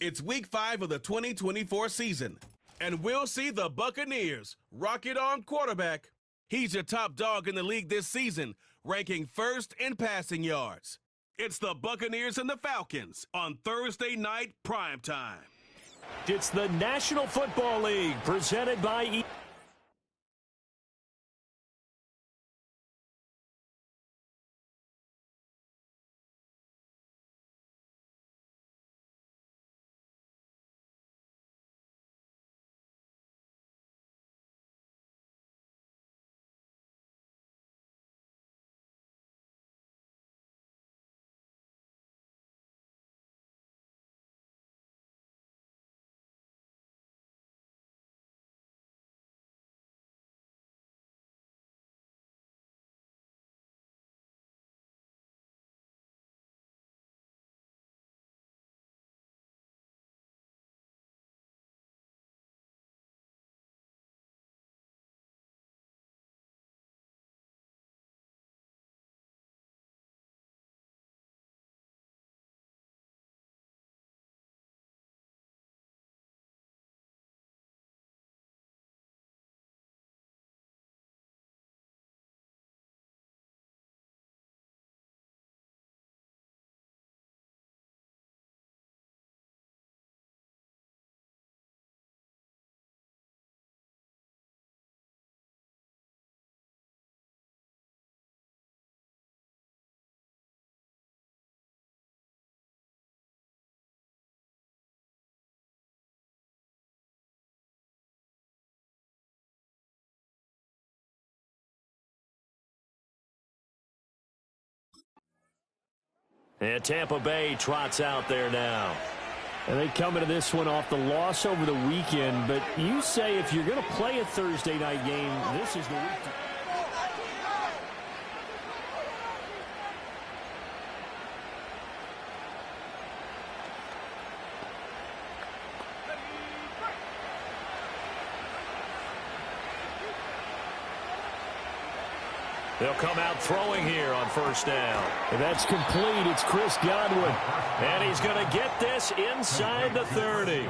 It's week 5 of the 2024 season, and we'll see the Buccaneers rock it on quarterback. He's your top dog in the league this season, ranking first in passing yards. It's the Buccaneers and the Falcons on Thursday night primetime. It's the National Football League presented by and Tampa Bay trots out there now. And they come into this one off the loss over the weekend, but you say if you're going to play a Thursday night game, this is the week to... They'll come out throwing here on first down. And that's complete. It's Chris Godwin. And he's going to get this inside the 30.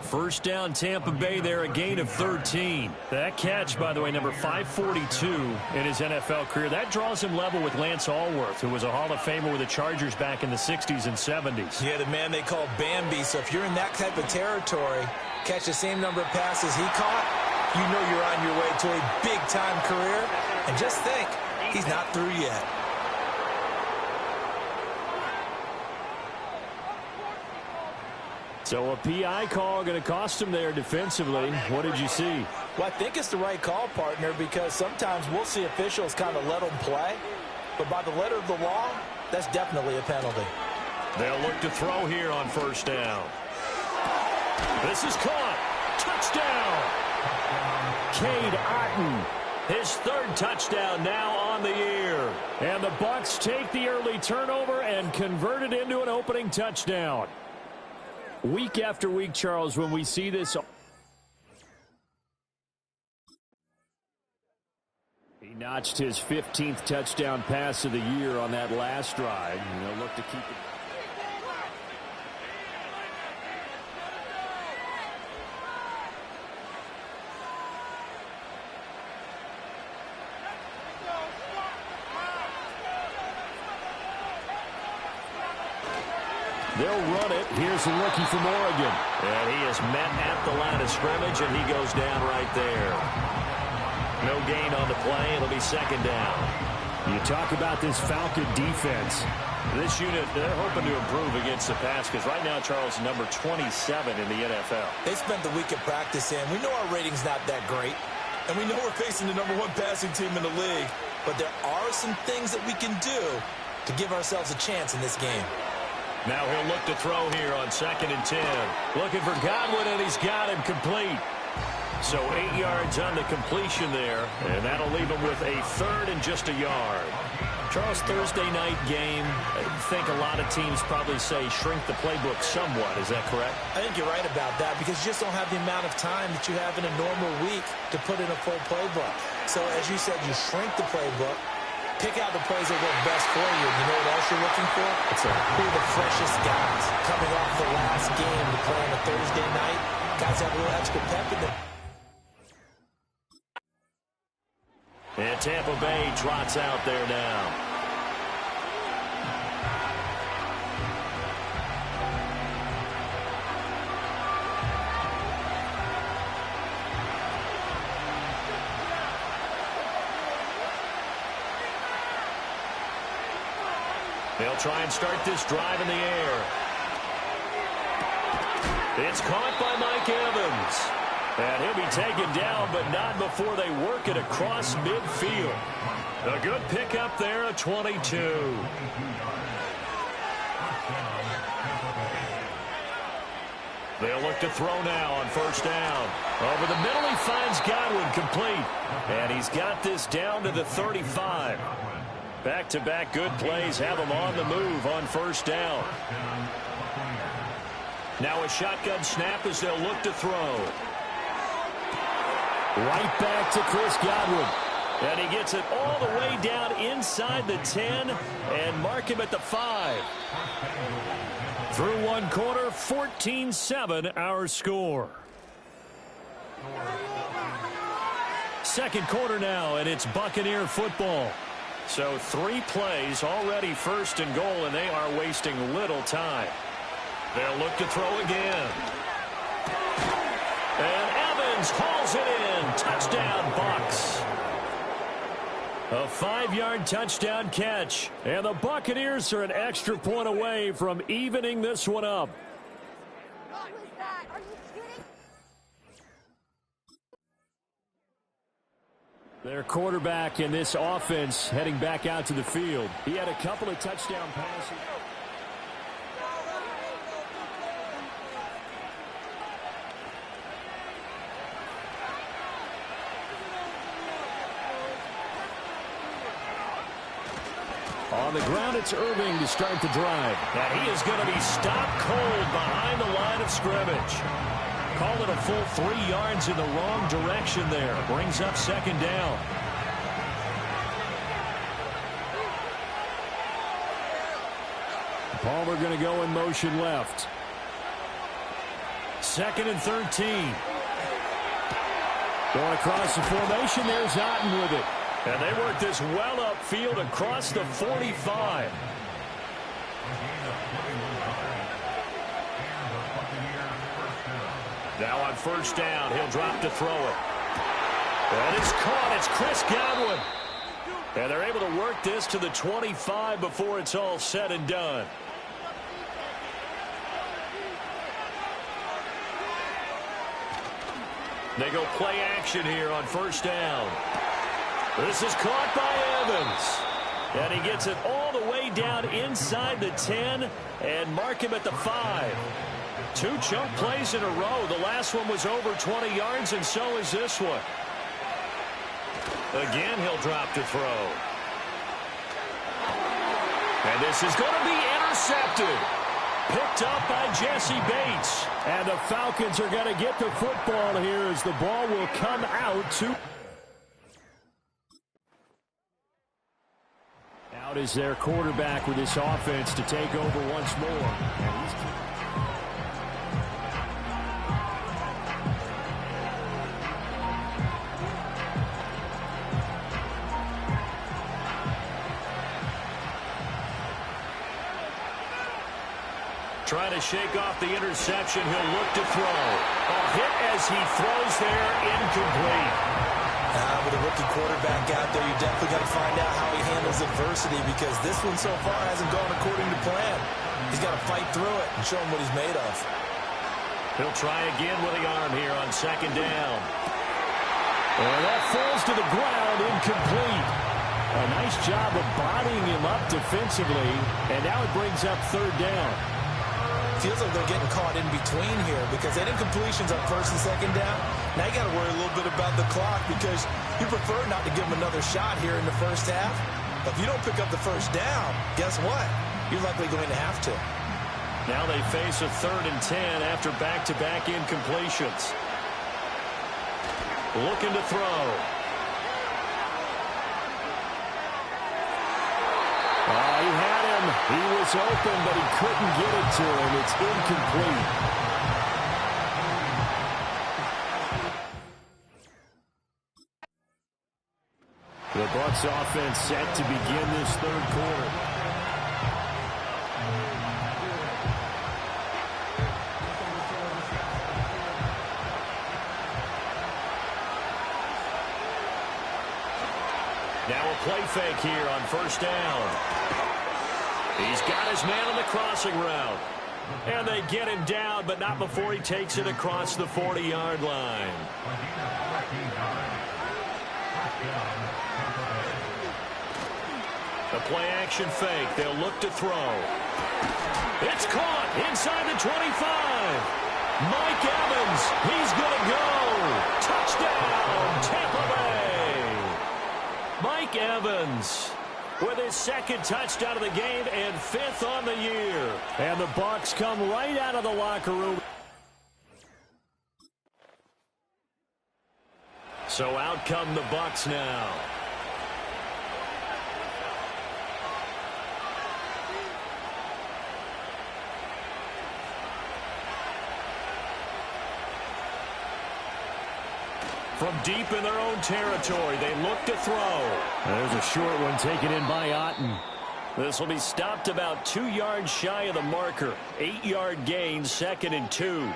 First down, Tampa Bay there, a gain of 13. That catch, by the way, number 542 in his NFL career. That draws him level with Lance Allworth, who was a Hall of Famer with the Chargers back in the 60s and 70s. Yeah, the man they call Bambi. So if you're in that type of territory, catch the same number of passes he caught, you know you're on your way to a big-time career. And just think, he's not through yet. So a PI call going to cost him there defensively. What did you see? Well, I think it's the right call, partner, because sometimes we'll see officials kind of let them play. But by the letter of the law, that's definitely a penalty. They'll look to throw here on first down. This is caught. Touchdown. Cade Otton. His third touchdown now on the year. And the Bucs take the early turnover and convert it into an opening touchdown. Week after week, Charles, when we see this, he notched his 15th touchdown pass of the year on that last drive. And they'll look to keep it. They'll run it. Here's the rookie from Oregon. And he is met at the line of scrimmage, and he goes down right there. No gain on the play. It'll be second down. You talk about this Falcon defense. This unit, they're hoping to improve against the pass because right now, Charles, number 27 in the NFL. They spent the week at practice, and we know our rating's not that great. And we know we're facing the number 1 passing team in the league. But there are some things that we can do to give ourselves a chance in this game. Now he'll look to throw here on 2nd and 10. Looking for Godwin, and he's got him complete. So 8 yards on the completion there, and that'll leave him with a third and just a yard. Charles, Thursday night game, I think a lot of teams probably say shrink the playbook somewhat. Is that correct? I think you're right about that because you just don't have the amount of time that you have in a normal week to put in a full playbook. So as you said, you shrink the playbook, Pick out the plays that work best for you. You know what else you're looking for? Who are the freshest guys coming off the last game to play on a Thursday night? Guys have a little extra pep in them. And Tampa Bay trots out there now. They'll try and start this drive in the air. It's caught by Mike Evans. And he'll be taken down, but not before they work it across midfield. A good pickup there, a 22. They'll look to throw now on first down. Over the middle, he finds Godwin complete. And he's got this down to the 35. Back-to-back good plays have him on the move on first down. Now a shotgun snap as they'll look to throw. Right back to Chris Godwin. And he gets it all the way down inside the 10 and mark him at the 5. Through one quarter, 14-7 our score. Second quarter now, and it's Buccaneer football. So 3 plays already first and goal, and they are wasting little time. They'll look to throw again. And Evans hauls it in. Touchdown, Bucs. A 5-yard touchdown catch. And the Buccaneers are an extra point away from evening this one up. What was that? Are you kidding? Their quarterback in this offense heading back out to the field. He had a couple of touchdown passes. On the ground, it's Irving to start the drive. And he is going to be stopped cold behind the line of scrimmage. Call it a full 3 yards in the wrong direction there. Brings up second down. Palmer going to go in motion left. 2nd and 13. Going across the formation, there's Otten with it. And they work this well upfield across the 45. Now on first down, he'll drop to throw it. And it's caught. It's Chris Godwin. And they're able to work this to the 25 before it's all said and done. They go play action here on first down. This is caught by Evans. And he gets it all the way down inside the 10 and mark him at the 5. 2 chunk plays in a row. The last one was over 20 yards, and so is this one. Again, he'll drop to throw. And this is going to be intercepted. Picked up by Jesse Bates. And the Falcons are going to get the football here as the ball will come out to... Out is their quarterback with this offense to take over once more. Trying to shake off the interception. He'll look to throw. A hit as he throws there, incomplete. With a rookie quarterback out there, you definitely got to find out how he handles adversity, because this one so far hasn't gone according to plan. He's got to fight through it and show him what he's made of. He'll try again with the arm here on second down. And that falls to the ground, incomplete. A nice job of bodying him up defensively, and now it brings up third down. Feels like they're getting caught in between here, because they had incompletions on first and second down. Now you got to worry a little bit about the clock, because you prefer not to give them another shot here in the first half. But if you don't pick up the first down, guess what? You're likely going to have to. Now they face a 3rd and 10 after back-to-back incompletions. Looking to throw. He had him. He was open, but he couldn't get it to him. It's incomplete. The Bucs offense set to begin this third quarter. Now a play fake here on first down. He's got his man on the crossing route. And they get him down, but not before he takes it across the 40-yard line. The play action fake. They'll look to throw. It's caught inside the 25. Mike Evans. He's going to go. Touchdown, Tampa Bay. Mike Evans with his second touchdown of the game and 5th on the year. And the Bucs come right out of the locker room. So out come the Bucs now. From deep in their own territory, they look to throw. There's a short one taken in by Otten. This will be stopped about 2 yards shy of the marker. 8-yard gain, 2nd and 2.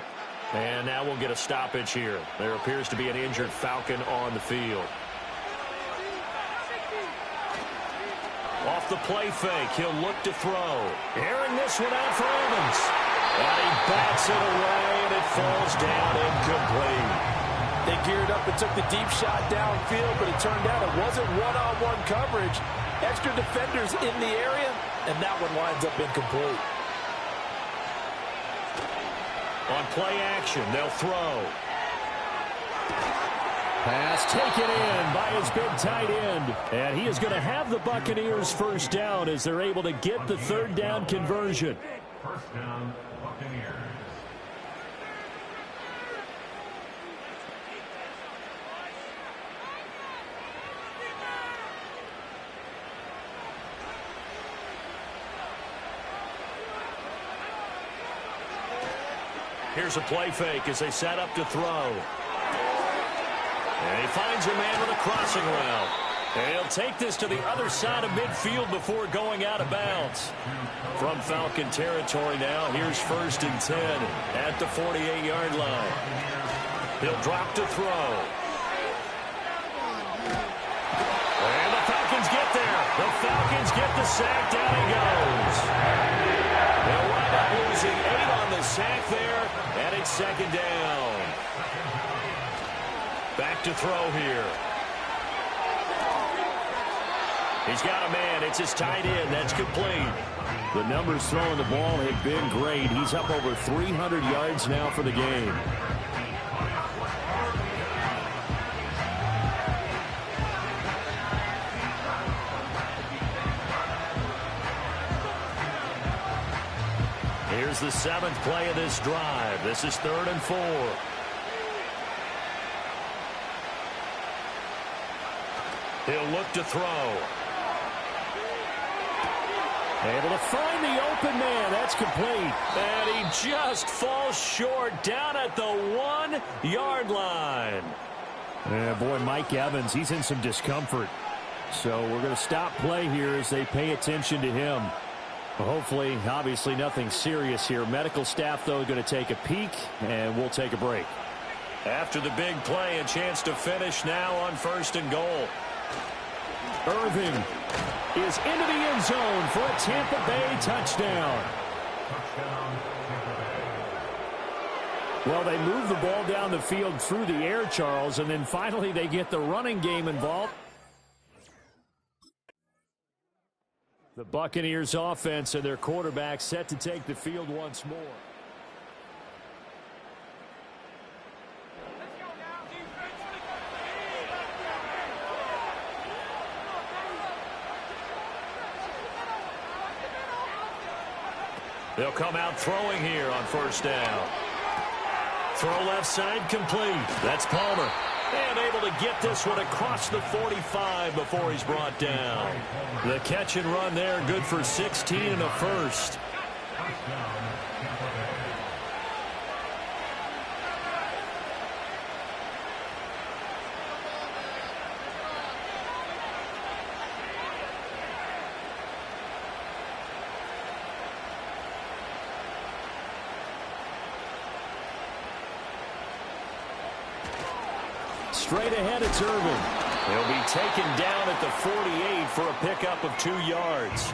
And now we'll get a stoppage here. There appears to be an injured Falcon on the field. Off the play fake, he'll look to throw. Airing this one out for Evans. And he bats it away, and it falls down incomplete. They geared up and took the deep shot downfield, but it turned out it wasn't one-on-one coverage. Extra defenders in the area, and that one winds up incomplete. On play action, they'll throw. Pass taken in by his big tight end. And he is going to have the Buccaneers first down as they're able to get the third down conversion. First down, Buccaneers. Here's a play fake as they set up to throw. And he finds a man with a crossing route. And he'll take this to the other side of midfield before going out of bounds. From Falcon territory now, here's 1st and 10 at the 48-yard line. He'll drop to throw. And the Falcons get there. The Falcons get the sack. Down he goes. They'll wind up losing 8 on the sack there, and it's 2nd down. Back to throw here. He's got a man. It's his tight end. That's complete. The numbers throwing the ball have been great. He's up over 300 yards now for the game. Here's the 7th play of this drive. This is 3rd and 4. He'll look to throw. Able to find the open man. That's complete. And he just falls short down at the 1-yard line. Yeah, boy, Mike Evans, he's in some discomfort. So we're going to stop play here as they pay attention to him. Hopefully, obviously, nothing serious here. Medical staff, though, going to take a peek, and we'll take a break. After the big play, a chance to finish now on 1st and goal. Irving is into the end zone for a Tampa Bay touchdown. Well, they move the ball down the field through the air, Charles, and then finally they get the running game involved. The Buccaneers offense and their quarterback set to take the field once more. They'll come out throwing here on 1st down. Throw left side complete. That's Palmer. And able to get this one across the 45 before he's brought down. The catch and run there, good for 16 and a first. Straight ahead, it's Irving. He'll be taken down at the 48 for a pickup of 2 yards.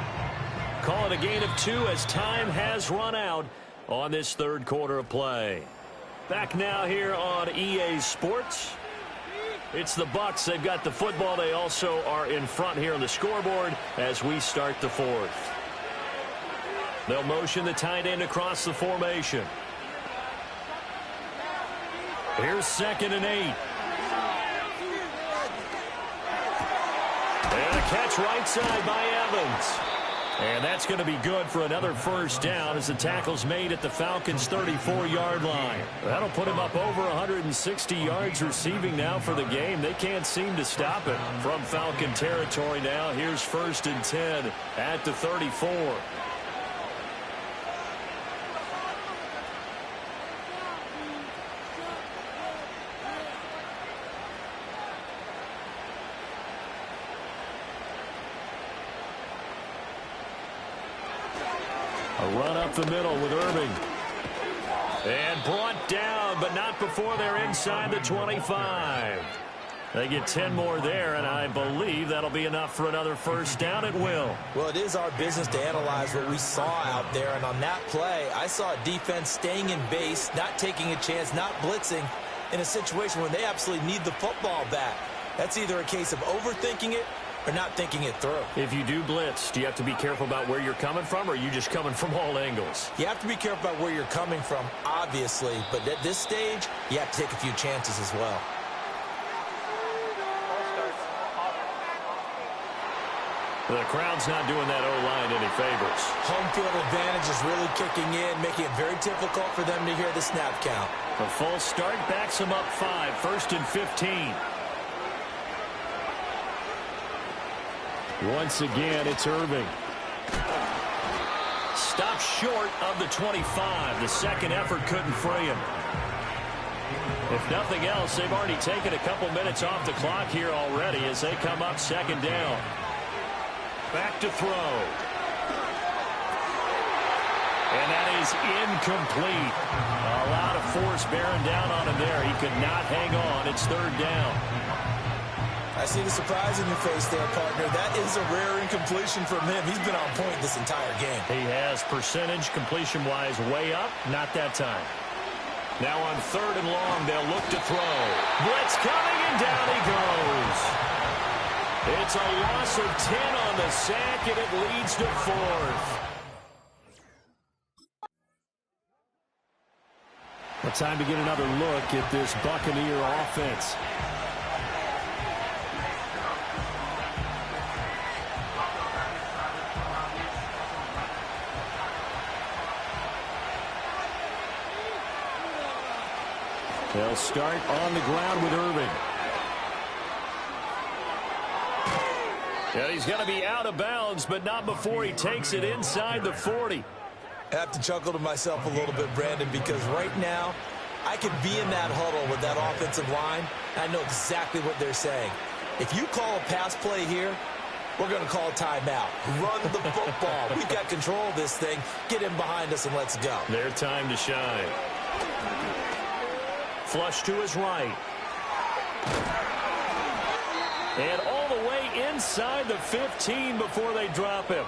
Call it a gain of 2 as time has run out on this third quarter of play. Back now here on EA Sports. It's the Bucs. They've got the football. They also are in front here on the scoreboard as we start the fourth. They'll motion the tight end across the formation. Here's 2nd and 8. And a catch right side by Evans. And that's going to be good for another first down as the tackle's made at the Falcons' 34-yard line. That'll put him up over 160 yards receiving now for the game. They can't seem to stop it from Falcon territory now. Here's 1st and 10 at the 34. A run up the middle with Irving. And brought down, but not before they're inside the 25. They get 10 more there, and I believe that'll be enough for another first down at will. Well, it is our business to analyze what we saw out there, and on that play, I saw a defense staying in base, not taking a chance, not blitzing in a situation when they absolutely need the football back. That's either a case of overthinking it or not thinking it through. If you do blitz, do you have to be careful about where you're coming from, or are you just coming from all angles? You have to be careful about where you're coming from, obviously, but at this stage, you have to take a few chances as well. The crowd's not doing that O-line any favors. Home field advantage is really kicking in, making it very difficult for them to hear the snap count. A false start backs them up 5, 1st and 15. Once again, it's Irving. Stopped short of the 25. The second effort couldn't free him. If nothing else, they've already taken a couple minutes off the clock here already as they come up 2nd down. Back to throw. And that is incomplete. A lot of force bearing down on him there. He could not hang on. It's 3rd down. I see the surprise in your face there, partner. That is a rare incompletion from him. He's been on point this entire game. He has percentage completion-wise way up. Not that time. Now on 3rd and long, they'll look to throw. Blitz coming, and down he goes. It's a loss of 10 on the sack, and it leads to 4th. Well, time to get another look at this Buccaneer offense. They'll start on the ground with Irving. And he's going to be out of bounds, but not before he takes it inside the 40. I have to chuckle to myself a little bit, Brandon, because right now I could be in that huddle with that offensive line. I know exactly what they're saying. If you call a pass play here, we're going to call timeout. Run the football. We've got control of this thing. Get in behind us and let's go. Their time to shine. Flush to his right. And all the way inside the 15 before they drop him.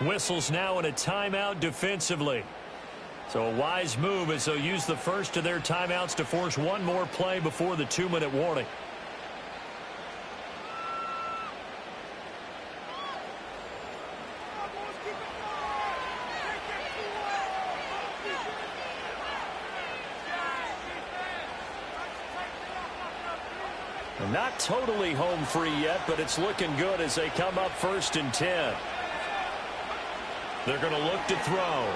Whistles now in a timeout defensively. So a wise move as they'll use the first of their timeouts to force one more play before the 2-minute warning. Not totally home free yet, but it's looking good as they come up 1st and 10. They're going to look to throw.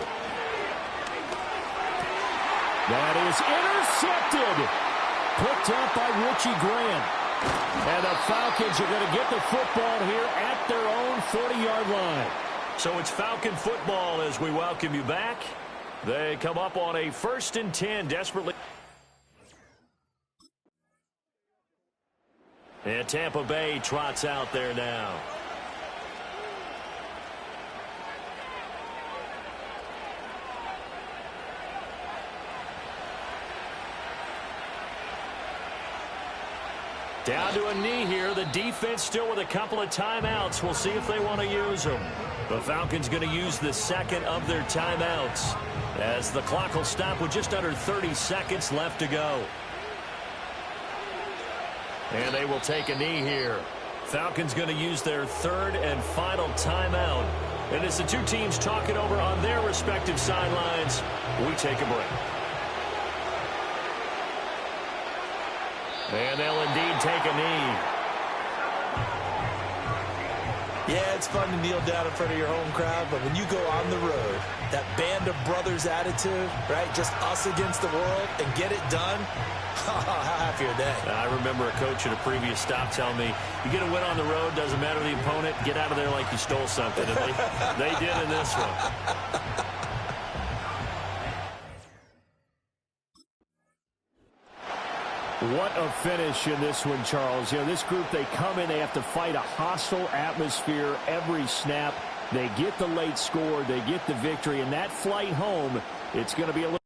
That is intercepted. Picked up by Richie Grant. And the Falcons are going to get the football here at their own 40-yard line. So it's Falcon football as we welcome you back. They come up on a 1st and 10 desperately. And Tampa Bay trots out there now. Down to a knee here. The defense still with a couple of timeouts. We'll see if they want to use them. The Falcons going to use the second of their timeouts as the clock will stop with just under 30 seconds left to go. And they will take a knee here. Falcons going to use their 3rd and final timeout. And as the two teams talk it over on their respective sidelines, we take a break. And they'll indeed take a knee. Yeah, it's fun to kneel down in front of your home crowd, but when you go on the road, that band of brothers attitude, right, just us against the world, and get it done, how happy are they? I remember a coach at a previous stop telling me, you get a win on the road, doesn't matter the opponent, get out of there like you stole something. And they did in this one. What a finish in this one, Charles. You know, this group, they come in, they have to fight a hostile atmosphere every snap. They get the late score, they get the victory, and that flight home, it's going to be a little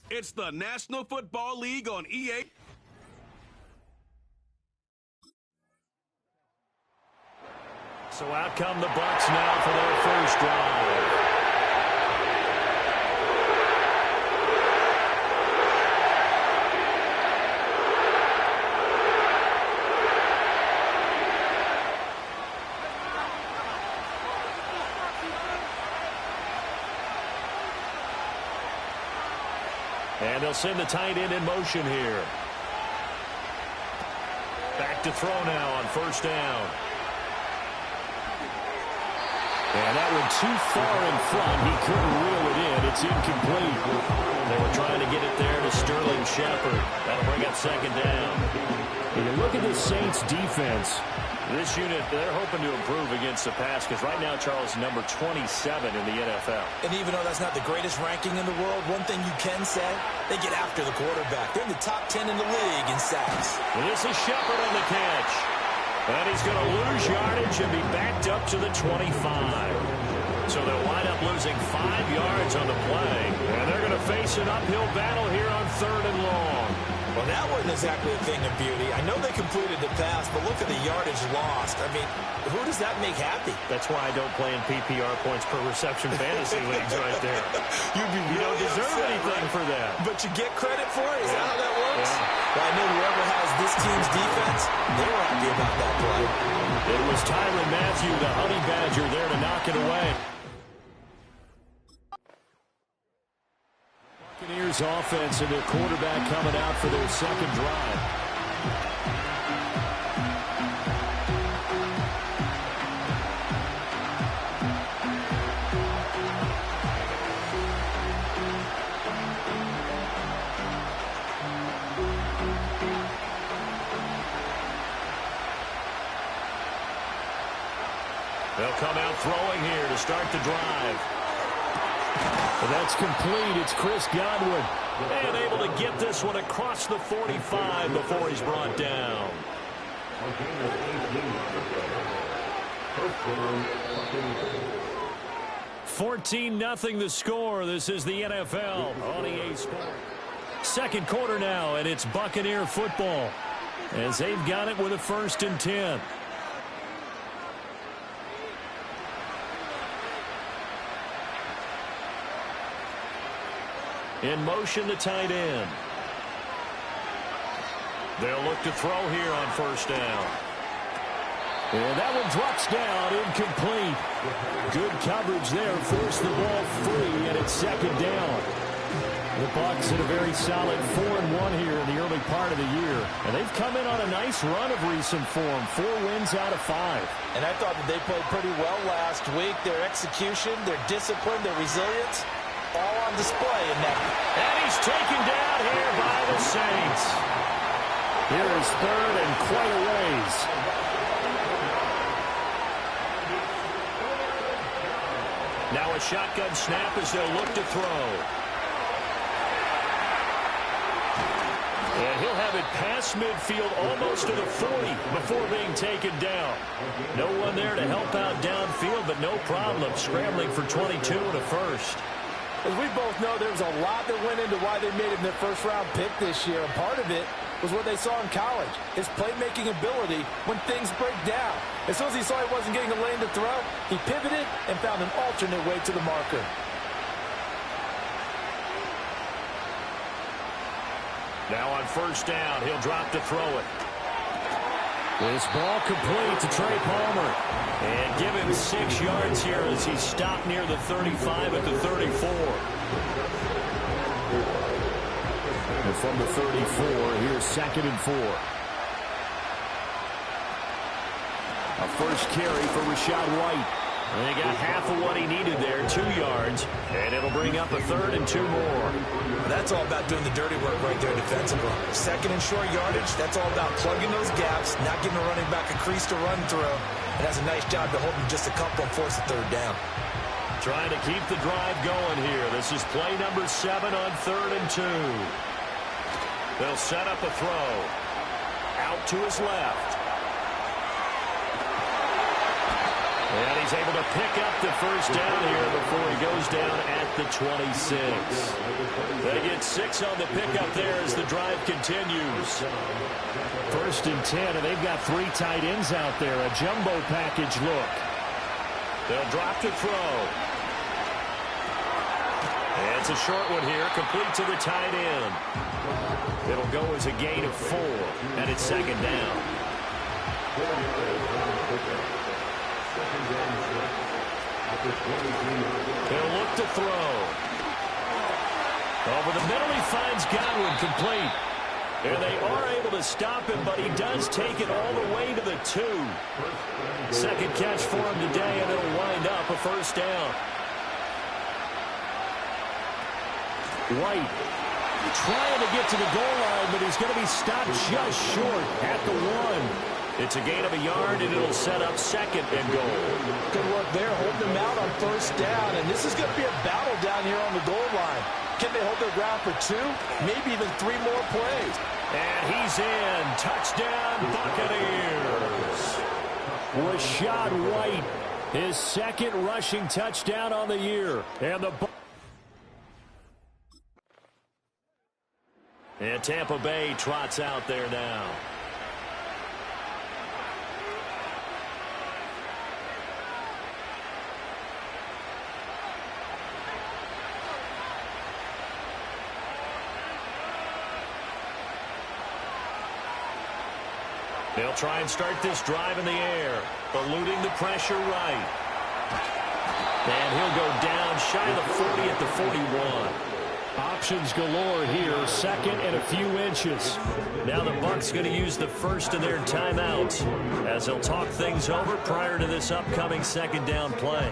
It's the National Football League on EA. So out come the Bucs now for their first drive. And they'll send the tight end in motion here. Back to throw now on first down. And that one too far in front. He couldn't reel it in. It's incomplete. They were trying to get it there to Sterling Shepard. That'll bring up second down. When you look at the Saints defense, this unit, they're hoping to improve against the pass because right now, Charles, number 27 in the NFL. And even though that's not the greatest ranking in the world, one thing you can say, they get after the quarterback. They're in the top 10 in the league in sacks. And this is Shepard on the catch. And he's going to lose yardage and be backed up to the 25. So they'll wind up losing 5 yards on the play. And they're going to face an uphill battle here on 3rd and long. Well, that wasn't exactly a thing of beauty. I know they completed the pass, but look at the yardage lost. I mean, who does that make happy? That's why I don't play in PPR points per reception fantasy leagues right there. You don't deserve anything for that. But you get credit for it? Is that how that works? Yeah. Well, I know whoever has this team's defense, they were happy about that play. It was Tyrann Mathieu, the Honey Badger, there to knock it away. Buccaneers offense and their quarterback coming out for their second drive. They'll come out throwing here to start the drive. And that's complete. It's Chris Godwin. And able to get this one across the 45 before he's brought down. 14-0 the score. This is the NFL on EA Sports. Second quarter now, and it's Buccaneer football as they've got it with a 1st and 10. In motion, the tight end. They'll look to throw here on first down. And that one drops down, incomplete. Good coverage there, forced the ball free, and it's second down. The Bucs in a very solid 4-1 here in the early part of the year. And they've come in on a nice run of recent form, 4 wins out of 5. And I thought that they played pretty well last week. Their execution, their discipline, their resilience, all on display in that. And he's taken down here by the Saints. Here is 3rd and quite a ways. Now a shotgun snap as they'll look to throw. And he'll have it past midfield almost to the 40 before being taken down. No one there to help out downfield, but no problem scrambling for 22 and a first. As we both know, there was a lot that went into why they made him their first-round pick this year, and part of it was what they saw in college, his playmaking ability when things break down. As soon as he saw he wasn't getting a lane to throw, he pivoted and found an alternate way to the marker. Now on first down, he'll drop to throw it. This ball complete to Trey Palmer. And give him 6 yards here as he stopped near the 35 at the 34. And from the 34, here's 2nd and 4. A first carry for Rachaad White. And they got half of what he needed there, 2 yards. And it'll bring up a 3rd and 2 more. That's all about doing the dirty work right there defensively. 2nd and short yardage, that's all about plugging those gaps, not giving a running back a crease to run through. And that's a nice job to hold him just a couple and force a 3rd down. Trying to keep the drive going here. This is play number 7 on 3rd and 2. They'll set up a throw. Out to his left. And he's able to pick up the first down here before he goes down at the 26. They get 6 on the pickup there as the drive continues. 1st and 10, and they've got 3 tight ends out there. A jumbo package look. They'll drop to throw. And it's a short one here, complete to the tight end. It'll go as a gain of 4, and it's 2nd down. He'll look to throw. Over the middle, he finds Godwin, complete. And they are able to stop him, but he does take it all the way to the 2. 2nd catch for him today, and it'll wind up a 1st down. White trying to get to the goal line, but he's going to be stopped just short at the 1. It's a gain of a yard, and it'll set up 2nd and goal. Good work there, holding him out on 1st down. And this is going to be a battle down here on the goal line. Can they hold their ground for 2? Maybe even 3 more plays. And he's in. Touchdown, Buccaneers. Rashad White, his 2nd rushing touchdown on the year. And Tampa Bay trots out there now. They'll try and start this drive in the air, eluding the pressure right. And he'll go down shy of the 40 at the 41. Options galore here, 2nd and a few inches. Now the Bucs going to use the 1st of their timeouts as they'll talk things over prior to this upcoming 2nd down play.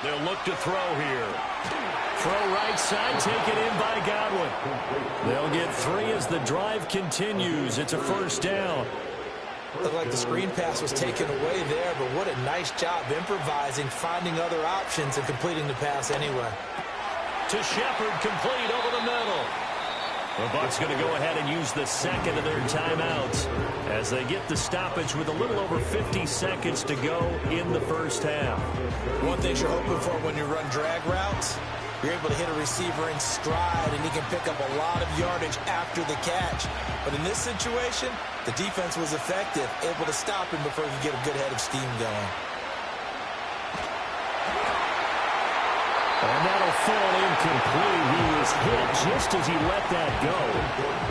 They'll look to throw here. Throw right side, taken in by Godwin. They'll get 3 as the drive continues. It's a 1st down. Looked like the screen pass was taken away there, but what a nice job improvising, finding other options, and completing the pass anyway. To Shepard, complete over the middle. The Bucs going to go ahead and use the 2nd of their timeouts as they get the stoppage with a little over 50 seconds to go in the 1st half. One thing you're hoping for when you run drag routes, you're able to hit a receiver in stride, and he can pick up a lot of yardage after the catch. But in this situation, the defense was effective, able to stop him before he could get a good head of steam going. And that'll fall incomplete. He was hit just as he let that go.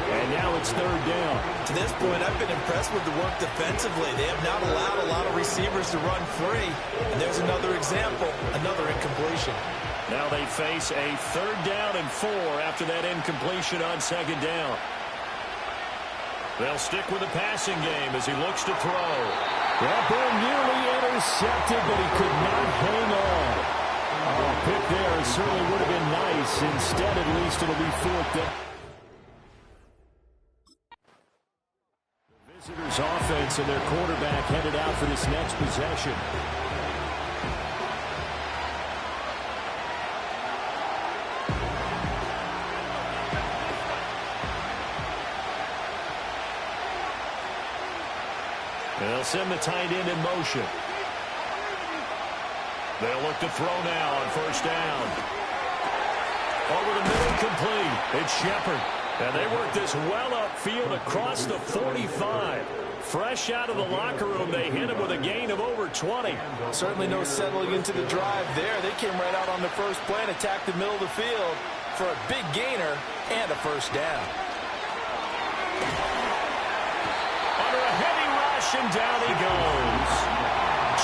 And now it's 3rd down. To this point, I've been impressed with the work defensively. They have not allowed a lot of receivers to run free. And there's another example, another incompletion. Now they face a 3rd down and 4 after that incompletion on 2nd down. They'll stick with the passing game as he looks to throw. That ball nearly intercepted, but he could not hang on. Oh, pick there. It certainly would have been nice. Instead, at least it'll be 4th down. The visitors' offense and their quarterback headed out for this next possession. They'll send the tight end in motion. They'll look to throw now on 1st down. Over the middle, complete. It's Shepard. And they work this well upfield across the 45. Fresh out of the locker room, they hit him with a gain of over 20. Certainly no settling into the drive there. They came right out on the first play and attacked the middle of the field for a big gainer and a 1st down. Under a heavy rush, and down he goes.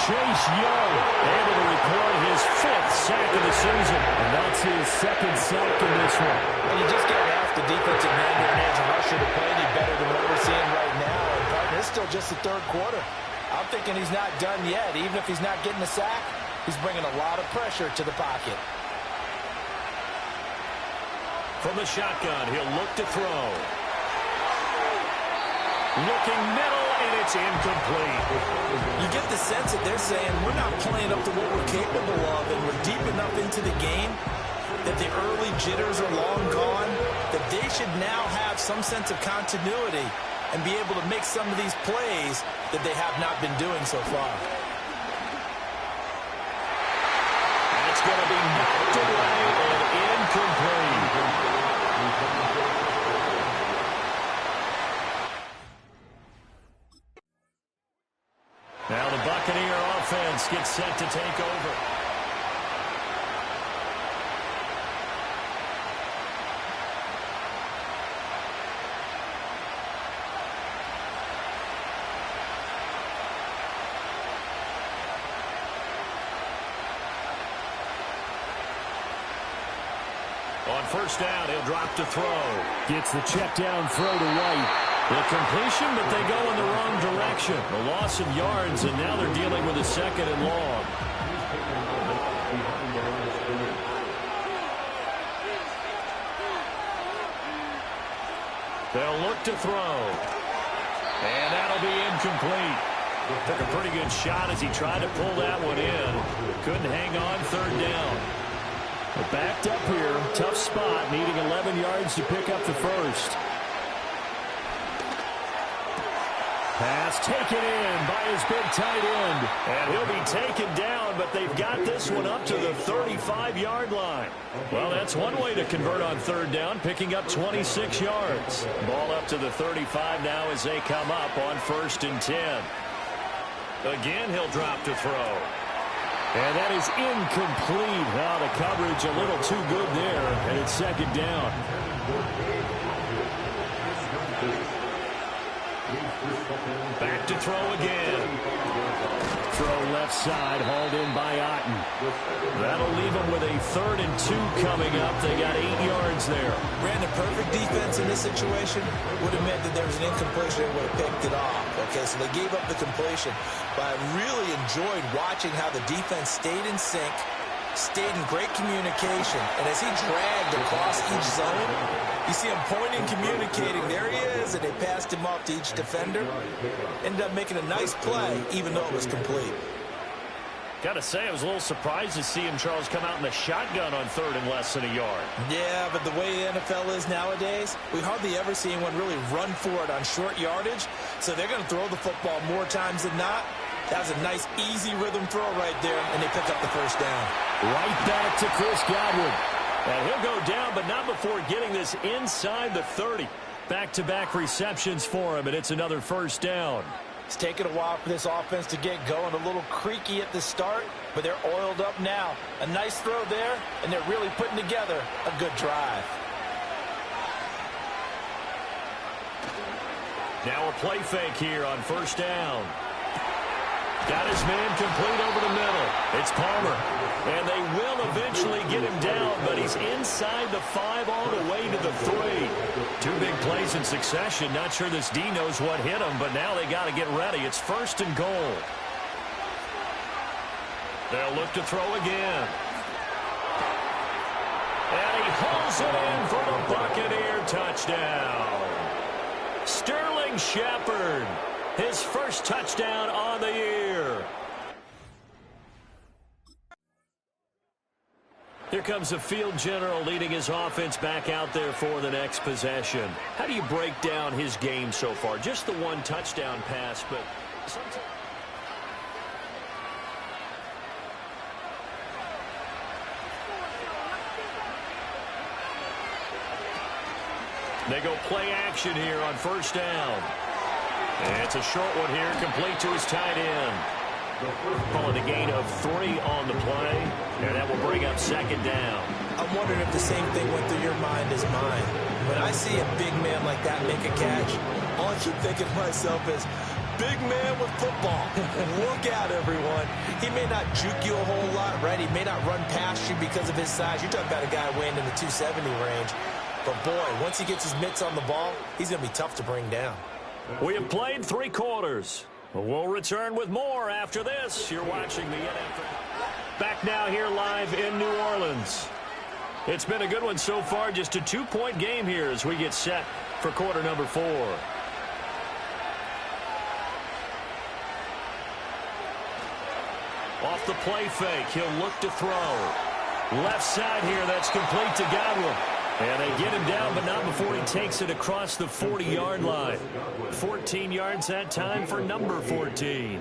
Chase Young able to record his 5th sack of the season. And that's his 2nd sack in this one. And you just can't ask the defensive man or an edge rusher to play any better than what we're seeing right now. And partner, it's still just the 3rd quarter. I'm thinking he's not done yet. Even if he's not getting a sack, he's bringing a lot of pressure to the pocket. From the shotgun, he'll look to throw. Looking middle, and it's incomplete. You get the sense that they're saying we're not playing up to what we're capable of, and we're deep enough into the game that the early jitters are long gone, that they should now have some sense of continuity and be able to make some of these plays that they have not been doing so far. That's going to be knocked away and incomplete. Now the Buccaneer offense gets set to take over. On first down, he'll drop to throw. Gets the check down throw to White. The completion, but they go in the wrong direction. A loss of yards, and now they're dealing with a second and long. They'll look to throw. And that'll be incomplete. Took a pretty good shot as he tried to pull that one in. Couldn't hang on third down. They're backed up here. Tough spot, needing 11 yards to pick up the first. Pass taken in by his big tight end. And he'll be taken down, but they've got this one up to the 35-yard line. Well, that's one way to convert on third down, picking up 26 yards. Ball up to the 35 now as they come up on 1st and 10. Again, he'll drop to throw. And that is incomplete. Now the coverage a little too good there, and it's second down. Back to throw again. Throw left side, hauled in by Otten. That'll leave them with a 3rd and 2 coming up. They got 8 yards there. Brandon, perfect defense in this situation would have meant that there was an incompletion and would have picked it off. Okay, so they gave up the completion. But I really enjoyed watching how the defense stayed in sync, stayed in great communication. And as he dragged across each zone, you see him pointing, communicating. There he is, and they passed him off to each defender. Ended up making a nice play, even though it was complete. Got to say, I was a little surprised to see him, Charles, come out in the shotgun on 3rd and less than a yard. Yeah, but the way the NFL is nowadays, we hardly ever see anyone really run for it on short yardage. So they're going to throw the football more times than not. That was a nice, easy rhythm throw right there, and they pick up the first down. Right back to Chris Godwin. And he'll go down, but not before getting this inside the 30. Back-to-back receptions for him, and it's another first down. It's taken a while for this offense to get going. A little creaky at the start, but they're oiled up now. A nice throw there, and they're really putting together a good drive. Now a play fake here on first down. Got his man complete over the middle. It's Palmer. And they will eventually get him down, but he's inside the 5 all the way to the 3. 2 big plays in succession. Not sure this D knows what hit him, but now they got to get ready. It's 1st and goal. They'll look to throw again. And he hauls it in for the Buccaneer touchdown. Sterling Shepard, his first touchdown on the year. Here comes the field general leading his offense back out there for the next possession. How do you break down his game so far? Just the 1 touchdown pass, but sometimes... They go play action here on first down. And it's a short one here, complete to his tight end. Calling a gain of 3 on the play, and that will bring up second down. I'm wondering if the same thing went through your mind as mine. When I see a big man like that make a catch, all I keep thinking to myself is, big man with football. Look out, everyone. He may not juke you a whole lot, right? He may not run past you because of his size. You're talking about a guy weighing in the 270 range. But, boy, once he gets his mitts on the ball, he's going to be tough to bring down. We have played 3 quarters. We'll return with more after this. You're watching the NFL. Back now here live in New Orleans. It's been a good one so far. Just a 2-point game here as we get set for quarter number 4. the play fake. He'll look to throw. Left side here, that's complete to Godwin. And they get him down, but not before he takes it across the 40-yard line. 14 yards that time for number 14.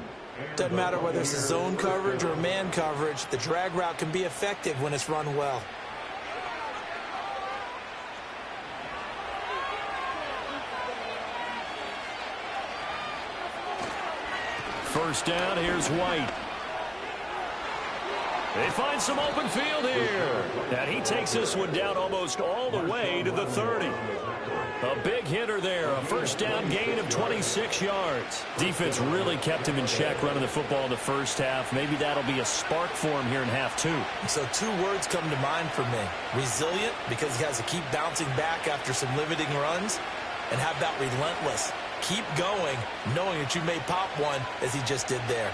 Doesn't matter whether it's a zone coverage or man coverage, the drag route can be effective when it's run well. First down, here's White. They find some open field here. And he takes this one down almost all the way to the 30. A big hitter there. A first down gain of 26 yards. Defense really kept him in check running the football in the first half. Maybe that'll be a spark for him here in half two. So two words come to mind for me. Resilient, because he has to keep bouncing back after some limiting runs. And how about relentless? Keep going, knowing that you may pop one as he just did there.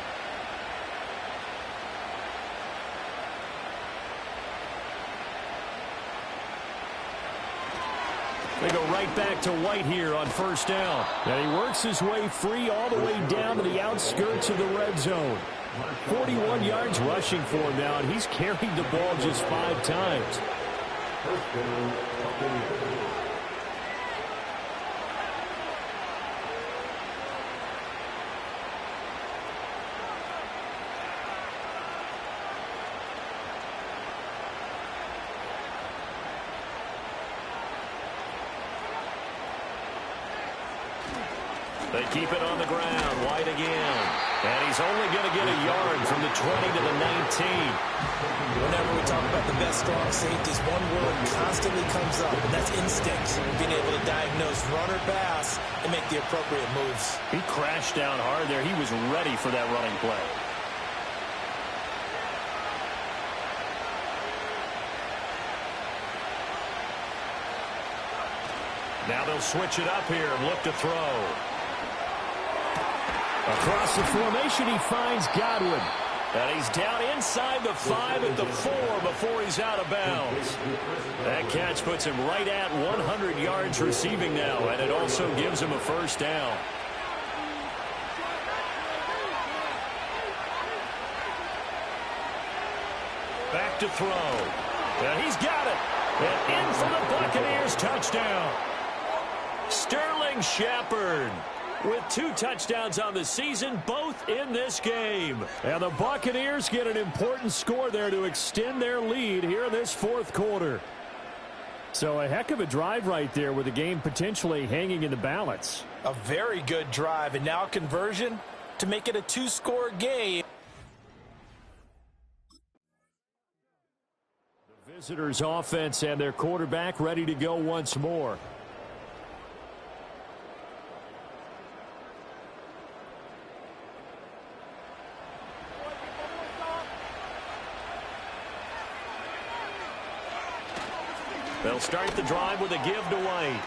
They go right back to White here on first down. And he works his way free all the way down to the outskirts of the red zone. 41 yards rushing for him now, and he's carried the ball just 5 times. They keep it on the ground. White again. And he's only going to get a yard from the 20 to the 19. Whenever we talk about the best strong safeties, one word constantly comes up, and that's instinct. Being able to diagnose run or pass and make the appropriate moves. He crashed down hard there. He was ready for that running play. Now they'll switch it up here and look to throw. Across the formation, he finds Godwin. And he's down inside the 5 at the 4 before he's out of bounds. That catch puts him right at 100 yards receiving now, and it also gives him a first down. Back to throw. And he's got it. And in for the Buccaneers touchdown. Sterling Shepard with 2 touchdowns on the season, both in this game. And the Buccaneers get an important score there to extend their lead here in this fourth quarter. So a heck of a drive right there with the game potentially hanging in the balance. A very good drive, and now conversion to make it a 2-score game. The visitors' offense and their quarterback ready to go once more. They'll start the drive with a give to White.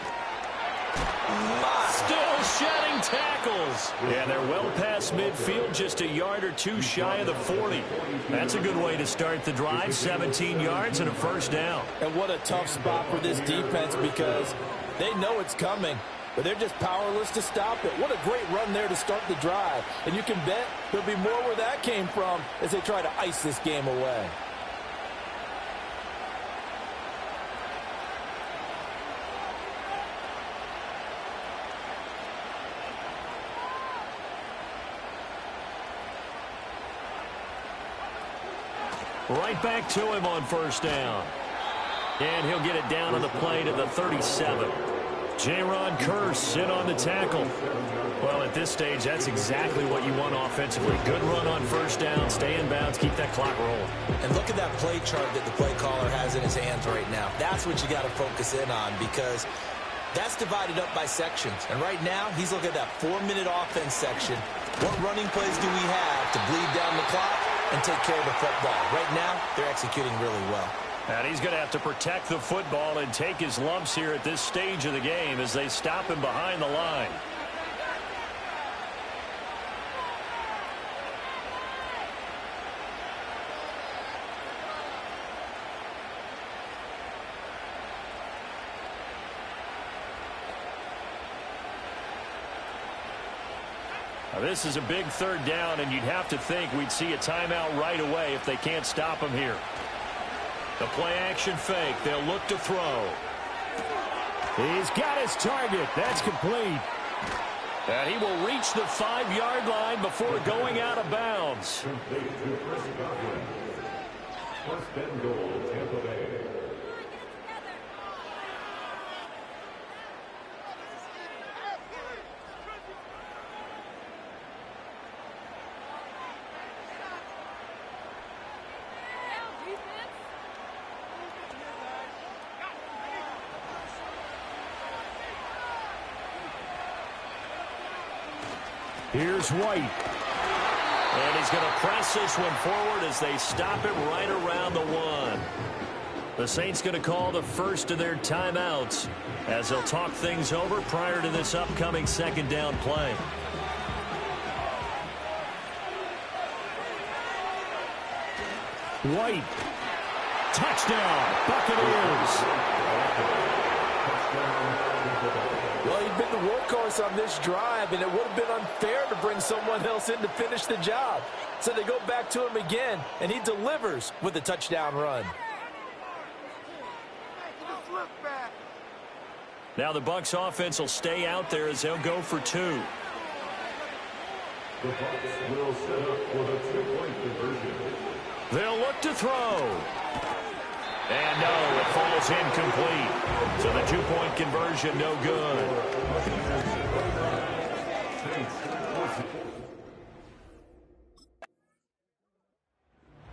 Still shedding tackles. Yeah, they're well past midfield, just a yard or 2 shy of the 40. That's a good way to start the drive. 17 yards and a first down. And what a tough spot for this defense, because they know it's coming, but they're just powerless to stop it. What a great run there to start the drive. And you can bet there'll be more where that came from as they try to ice this game away. Right back to him on first down. And he'll get it down on the play to the 37. Jaron Kearse in on the tackle. Well, at this stage, that's exactly what you want offensively. Good run on first down, stay in bounds, keep that clock rolling. And look at that play chart that the play caller has in his hands right now. That's what you got to focus in on, because that's divided up by sections. And right now, he's looking at that 4-minute offense section. What running plays do we have to bleed down the clock and take care of the football? Right now, they're executing really well. And he's going to have to protect the football and take his lumps here at this stage of the game as they stop him behind the line. This is a big third down, and you'd have to think we'd see a timeout right away if they can't stop him here. The play-action fake. They'll look to throw. He's got his target. That's complete. And he will reach the 5-yard line before going out of bounds. Complete to Chris Godwin. First and goal, Tampa Bay. Here's White. And he's going to press this one forward as they stop it right around the 1. The Saints going to call the first of their timeouts as they'll talk things over prior to this upcoming second down play. White. Touchdown, Buccaneers. Well, he'd been the workhorse on this drive, and it would have been unfair to bring someone else in to finish the job. So they go back to him again, and he delivers with a touchdown run. Now the Bucs offense will stay out there as they'll go for 2. The Bucs will set up for the 2-point conversion. They'll look to throw. And no, it falls incomplete. So the 2-point conversion, no good.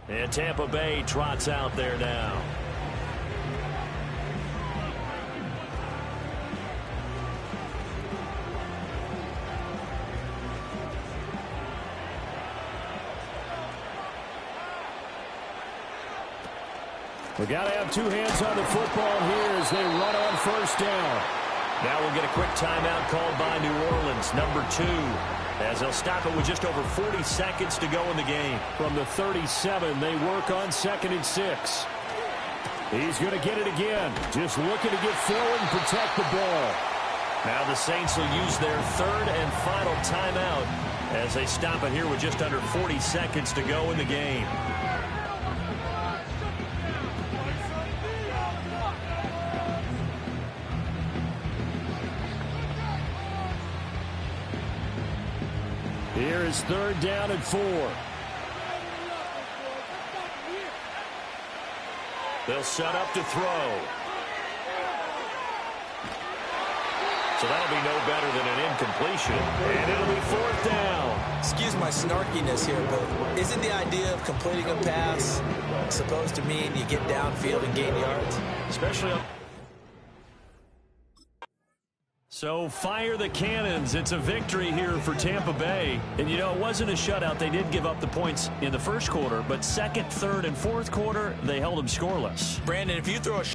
And Tampa Bay trots out there now. We got to have 2 hands on the football here as they run on first down. Now we'll get a quick timeout called by New Orleans, number 2, as they'll stop it with just over 40 seconds to go in the game. From the 37, they work on 2nd and 6. He's going to get it again. Just looking to get forward and protect the ball. Now the Saints will use their 3rd and final timeout as they stop it here with just under 40 seconds to go in the game. Here is 3rd down and 4. They'll set up to throw. So that'll be no better than an incompletion. And it'll be 4th down. Excuse my snarkiness here, but isn't the idea of completing a pass supposed to mean you get downfield and gain yards? Especially on... So fire the cannons. It's a victory here for Tampa Bay. And, you know, it wasn't a shutout. They did give up the points in the first quarter, but 2nd, 3rd, and 4th quarter, they held them scoreless. Brandon, if you throw a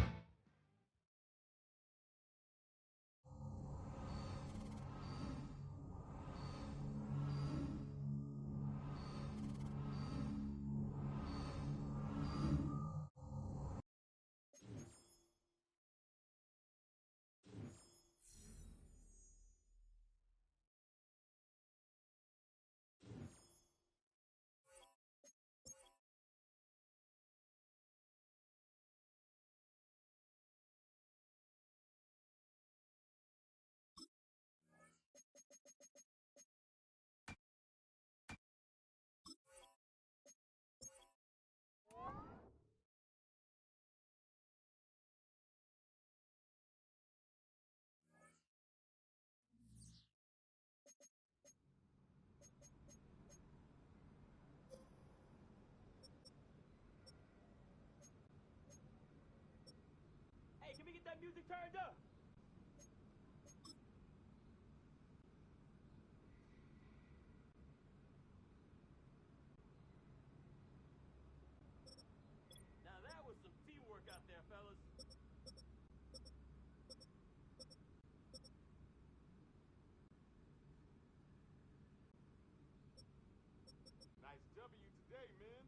music turned up. Now that was some teamwork out there, fellas. Nice W today, man.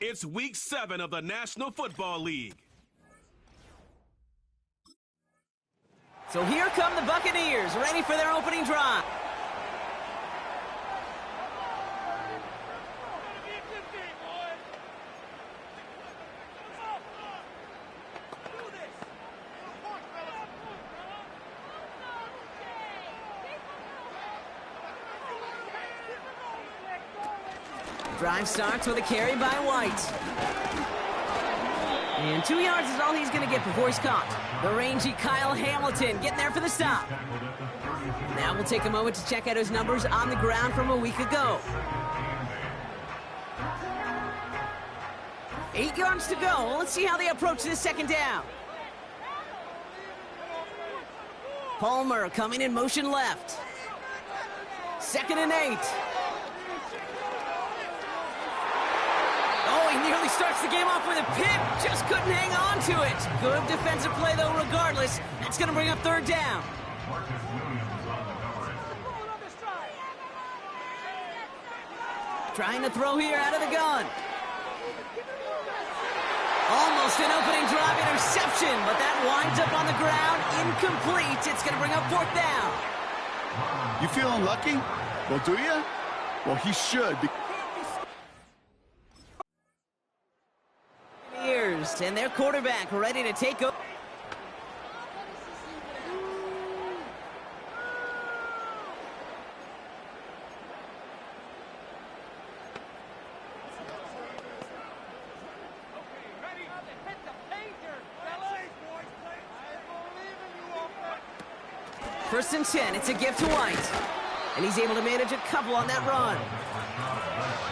It's Week 7 of the National Football League. So here come the Buccaneers, ready for their opening drive. Drive starts with a carry by White. And 2 yards is all he's going to get before he's caught. The rangy Kyle Hamilton getting there for the stop. Now we'll take a moment to check out his numbers on the ground from a week ago. 8 yards to go. Let's see how they approach this second down. Palmer coming in motion left. 2nd and 8. Oh, he nearly starts the game off with a pick. Just couldn't hang on to it. Good defensive play, though, regardless. That's going to bring up 3rd down. Trying to throw here out of the gun. Almost an opening drive interception, but that winds up on the ground. Incomplete. It's going to bring up 4th down. You feeling lucky? Well, do you? Well, he should. And their quarterback ready to take over. First and 10, it's a gift to White. And he's able to manage a couple on that run.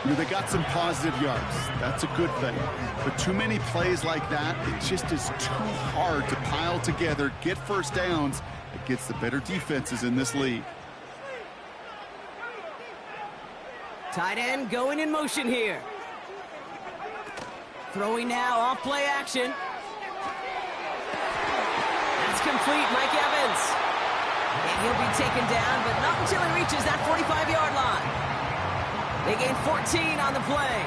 You know, they got some positive yards. That's a good thing. But too many plays like that, it just is too hard to pile together, get first downs against the better defenses in this league. Tight end going in motion here. Throwing now, off play action. That's complete, Mike Evans. And he'll be taken down, but not until he reaches that 45-yard line. They gain 14 on the play.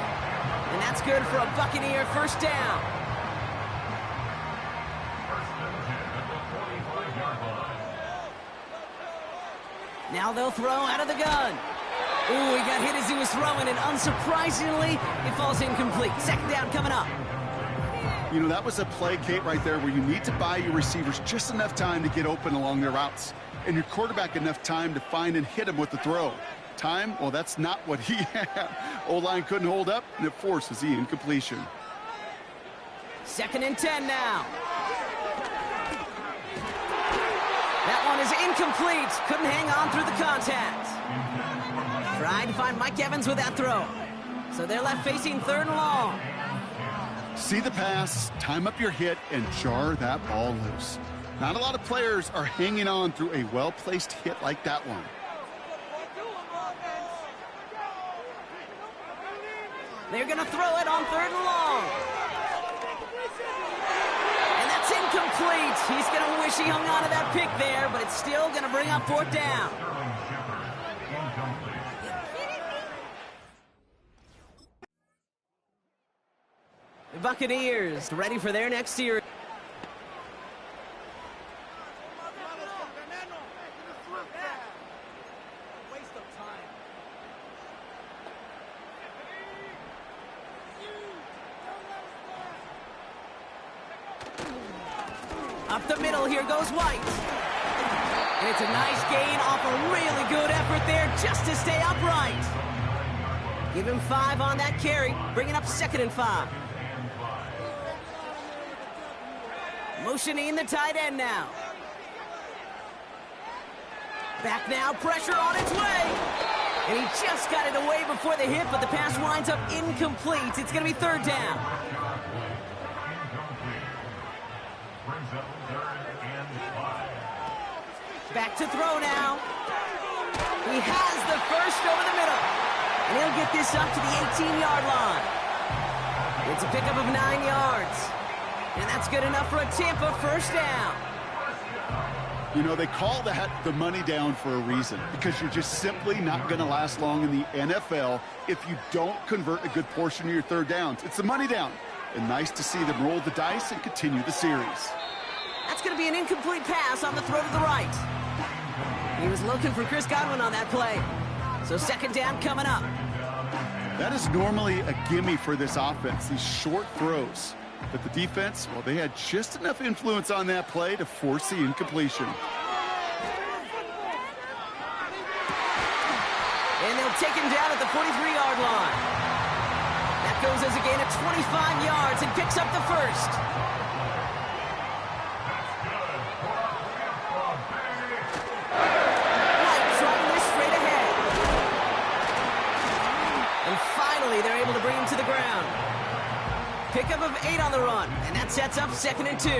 And that's good for a Buccaneer first down. Now they'll throw out of the gun. Ooh, he got hit as he was throwing, and unsurprisingly, it falls incomplete. 2nd down coming up. You know, that was a play, Kate, right there where you need to buy your receivers just enough time to get open along their routes, and your quarterback enough time to find and hit him with the throw. Time? Well, that's not what he had. O-line couldn't hold up, and it forces the incompletion. 2nd and 10 now. That one is incomplete. Couldn't hang on through the contact. Tried to find Mike Evans with that throw. So they're left facing 3rd and long. See the pass, time up your hit, and jar that ball loose. Not a lot of players are hanging on through a well-placed hit like that one. They're going to throw it on 3rd and long. And that's incomplete. He's going to wish he hung on to that pick there, but it's still going to bring up 4th down. The Buccaneers ready for their next series. Up the middle, here goes White. And it's a nice gain off a really good effort there just to stay upright. Give him 5 on that carry, bringing up 2nd and 5. Motioning the tight end now. Back now, pressure on its way. And he just got it away before the hit, but the pass winds up incomplete. It's going to be 3rd down. Back to throw now. He has the first over the middle. And he'll get this up to the 18-yard line. It's a pickup of 9 yards. And that's good enough for a Tampa first down. You know, they call that the money down for a reason, because you're just simply not going to last long in the NFL if you don't convert a good portion of your third downs. It's the money down. And nice to see them roll the dice and continue the series. That's going to be an incomplete pass on the throw to the right. He was looking for Chris Godwin on that play. So second down coming up. That is normally a gimme for this offense, these short throws. But the defense, well, they had just enough influence on that play to force the incompletion. And they'll take him down at the 43-yard line. That goes as a gain of 25 yards and picks up the first. White trying this straight ahead. And finally, they're able to bring him to the ground. Pickup of 8 on the run, and that sets up 2nd and 2.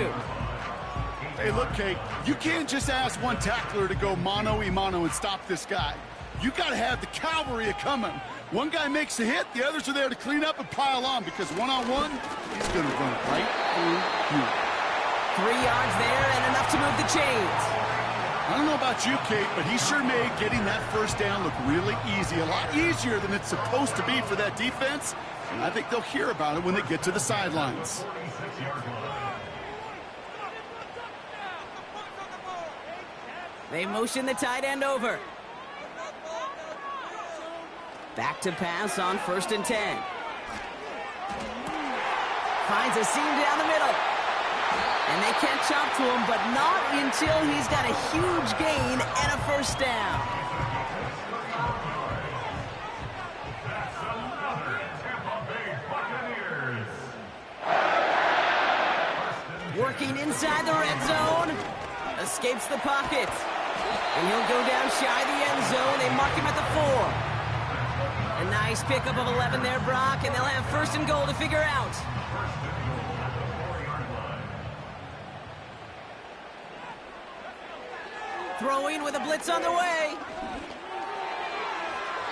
Hey, look, Kate, you can't just ask one tackler to go mano-a-mano and stop this guy. You got to have the cavalry coming. One guy makes a hit, the others are there to clean up and pile on, because one-on-one, he's going to run right through you. 3 yards there and enough to move the chains. I don't know about you, Kate, but he sure made getting that first down look really easy, a lot easier than it's supposed to be for that defense. And I think they'll hear about it when they get to the sidelines. They motion the tight end over. Back to pass on 1st and 10. Finds a seam down the middle. And they can't chop to him, but not until he's got a huge gain and a first down. Working inside the red zone. Escapes the pocket. And he'll go down shy of the end zone. They mark him at the 4. A nice pickup of 11 there, Brock, and they'll have 1st and goal to figure out. Throwing with a blitz on the way.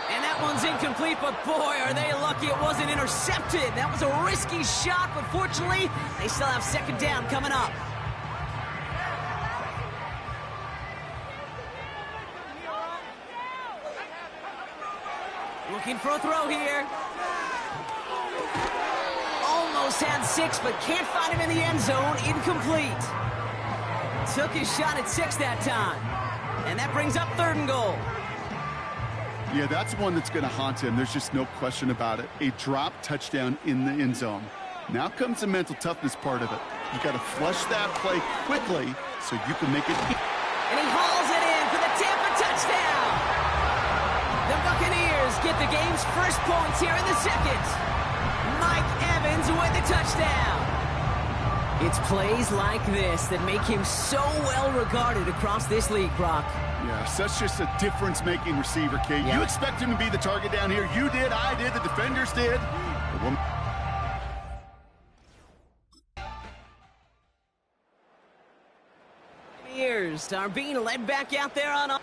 And that one's incomplete, but boy, are they lucky it wasn't intercepted. That was a risky shot, but fortunately, they still have 2nd down coming up. Looking for a throw here. Almost had 6, but can't find him in the end zone. Incomplete. Took his shot at 6 that time. And that brings up 3rd and goal. Yeah, that's one that's going to haunt him. There's just no question about it. A drop touchdown in the end zone. Now comes the mental toughness part of it. You got to flush that play quickly so you can make it. And he hauls it in for the Tampa touchdown. The Buccaneers get the game's first points here in the 2nd. Mike Evans with the touchdown. It's plays like this that make him so well regarded across this league, Brock. Yeah, such just a difference-making receiver, Kate. Yeah. You expect him to be the target down here. You did, I did, the defenders did. Buccaneers are being led back out there on.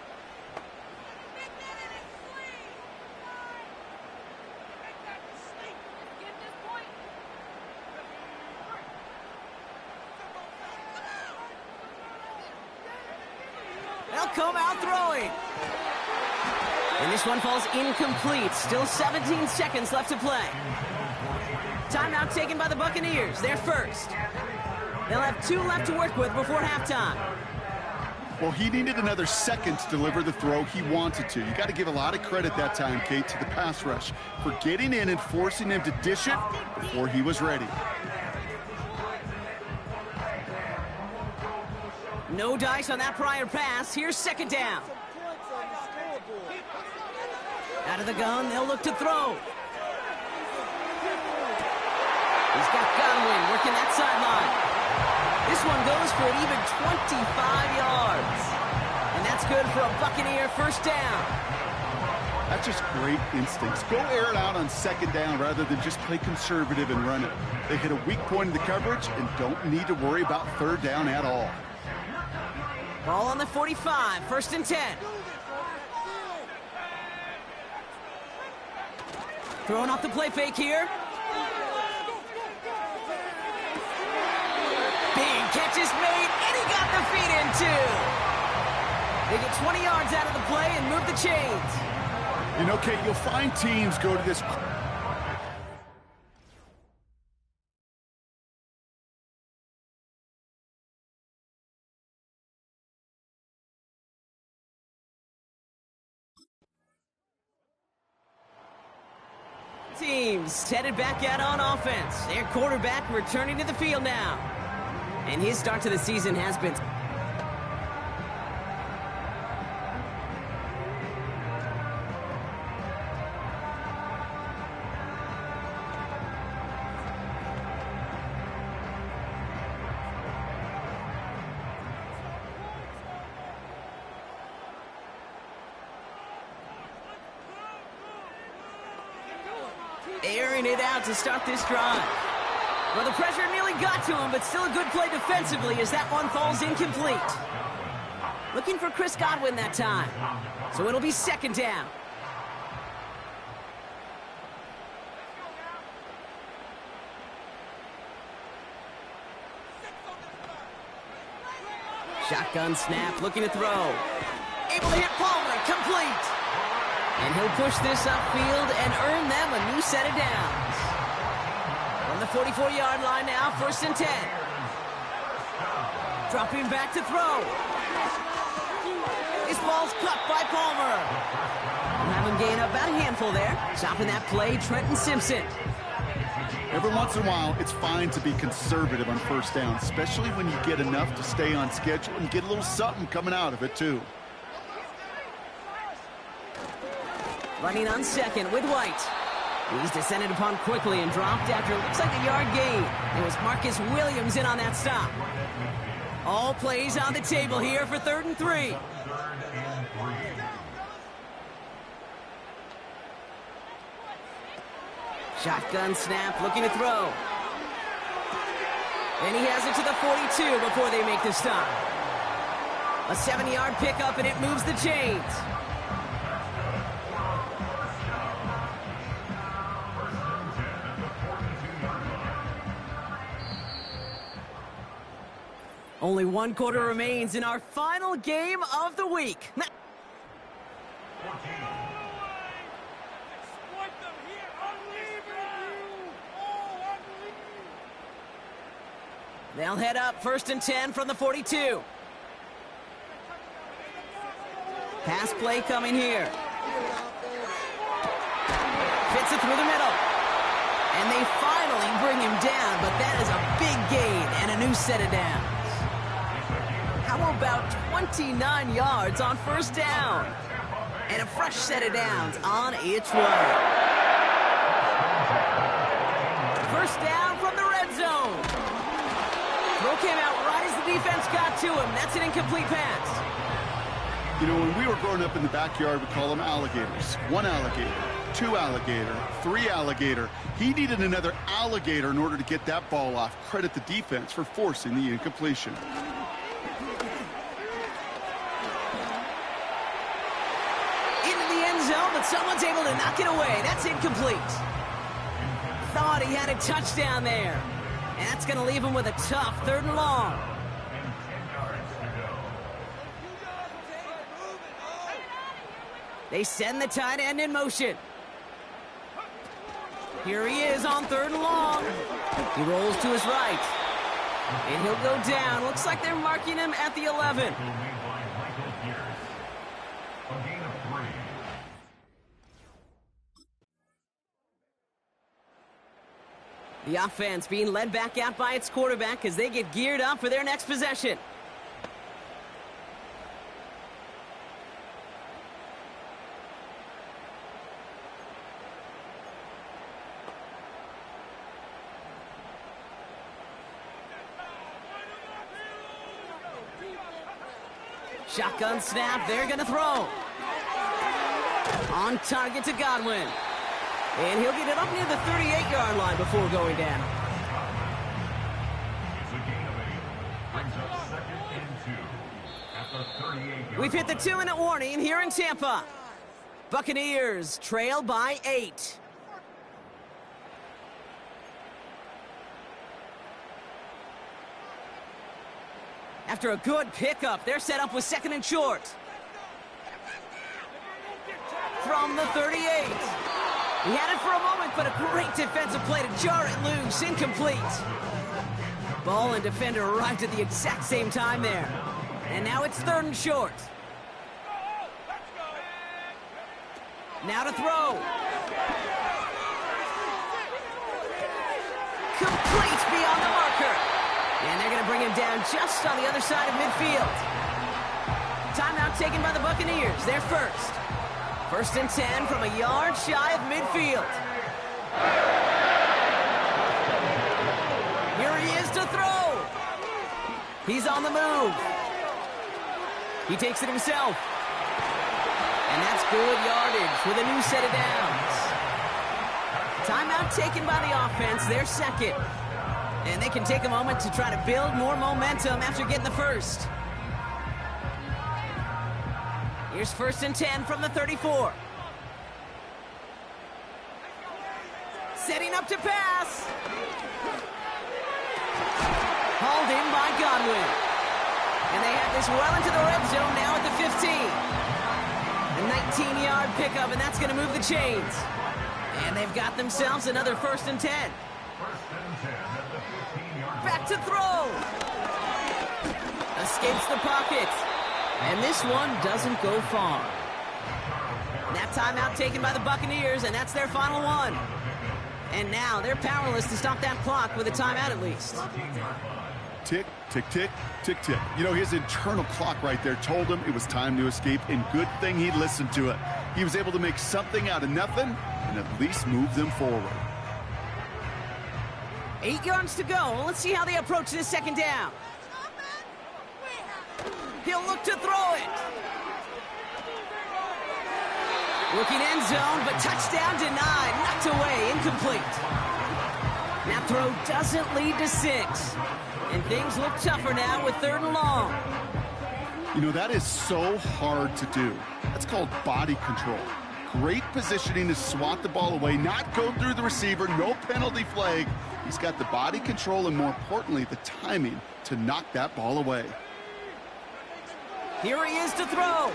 They'll come out throwing. And this one falls incomplete. Still 17 seconds left to play. Timeout taken by the Buccaneers. They're first. They'll have 2 left to work with before halftime. Well, he needed another second to deliver the throw he wanted to. You got to give a lot of credit that time, Kate, to the pass rush for getting in and forcing him to dish it before he was ready. No dice on that prior pass. Here's 2nd down. Out of the gun, they'll look to throw. He's got Godwin working that sideline. This one goes for an even 25 yards. And that's good for a Buccaneer first down. That's just great instincts. Go air it out on 2nd down rather than just play conservative and run it. They hit a weak point in the coverage and don't need to worry about 3rd down at all. Ball on the 45, 1st and 10. Throwing off the play fake here. Big catch is made, and he got the feet in too. They get 20 yards out of the play and move the chains. You know, Kate, you'll find teams go to this. Teams headed back out on offense. Their quarterback returning to the field now. And his start to the season has been... airing it out to start this drive. Well, the pressure nearly got to him, but still a good play defensively as that one falls incomplete. Looking for Chris Godwin that time. So it'll be second down. Shotgun snap, looking to throw. Able to hit Palmer, complete. And he'll push this upfield and earn them a new set of downs. From the 44-yard line now, 1st and 10. Dropping back to throw. This ball's cut by Palmer. We'll have him gain about a handful there. Stopping that play, Trenton Simpson. Every once in a while, it's fine to be conservative on 1st down, especially when you get enough to stay on schedule and get a little something coming out of it, too. Running on 2nd with White. He's descended upon quickly and dropped after it looks like a yard gain. It was Marcus Williams in on that stop. All plays on the table here for 3rd and 3. Shotgun snap, looking to throw. And he has it to the 42 before they make the stop. A 7-yard pickup, and it moves the chains. Only 1 quarter remains in our final game of the week. They'll head up 1st and 10 from the 42. Pass play coming here. Fits it through the middle. And they finally bring him down, but that is a big gain and a new set of downs. How about 29 yards on 1st down? And a fresh set of downs on its way. 1st down from the red zone. Throw came out right as the defense got to him. That's an incomplete pass. You know, when we were growing up in the backyard, we call them alligators. 1 alligator, 2 alligator, 3 alligator. He needed another alligator in order to get that ball off. Credit the defense for forcing the incompletion. But someone's able to knock it away. That's incomplete. Thought he had a touchdown there. And that's going to leave him with a tough 3rd and long. They send the tight end in motion. Here he is on 3rd and long. He rolls to his right. And he'll go down. Looks like they're marking him at the 11. The offense being led back out by its quarterback as they get geared up for their next possession. Shotgun snap, they're going to throw. On target to Godwin. And he'll get it up near the 38-yard line before going down. We've hit the 2-minute warning here in Tampa. Buccaneers trail by 8. After a good pickup, they're set up with 2nd and short. from the 38. He had it for a moment, but a great defensive play to jar it loose. Incomplete. Ball and defender arrived at the exact same time there. And now it's 3rd and short. Now to throw. Complete beyond the marker. And they're going to bring him down just on the other side of midfield. Timeout taken by the Buccaneers. They're first. 1st and 10 from a yard shy of midfield. Here he is to throw. He's on the move. He takes it himself. And that's good yardage with a new set of downs. Timeout taken by the offense. They're second. And they can take a moment to try to build more momentum after getting the first. Here's 1st and 10 from the 34. Setting up to pass. Hauled in by Godwin. And they have this well into the red zone now at the 15. A 19-yard pickup, and that's going to move the chains. And they've got themselves another 1st and 10. Back to throw. Escapes the pocket. And this one doesn't go far. That timeout taken by the Buccaneers, and that's their final one. And now they're powerless to stop that clock with a timeout at least. Tick, tick, tick, tick, tick. You know, his internal clock right there told him it was time to escape, and good thing he listened to it. He was able to make something out of nothing and at least move them forward. 8 yards to go. Let's see how they approach this 2nd down. He'll look to throw it. Looking end zone, but touchdown denied. Knocked away, incomplete. That throw doesn't lead to 6. And things look tougher now with 3rd and long. You know, that is so hard to do. That's called body control. Great positioning to swat the ball away, not go through the receiver, no penalty flag. He's got the body control and, more importantly, the timing to knock that ball away. Here he is to throw.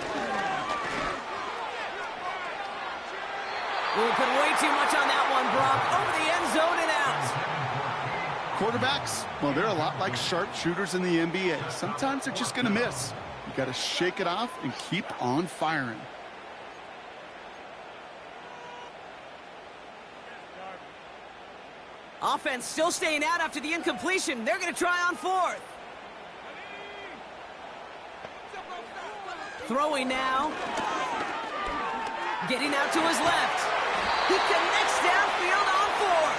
We'll put way too much on that one, Brock. Over the end zone and out. Quarterbacks, well, they're a lot like sharpshooters in the NBA. Sometimes they're just going to miss. You got to shake it off and keep on firing. Offense still staying out after the incompletion. They're going to try on 4th. Throwing now. Getting out to his left. He connects downfield on 4th.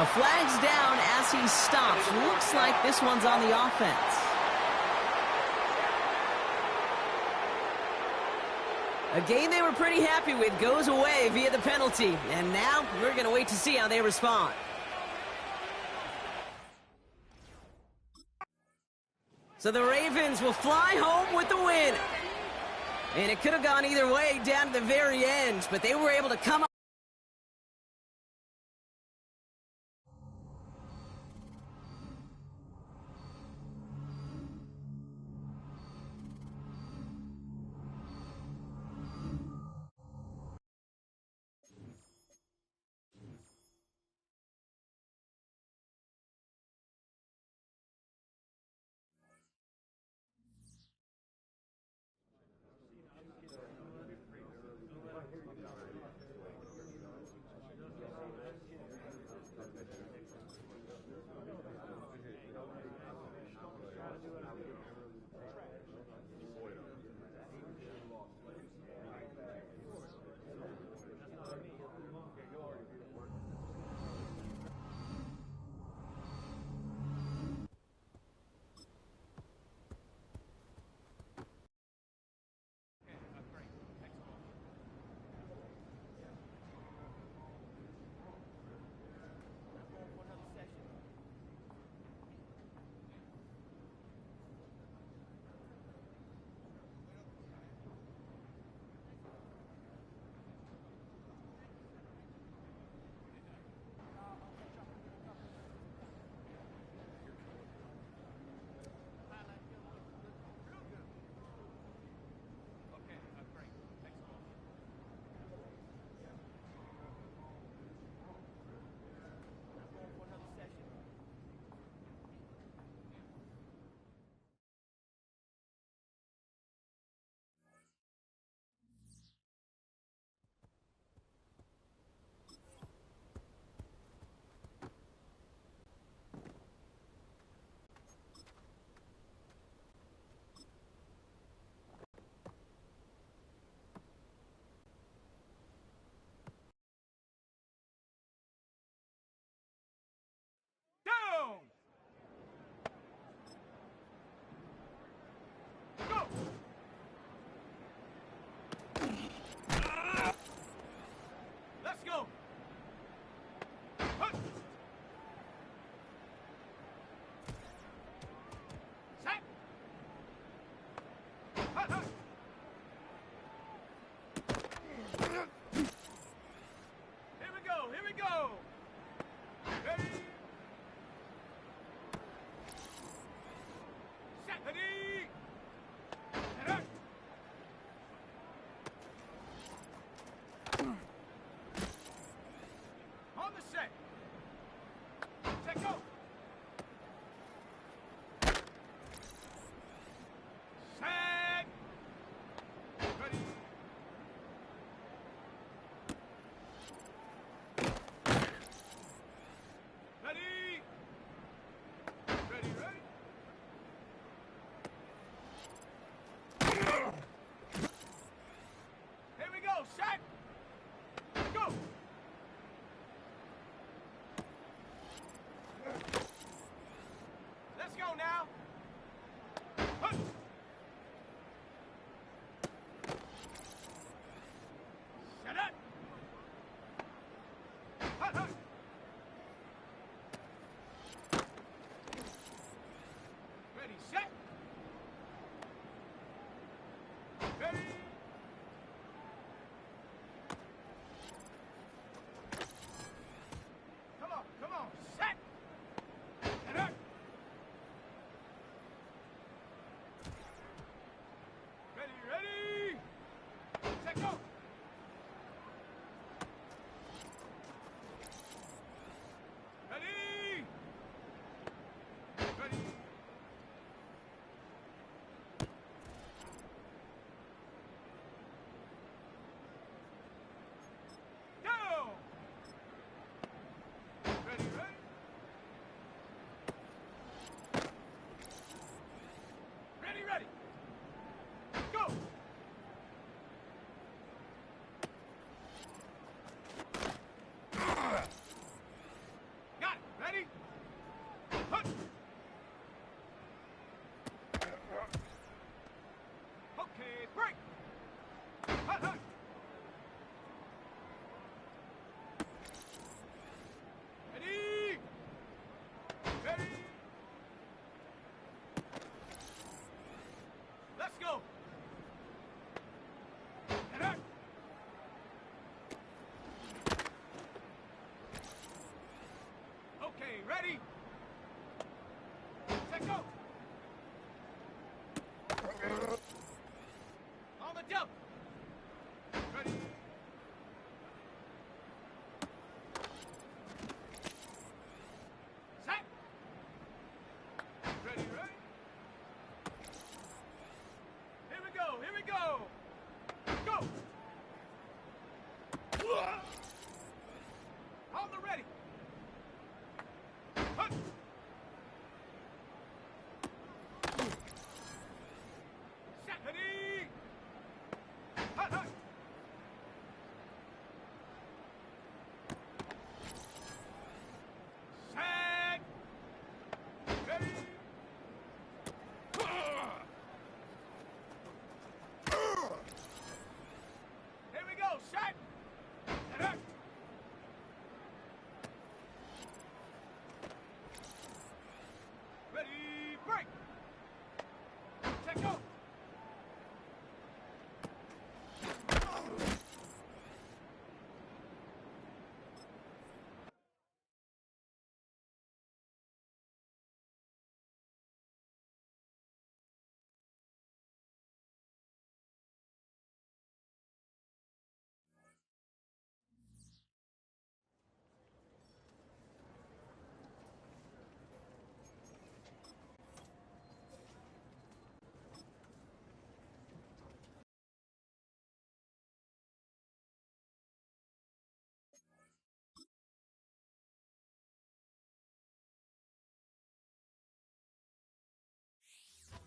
A flag's down as he stops. Looks like this one's on the offense. A game they were pretty happy with goes away via the penalty. And now we're going to wait to see how they respond. So the Ravens will fly home with the win. And it could have gone either way down to the very end, but they were able to come up.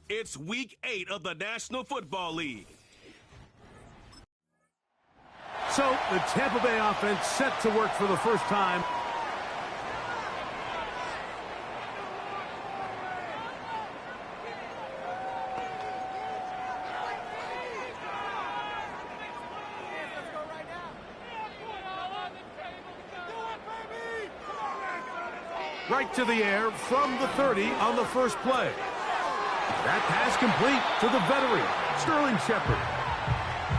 It's Week 8 of the National Football League. So the Tampa Bay offense set to work for the first time. Right to the air from the 30 on the first play. That pass complete to the veteran, Sterling Shepard.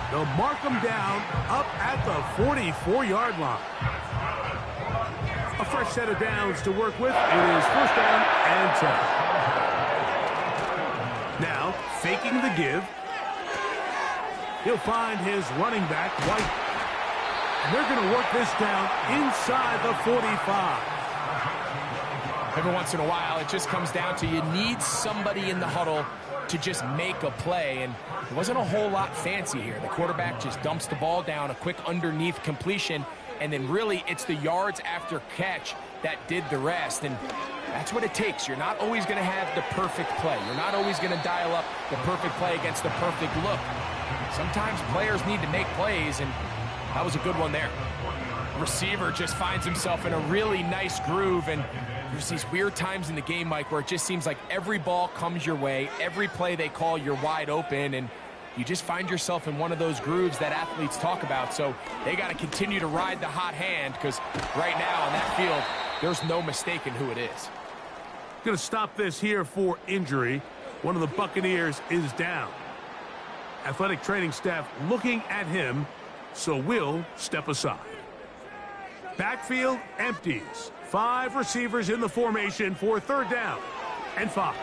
They'll mark him down up at the 44-yard line. A fresh set of downs to work with. It is first down and 10. Now, faking the give. He'll find his running back, White. And they're going to work this down inside the 45. Every once in a while, it just comes down to you need somebody in the huddle to just make a play, and it wasn't a whole lot fancy here. The quarterback just dumps the ball down, a quick underneath completion, and then really it's the yards after catch that did the rest, and that's what it takes. You're not always going to have the perfect play. You're not always going to dial up the perfect play against the perfect look. Sometimes players need to make plays, and that was a good one there. Receiver just finds himself in a really nice groove, and there's these weird times in the game, Mike, where it just seems like every ball comes your way, every play they call, you're wide open, and you just find yourself in one of those grooves that athletes talk about. So they got to continue to ride the hot hand, because right now on that field, there's no mistaking who it is. Going to stop this here for injury. One of the Buccaneers is down. Athletic training staff looking at him, so we'll step aside. Backfield empties. 5 receivers in the formation for third down and 5.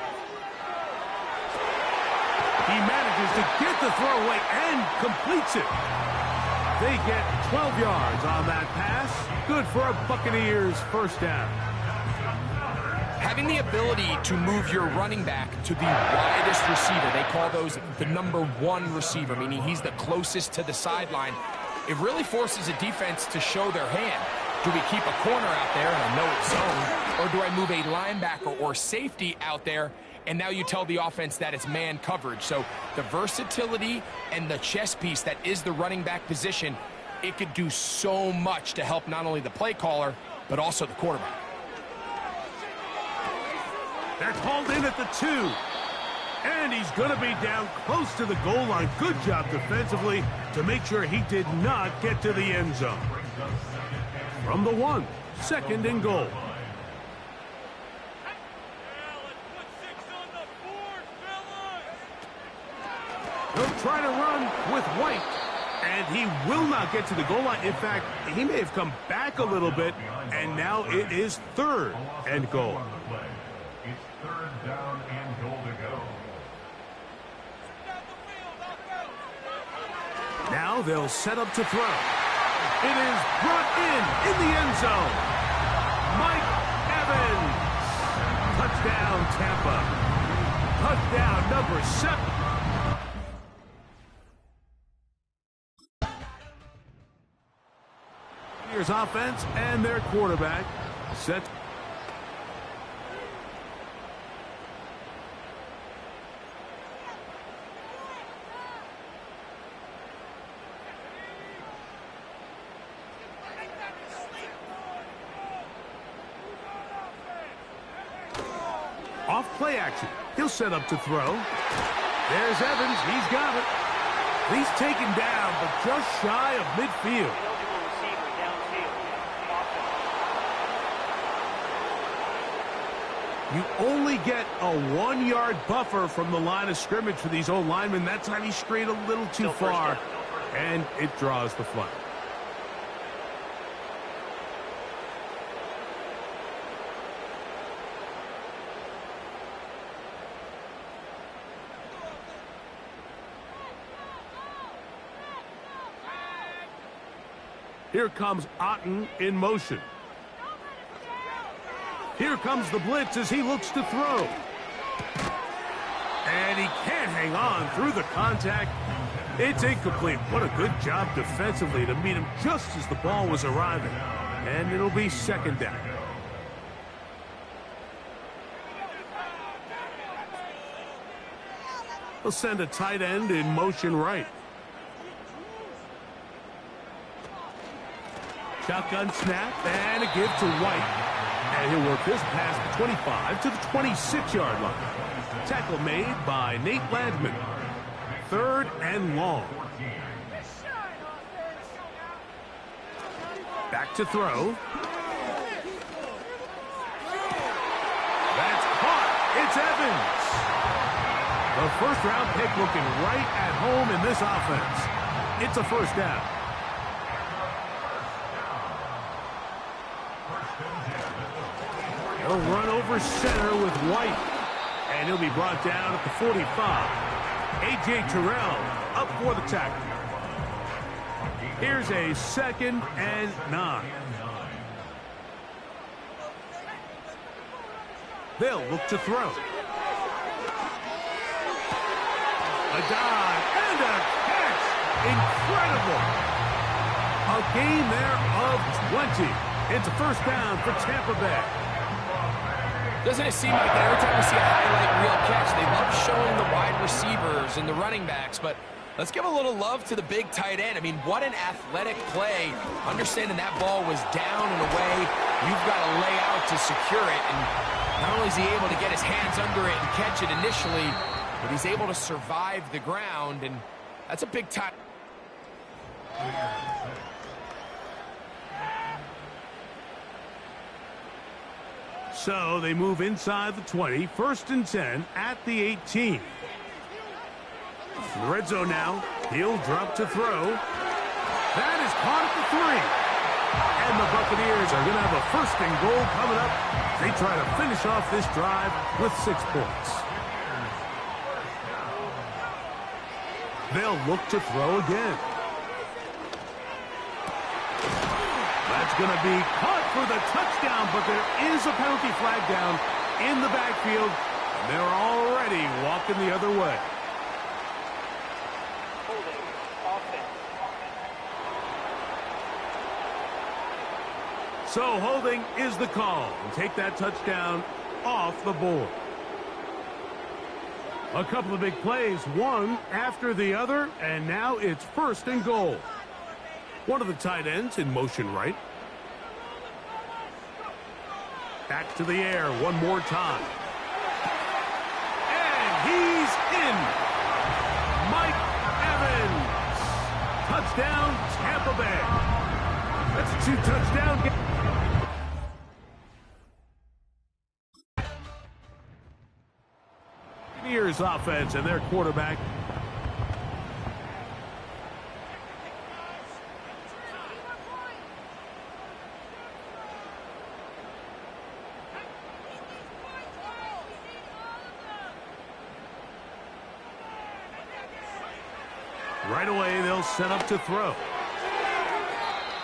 He manages to get the throw away and completes it. They get 12 yards on that pass. Good for a Buccaneers first down. Having the ability to move your running back to the widest receiver, they call those the number 1 receiver, meaning he's the closest to the sideline. It really forces a defense to show their hand. Do we keep a corner out there and I know it's zone, or do I move a linebacker or safety out there, and now you tell the offense that it's man coverage? So the versatility and the chess piece that is the running back position, it could do so much to help not only the play caller, but also the quarterback. They're called in at the 2. And he's going to be down close to the goal line. Good job defensively to make sure he did not get to the end zone. From the 1, second and goal. He'll try to run with White, and he will not get to the goal line. In fact, he may have come back a little bit, and now it is third and goal. It's third down and goal to go. Now they'll set up to throw. It is brought in the end zone. Mike Evans. Touchdown, Tampa. Touchdown number 7. Here's offense and their quarterback set. Off play action. He'll set up to throw. There's Evans. He's got it. He's taken down, but just shy of midfield. You only get a 1-yard buffer from the line of scrimmage for these old linemen. That time he strayed a little too far, and it draws the flag. Here comes Otten in motion. Here comes the blitz as he looks to throw. And he can't hang on through the contact. It's incomplete. What a good job defensively to meet him just as the ball was arriving. And it'll be second down. He'll send a tight end in motion right. Shotgun snap and a give to White. And he'll work this past the 25 to the 26-yard line. Tackle made by Nate Landman. 3rd and long. Back to throw. That's caught. It's Evans. The first-round pick looking right at home in this offense. It's a first down. He'll run over center with White. And he'll be brought down at the 45. A.J. Terrell up for the tackle. Here's a 2nd and 9. They'll look to throw. A dive and a catch. Incredible. A gain there of 20. It's a first down for Tampa Bay. Doesn't it seem like that every time we see a highlight reel catch, they love showing the wide receivers and the running backs, but let's give a little love to the big tight end. I mean, what an athletic play. Understanding that ball was down and away, you've got to lay out to secure it, and not only is he able to get his hands under it and catch it initially, but he's able to survive the ground, and that's a big time. So they move inside the 20, 1st and 10 at the 18. In the red zone now, he'll drop to throw. That is caught at the 3. And the Buccaneers are going to have a 1st and goal coming up. They try to finish off this drive with 6 points. They'll look to throw again. That's going to be caught for the touchdown, but there is a penalty flag down in the backfield, and they're already walking the other way. So holding is the call, and take that touchdown off the board. A couple of big plays, one after the other, and now it's 1st and goal. One of the tight ends in motion right. Back to the air one more time. And he's in. Mike Evans. Touchdown, Tampa Bay. That's a 2-touchdown game. Buccaneers offense and their quarterback. Right away, they'll set up to throw.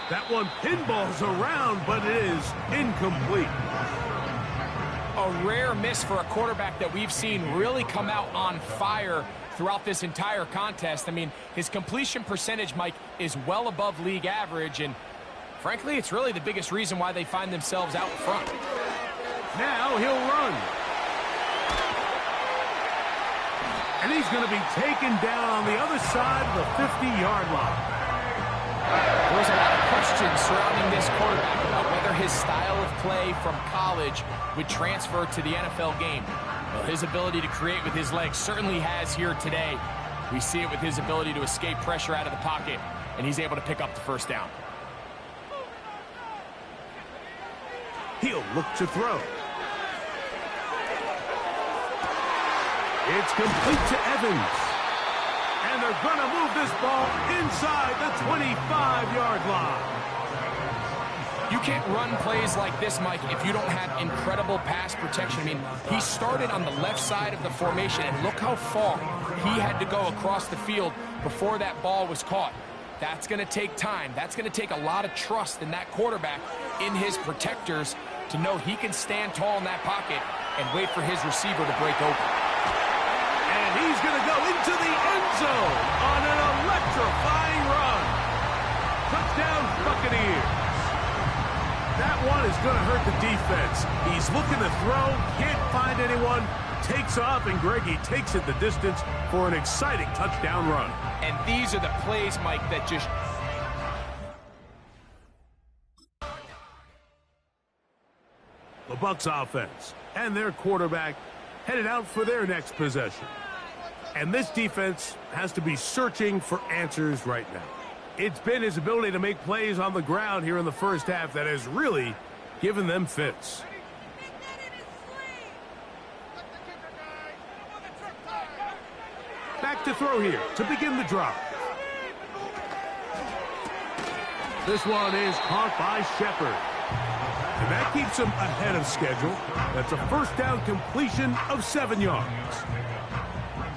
That one pinballs around, but it is incomplete. A rare miss for a quarterback that we've seen really come out on fire throughout this entire contest. I mean, his completion percentage, Mike, is well above league average, and frankly, it's really the biggest reason why they find themselves out front. Now he'll run. And he's going to be taken down on the other side of the 50-yard line. There was a lot of questions surrounding this quarterback about whether his style of play from college would transfer to the NFL game. Well, his ability to create with his legs certainly has here today. We see it with his ability to escape pressure out of the pocket, and he's able to pick up the 1st down. He'll look to throw. It's complete to Evans. And they're going to move this ball inside the 25-yard line. You can't run plays like this, Mike, if you don't have incredible pass protection. I mean, he started on the left side of the formation, and look how far he had to go across the field before that ball was caught. That's going to take time. That's going to take a lot of trust in that quarterback, in his protectors, to know he can stand tall in that pocket and wait for his receiver to break open. And he's going to go into the end zone on an electrifying run. Touchdown, Buccaneers. That one is going to hurt the defense. He's looking to throw, can't find anyone, takes off, and Greggy takes it the distance for an exciting touchdown run. And these are the plays, Mike, that just... The Bucs offense and their quarterback headed out for their next possession. And this defense has to be searching for answers right now. It's been his ability to make plays on the ground here in the first half that has really given them fits. Back to throw here to begin the drive. This one is caught by Shepard. And that keeps him ahead of schedule. That's a first down completion of 7 yards.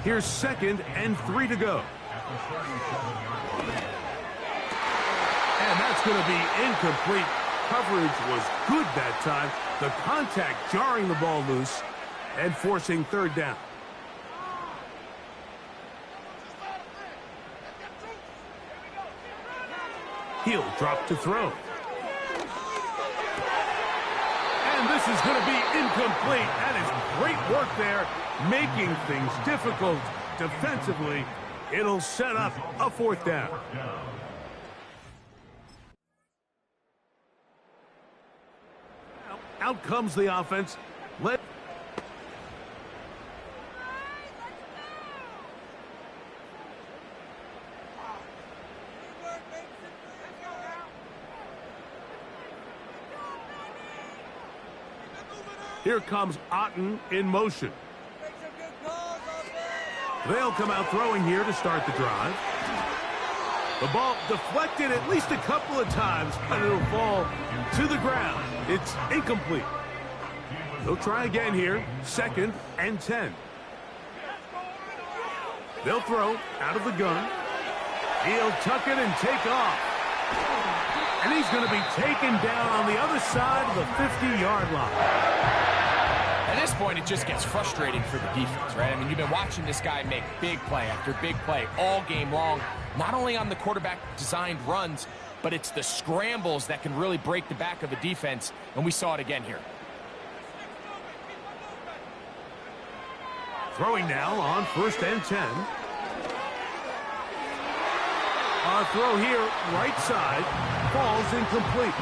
Here's 2nd and 3 to go. And that's going to be incomplete. Coverage was good that time. The contact jarring the ball loose and forcing 3rd down. He'll drop to throw. And this is going to be incomplete. That is great work there, making things difficult defensively. It'll set up a 4th down. Out comes the offense. Here comes Otten in motion. They'll come out throwing here to start the drive. The ball deflected at least a couple of times, but it'll fall to the ground. It's incomplete. They'll try again here, 2nd and 10. They'll throw out of the gun. He'll tuck it and take off. And he's going to be taken down on the other side of the 50-yard line. At this point, it just gets frustrating for the defense, right? I mean, you've been watching this guy make big play after big play all game long, not only on the quarterback-designed runs, but it's the scrambles that can really break the back of a defense, and we saw it again here. Throwing now on 1st and 10. Our throw here, right side, falls incomplete.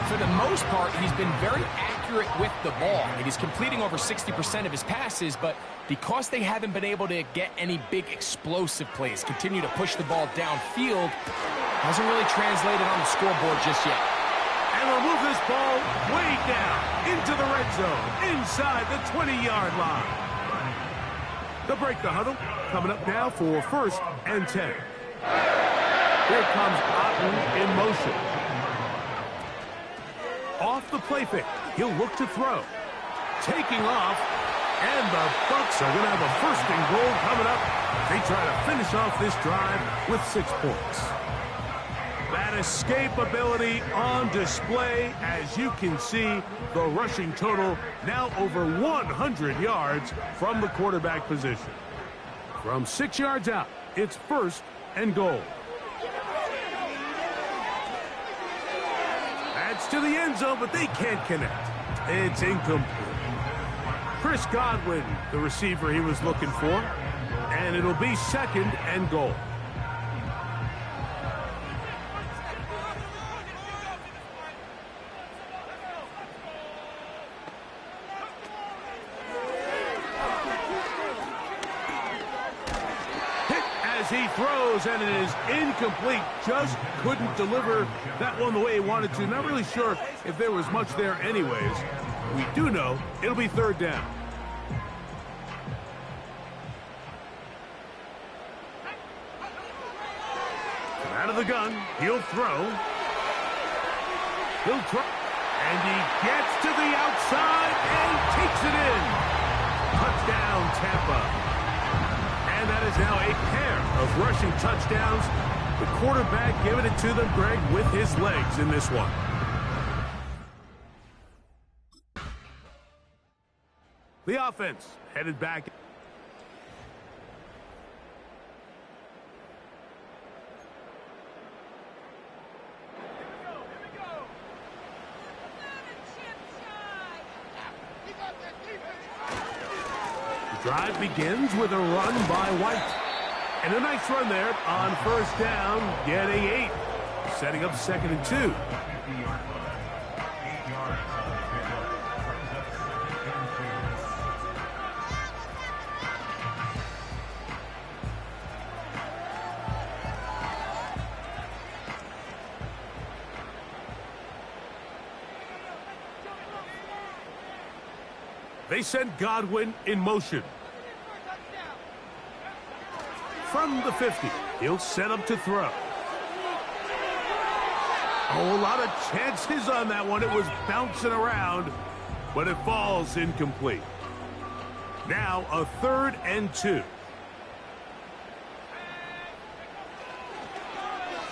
For the most part, he's been very accurate with the ball. I mean, he's completing over 60% of his passes, but because they haven't been able to get any big explosive plays, continue to push the ball downfield, hasn't really translated on the scoreboard just yet. And they'll move this ball way down into the red zone, inside the 20-yard line. They'll break the huddle, coming up now for 1st and 10. Here comes Otten in motion. Off the play fake, he'll look to throw. Taking off, and the Bucs are going to have a 1st and goal coming up. They try to finish off this drive with 6 points. That escape ability on display. As you can see, the rushing total now over 100 yards from the quarterback position. From 6 yards out, it's 1st and goal. That's to the end zone, but they can't connect. It's incomplete. Chris Godwin, the receiver he was looking for, and it'll be 2nd and goal. He throws, and it is incomplete. Just couldn't deliver that one the way he wanted to. Not really sure if there was much there anyways. We do know it'll be 3rd down. Out of the gun, he'll throw. He'll try, and he gets to the outside and takes it in. Touchdown, Tampa. And that is now a pair of rushing touchdowns. The quarterback giving it to them, Greg, with his legs in this one. The offense headed back. Drive begins with a run by White. And a nice run there on first down, getting 8. Setting up 2nd and 2. They send Godwin in motion. From the 50, he'll set up to throw. Oh, a lot of chances on that one. It was bouncing around, but it falls incomplete. Now a 3rd and 2.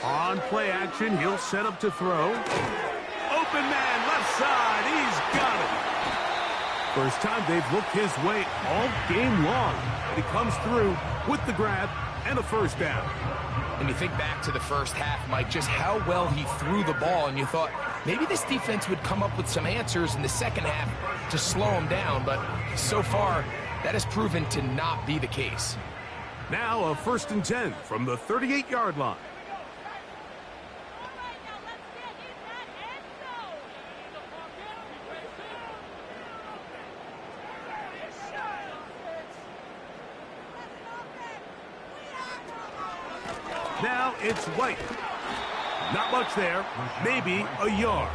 On play action, he'll set up to throw. Open man, left side, he's got it. First time they've looked his way all game long. And he comes through with the grab and a first down. When you think back to the first half, Mike, just how well he threw the ball, and you thought maybe this defense would come up with some answers in the second half to slow him down, but so far that has proven to not be the case. Now a 1st and 10 from the 38-yard line. Now it's White. Not much there, maybe a yard.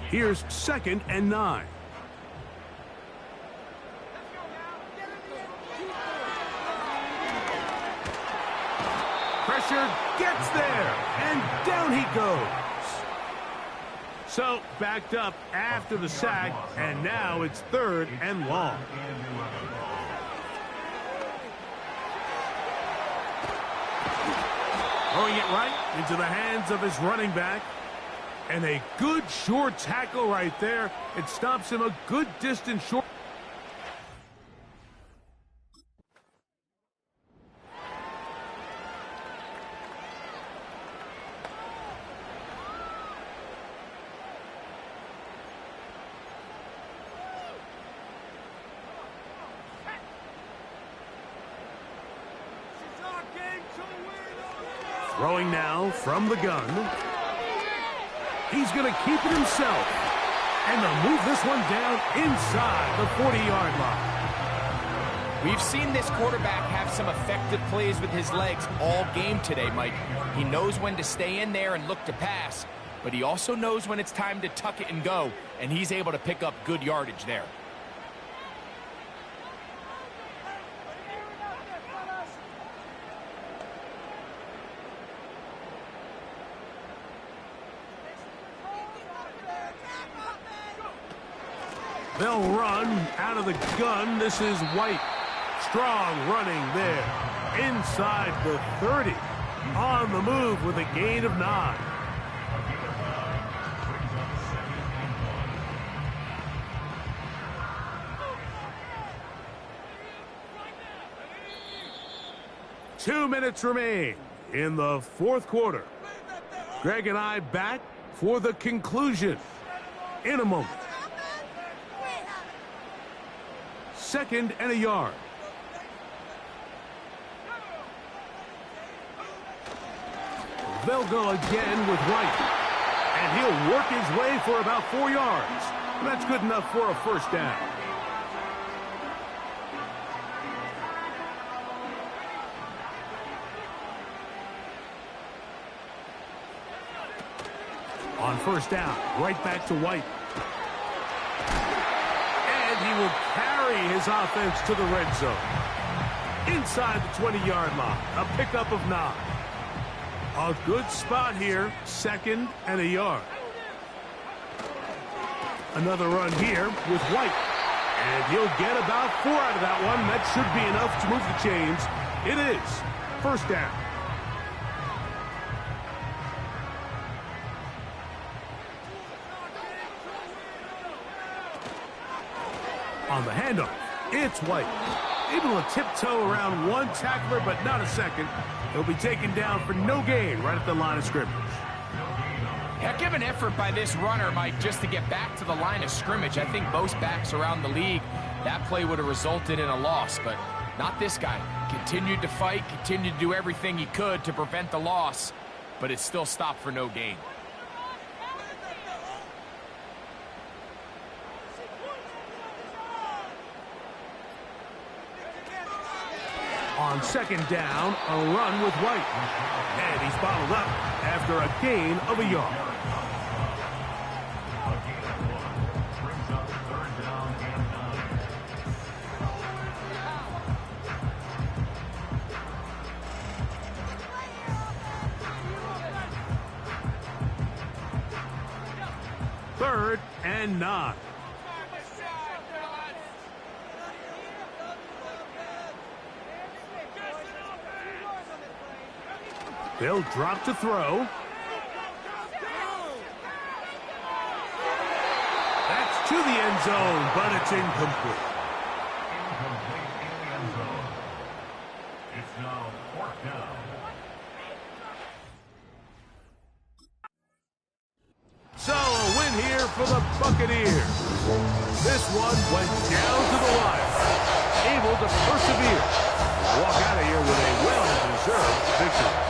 Here's 2nd and 9. Pressure gets there, and down he goes. So, backed up after the sack, and now it's 3rd and long. Throwing it right into the hands of his running back. And a good short tackle right there. It stops him a good distance short. Throwing now from the gun. He's going to keep it himself. And they'll move this one down inside the 40-yard line. We've seen this quarterback have some effective plays with his legs all game today, Mike. He knows when to stay in there and look to pass, but he also knows when it's time to tuck it and go, and he's able to pick up good yardage there. They'll run out of the gun. This is White. Strong running there. Inside the 30. On the move with a gain of 9. Two minutes remain in the 4th quarter. Greg and I back for the conclusion in a moment. 2nd and a yard. They'll go again with White. And he'll work his way for about 4 yards. That's good enough for a first down. On first down, right back to White. He will carry his offense to the red zone. Inside the 20-yard line, a pickup of 9. A good spot here, 2nd and a yard. Another run here with White. And he'll get about 4 out of that one. That should be enough to move the chains. It is. First down. On the handoff, it's White. Able to tiptoe around one tackler, but not a second. He'll be taken down for no gain right at the line of scrimmage. Heck of an effort by this runner, Mike, just to get back to the line of scrimmage. I think most backs around the league, that play would have resulted in a loss, but not this guy. Continued to fight, continued to do everything he could to prevent the loss, but it still stopped for no gain. On second down, a run with White. And he's bottled up after a gain of a yard. Third and 9. They'll drop to throw. That's to the end zone, but it's incomplete. It's now fourth down. So a win here for the Buccaneers. This one went down to the wire. Able to persevere. Walk out of here with a well-deserved victory.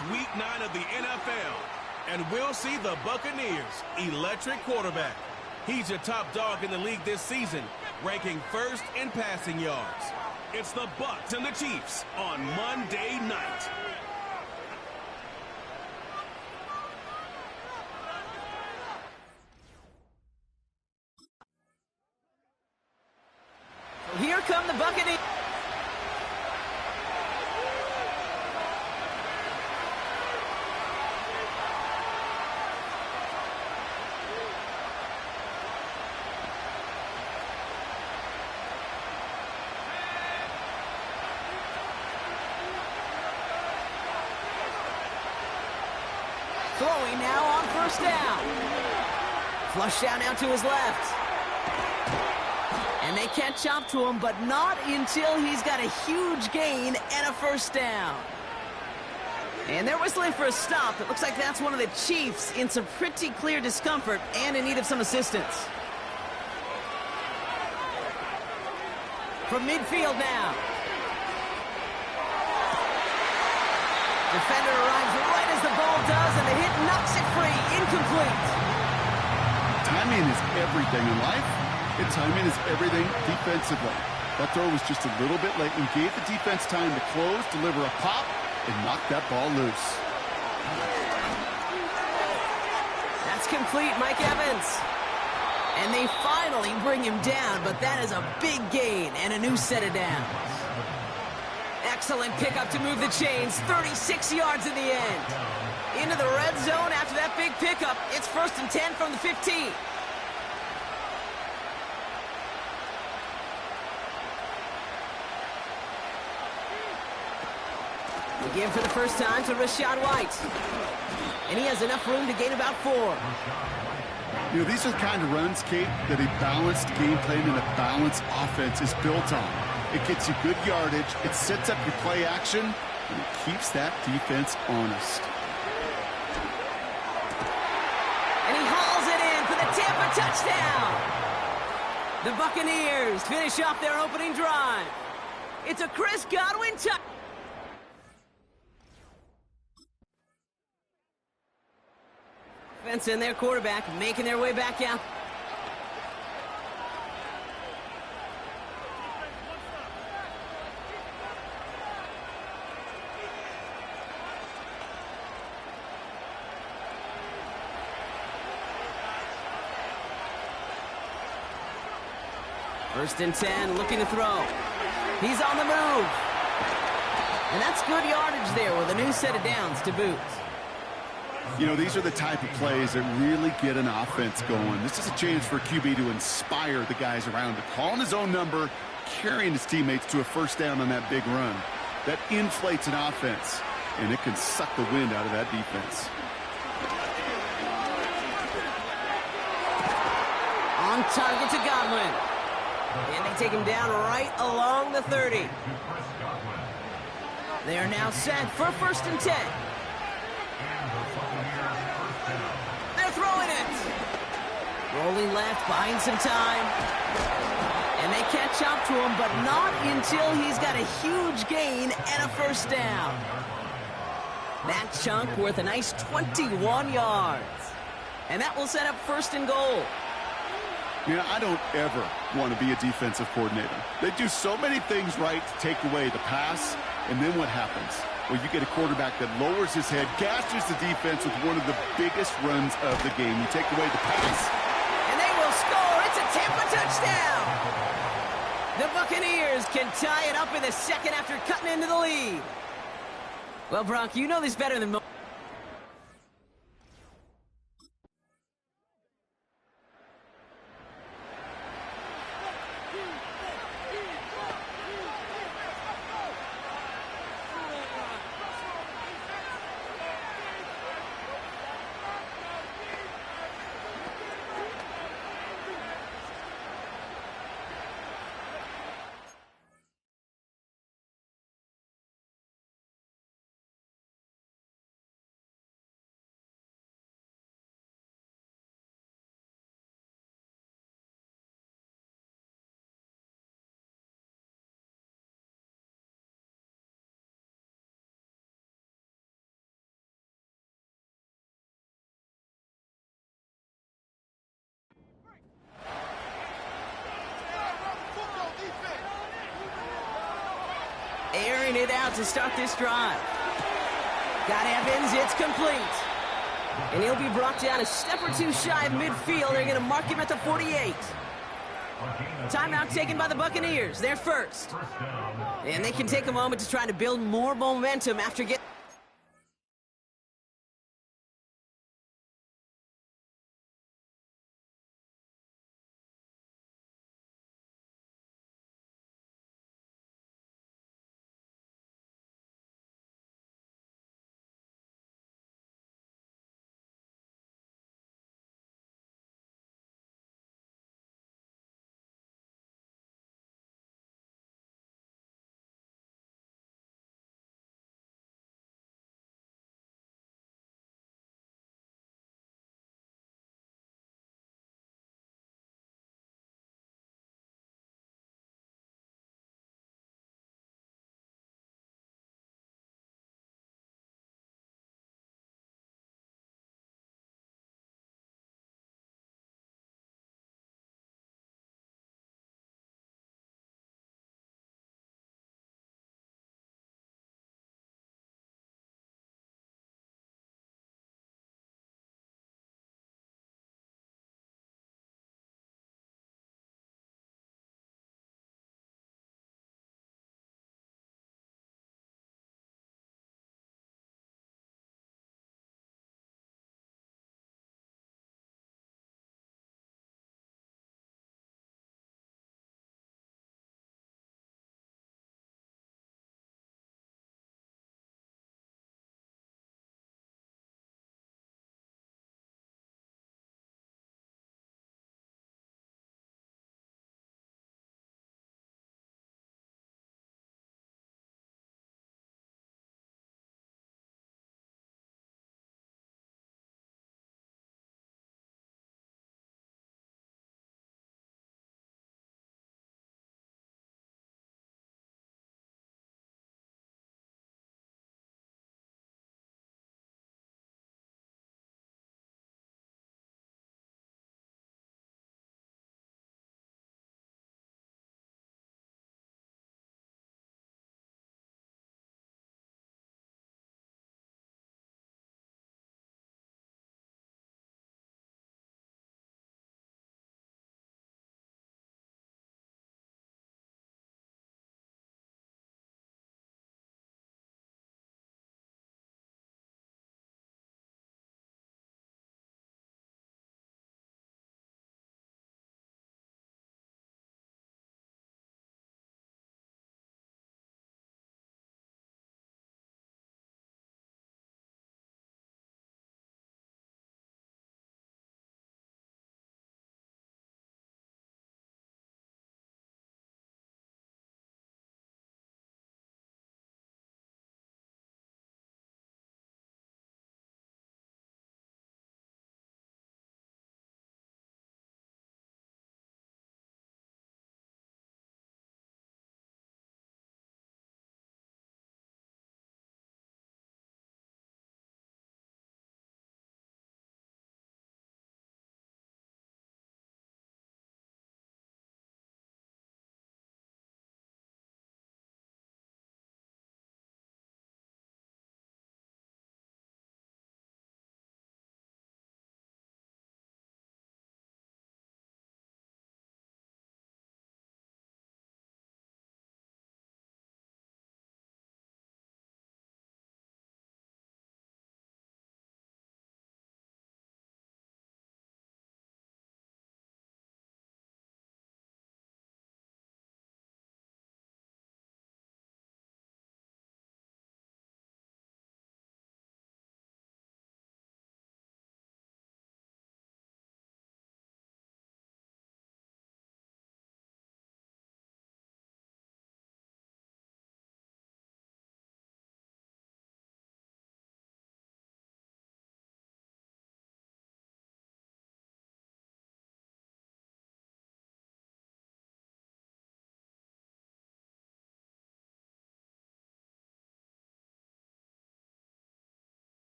It's week 9 of the NFL, and we'll see the Buccaneers' electric quarterback. He's your top dog in the league this season, ranking first in passing yards. It's the Bucs and the Chiefs on Monday night. Here come the Buccaneers. Throwing now on first down. Flush down now to his left. And they catch up to him, but not until he's got a huge gain and a first down. And they're whistling for a stop. It looks like that's one of the Chiefs in some pretty clear discomfort and in need of some assistance. From midfield now. Defender arrives right as the ball does, and the hit knocks it free. Incomplete. Timing is everything in life, and timing is everything defensively. That throw was just a little bit late and gave the defense time to close, deliver a pop, and knock that ball loose. That's complete, Mike Evans. And they finally bring him down, but that is a big gain and a new set of downs. Excellent pickup to move the chains. 36 yards in the end. Into the red zone after that big pickup. It's 1st and 10 from the 15. Again for the first time to Rachaad White. And he has enough room to gain about 4. You know, these are the kind of runs, Kate, that a balanced game plan and a balanced offense is built on. It gets you good yardage, it sets up your play action, and it keeps that defense honest. And he hauls it in for the Tampa touchdown. The Buccaneers finish off their opening drive. It's a Chris Godwin touchdown. Offense and their quarterback making their way back out. First and 10, looking to throw. He's on the move. And that's good yardage there with a new set of downs to boot. You know, these are the type of plays that really get an offense going. This is a chance for a QB to inspire the guys around him. Calling his own number, carrying his teammates to a first down on that big run. That inflates an offense, and it can suck the wind out of that defense. On target to Godwin. And they take him down right along the 30. They are now set for 1st and 10. They're throwing it. Rolling left, buying some time. And they catch up to him, but not until he's got a huge gain and a first down. That chunk worth a nice 21 yards. And that will set up 1st and goal. You know, I don't ever want to be a defensive coordinator. They do so many things right to take away the pass, and then what happens? Well, you get a quarterback that lowers his head, gashes the defense with one of the biggest runs of the game. You take away the pass. And they will score. It's a Tampa touchdown. The Buccaneers can tie it up in the second after cutting into the lead. Well, Brock, you know this better than most. out to start this drive. Got Evans, it's complete. And he'll be brought down a step or two shy of midfield. They're going to mark him at the 48. Timeout taken by the Buccaneers. They're first. And they can take a moment to try to build more momentum after getting...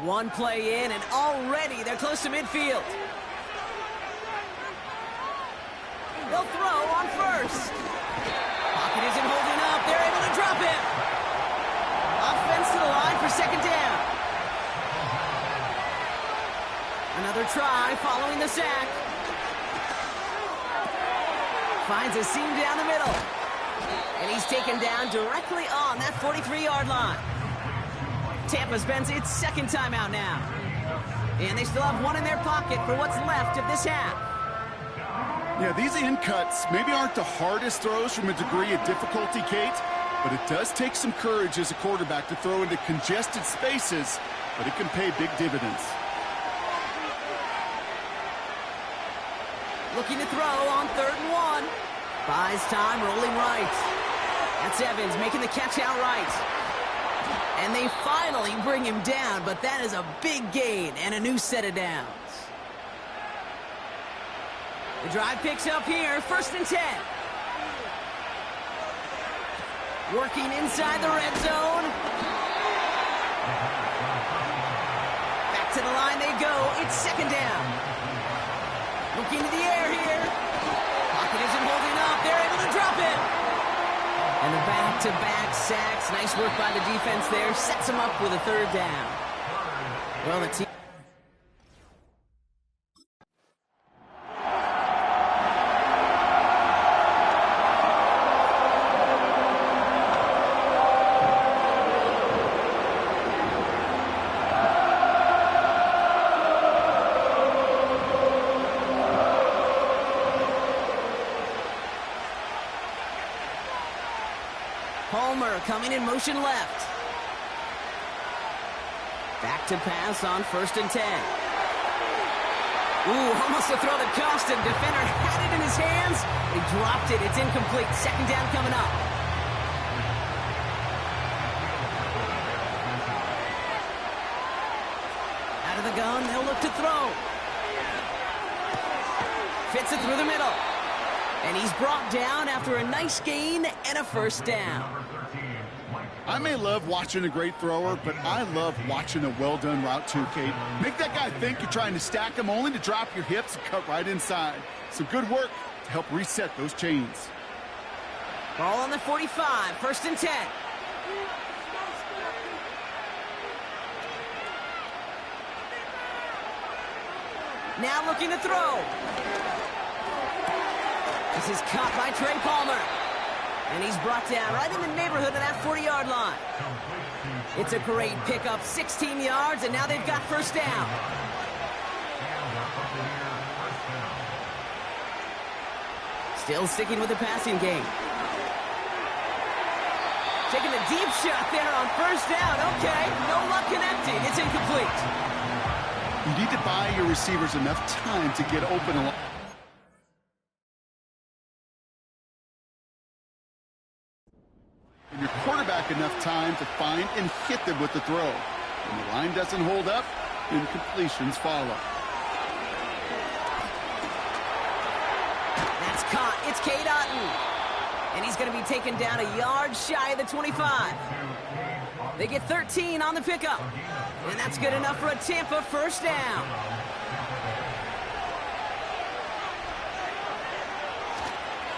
One play in, and already they're close to midfield. They'll throw on first. Pocket isn't holding up. They're able to drop him. Offense to the line for second down. Another try following the sack. Finds a seam down the middle. And he's taken down directly on that 43-yard line. Tampa spends its second timeout now. And they still have one in their pocket for what's left of this half. Yeah, these in cuts maybe aren't the hardest throws from a degree of difficulty, Kate, but it does take some courage as a quarterback to throw into congested spaces, but it can pay big dividends. Looking to throw on 3rd and 1. Buys time, rolling right. That's Evans making the catch outright. And they finally bring him down, but that is a big gain and a new set of downs. The drive picks up here, 1st and 10. Working inside the red zone. Back to the line they go. It's 2nd down. Looking to the air here. Pocket isn't holding up. They're able to drop it. And the back-to-back sacks. Nice work by the defense there. Sets them up with a 3rd down. Well, the team... coming in motion left. Back to pass on 1st and 10. Ooh, almost a throw that cost him. Defender had it in his hands. He dropped it. It's incomplete. 2nd down coming up. Out of the gun, they'll look to throw. Fits it through the middle. And he's brought down after a nice gain and a 1st down. I may love watching a great thrower, but I love watching a well-done route too, Kate. Make that guy think you're trying to stack him only to drop your hips and cut right inside. Some good work to help reset those chains. Ball on the 45, 1st and 10. Now looking to throw. This is caught by Trey Palmer. And he's brought down right in the neighborhood of that 40-yard line. It's a great pickup, 16 yards, and now they've got 1st down. Still sticking with the passing game. Taking a deep shot there on 1st down. Okay, no luck connecting. It's incomplete. You need to buy your receivers enough time to get open along. And your quarterback enough time to find and hit them with the throw. When the line doesn't hold up, incompletions follow. That's caught. It's Cade Otton. And he's going to be taken down a yard shy of the 25. They get 13 on the pickup. And that's good enough for a Tampa 1st down.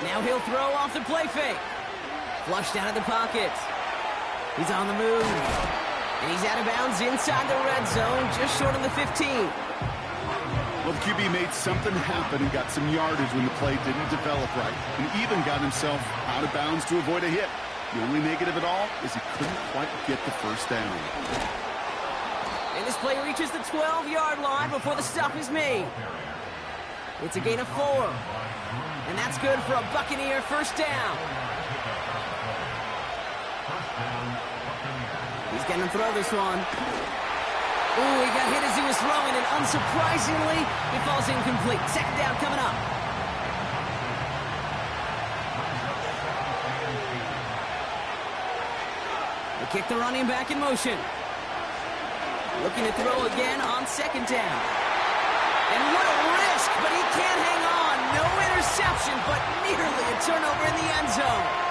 Now he'll throw off the play fake. Flushed out of the pocket. He's on the move. And he's out of bounds inside the red zone, just short of the 15. Well, the QB made something happen and got some yardage when the play didn't develop right. And even got himself out of bounds to avoid a hit. The only negative at all is he couldn't quite get the 1st down. And this play reaches the 12-yard line before the stop is made. It's a gain of 4. And that's good for a Buccaneer 1st down. He's going to throw this one. Ooh, he got hit as he was throwing, and unsurprisingly, it falls incomplete. 2nd down coming up. They kick the running back in motion. Looking to throw again on 2nd down. And what a risk, but he can't hang on. No interception, but nearly a turnover in the end zone.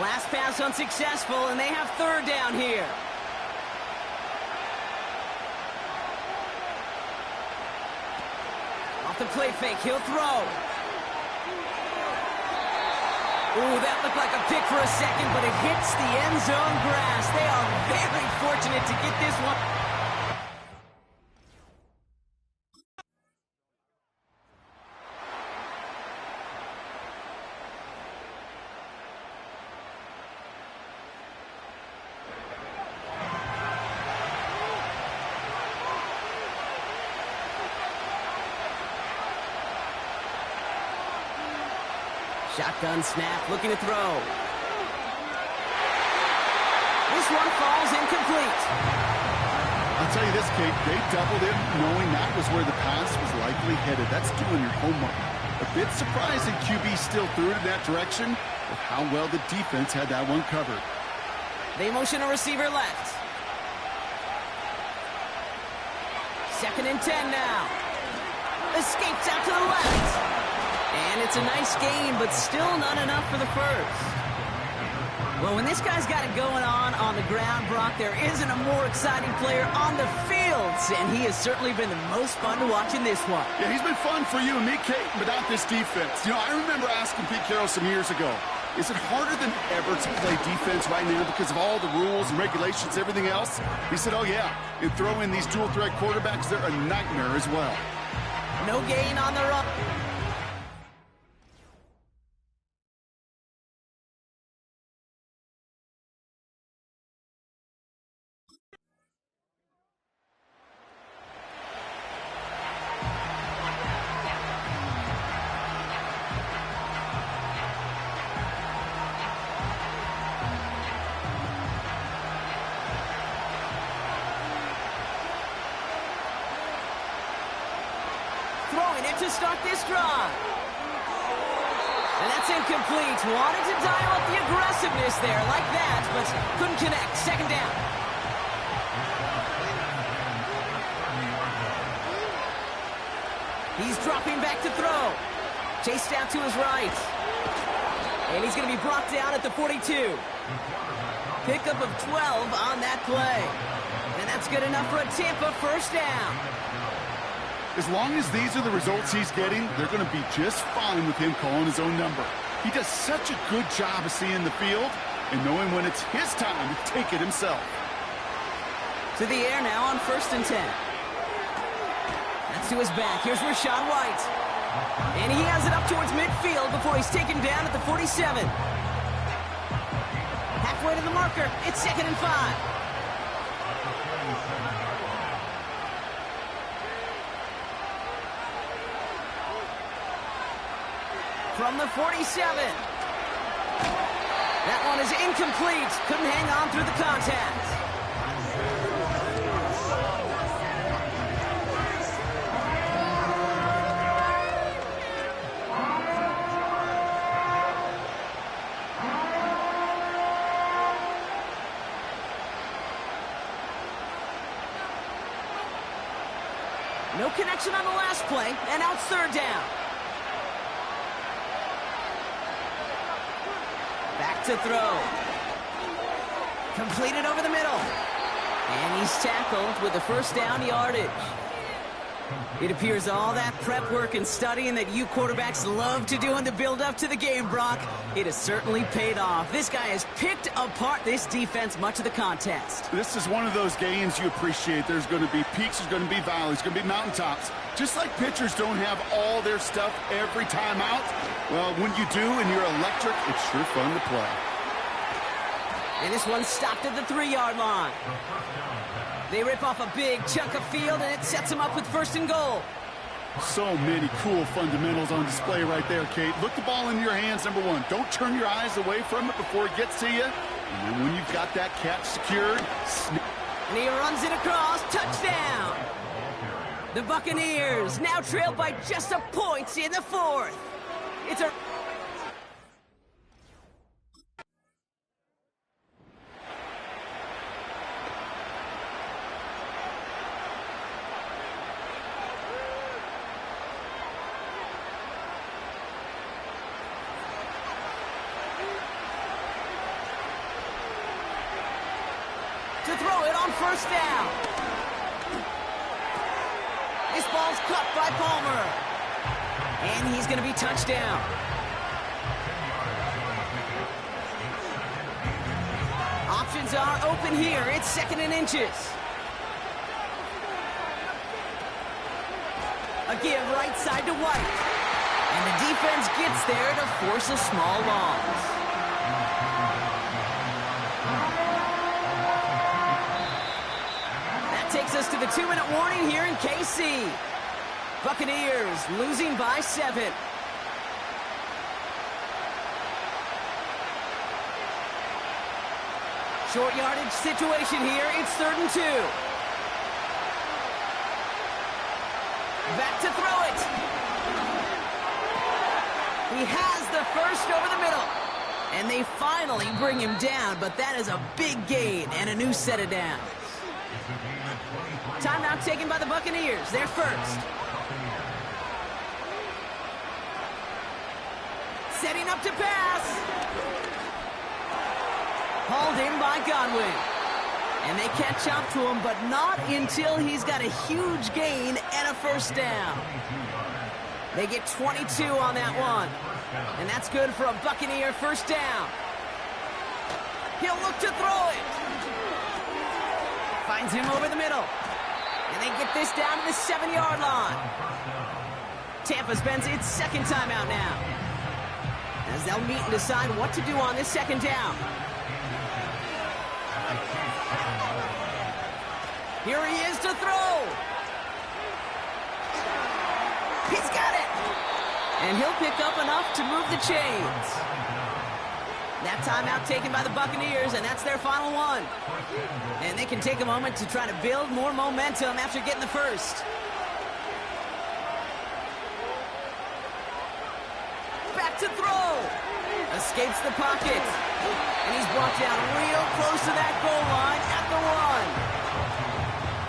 Last pass unsuccessful, and they have third down here. Off the play fake, he'll throw. Ooh, that looked like a pick for a second, but it hits the end zone grass. They are very fortunate to get this one. Shotgun snap, looking to throw. This one falls incomplete. I'll tell you this, Kate, they doubled him knowing that was where the pass was likely headed. That's doing your homework. A bit surprising QB still threw it in that direction with how well the defense had that one covered. They motion a receiver left. 2nd and 10 now. Escapes out to the left. And it's a nice gain, but still not enough for the first. Well, when this guy's got it going on the ground, Brock, there isn't a more exciting player on the field. And he has certainly been the most fun to watch in this one. Yeah, he's been fun for you and me, Kate, but not this defense. You know, I remember asking Pete Carroll some years ago, is it harder than ever to play defense right now because of all the rules and regulations, everything else? He said, oh, yeah, and throw in these dual-threat quarterbacks, they're a nightmare as well. No gain on the run. Throwing it to start this drive. And that's incomplete. Wanted to dial up the aggressiveness there like that, but couldn't connect. 2nd down. He's dropping back to throw. Chased out to his right. And he's going to be brought down at the 42. Pickup of 12 on that play. And that's good enough for a Tampa first down. As long as these are the results he's getting, they're going to be just fine with him calling his own number. He does such a good job of seeing the field and knowing when it's his time to take it himself. To the air now on 1st and 10. That's to his back. Here's Rachaad White. And he has it up towards midfield before he's taken down at the 47. Halfway to the marker. It's 2nd and 5. From the 47. That one is incomplete. Couldn't hang on through the contact. No connection on the last play, and now it's 3rd down. Back to throw. Completed over the middle. And he's tackled with the first down yardage. It appears all that prep work and studying that you quarterbacks love to do in the build-up to the game, Brock, it has certainly paid off. This guy has picked apart this defense much of the contest. This is one of those games you appreciate. There's going to be peaks, there's going to be valleys, there's going to be mountaintops. Just like pitchers don't have all their stuff every time out, well, when you do and you're electric, it's sure fun to play. And this one stopped at the 3-yard line. They rip off a big chunk of field, and it sets them up with 1st and goal. So many cool fundamentals on display right there, Kate. Look the ball in your hands, number one. Don't turn your eyes away from it before it gets to you. And then when you've got that catch secured, and he runs it across. Touchdown! The Buccaneers now trail by just a point in the 4th. It's a... on first down. This ball's caught by Palmer. And he's going to be touchdown. Options are open here. It's 2nd and inches. A give right side to White. And the defense gets there to force a small loss. That takes us to the 2-minute warning here in KC. Buccaneers losing by 7. Short yardage situation here. It's 3rd and 2. Back to throw it. He has the first over the middle. And they finally bring him down, but that is a big gain and a new set of downs. Timeout taken by the Buccaneers. They're first. Setting up to pass. Hauled in by Godwin. And they catch up to him, but not until he's got a huge gain and a first down. They get 22 on that one. And that's good for a Buccaneer first down. He'll look to throw it. Finds him over the middle. And they get this down to the 7-yard line. Tampa spends its 2nd timeout now, as they'll meet and decide what to do on this 2nd down. Here he is to throw. He's got it. And he'll pick up enough to move the chains. That timeout taken by the Buccaneers, and that's their final one. And they can take a moment to try to build more momentum after getting the first. Back to throw. Escapes the pocket. And he's brought down real close to that goal line at the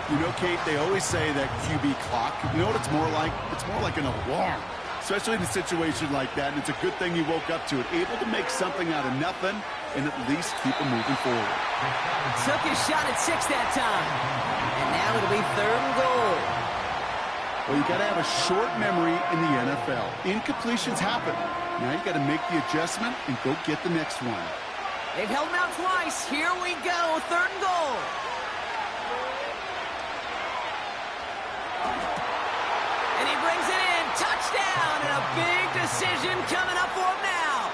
1. You know, Kate, they always say that QB clock. You know what it's more like? It's more like an alarm, especially in a situation like that. And it's a good thing you woke up to it, able to make something out of nothing and at least keep them moving forward. Took his shot at 6 that time. And now it'll be 3rd and goal. Well, you got to have a short memory in the NFL. Incompletions happen. Now you got to make the adjustment and go get the next one. They've held him out twice. Here we go, 3rd and goal. And he brings it in. Touchdown, and a big decision coming up for him now.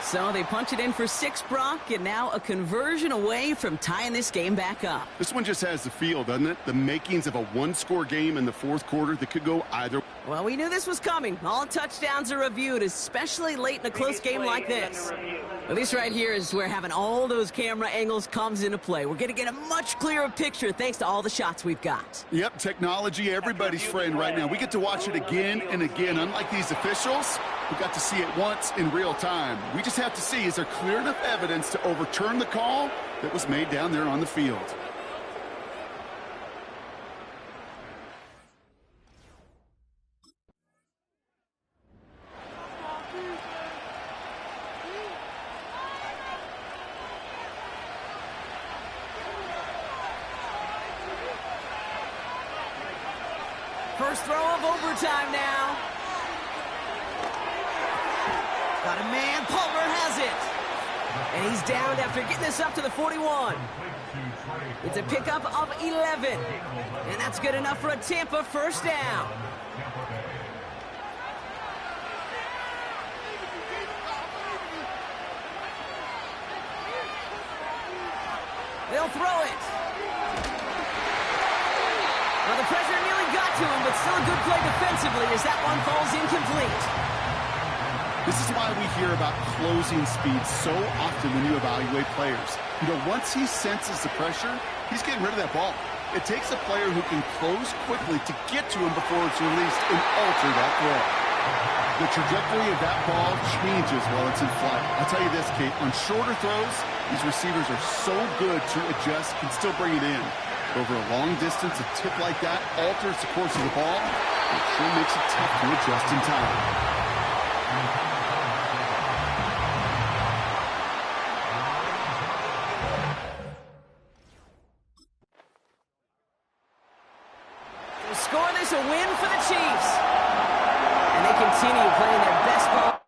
So they punch it in for 6, Brock, and now a conversion away from tying this game back up. This one just has the feel, doesn't it? The makings of a one-score game in the 4th quarter that could go either. Well, we knew this was coming. All touchdowns are reviewed, especially late in a close game like this. Well, this right here is where having all those camera angles comes into play. We're going to get a much clearer picture thanks to all the shots we've got. Yep, technology, everybody's friend right now. We get to watch it again and again. Unlike these officials, we got to see it once in real time. We just have to see, is there clear enough evidence to overturn the call that was made down there on the field? First throw of overtime now. Got a man. Palmer has it. And he's downed after getting this up to the 41. It's a pickup of 11. And that's good enough for a Tampa first down. They'll throw it. Well, the pressure nearly got to him, but still a good play defensively as that one falls incomplete. This is why we hear about closing speed so often when you evaluate players. You know, once he senses the pressure, he's getting rid of that ball. It takes a player who can close quickly to get to him before it's released and alter that throw. The trajectory of that ball changes while it's in flight. I'll tell you this, Kate, on shorter throws, these receivers are so good to adjust, can still bring it in. Over a long distance, a tip like that alters the course of the ball. It sure makes it tough to adjust in time. To score this, a win for the Chiefs. And they continue playing their best ball.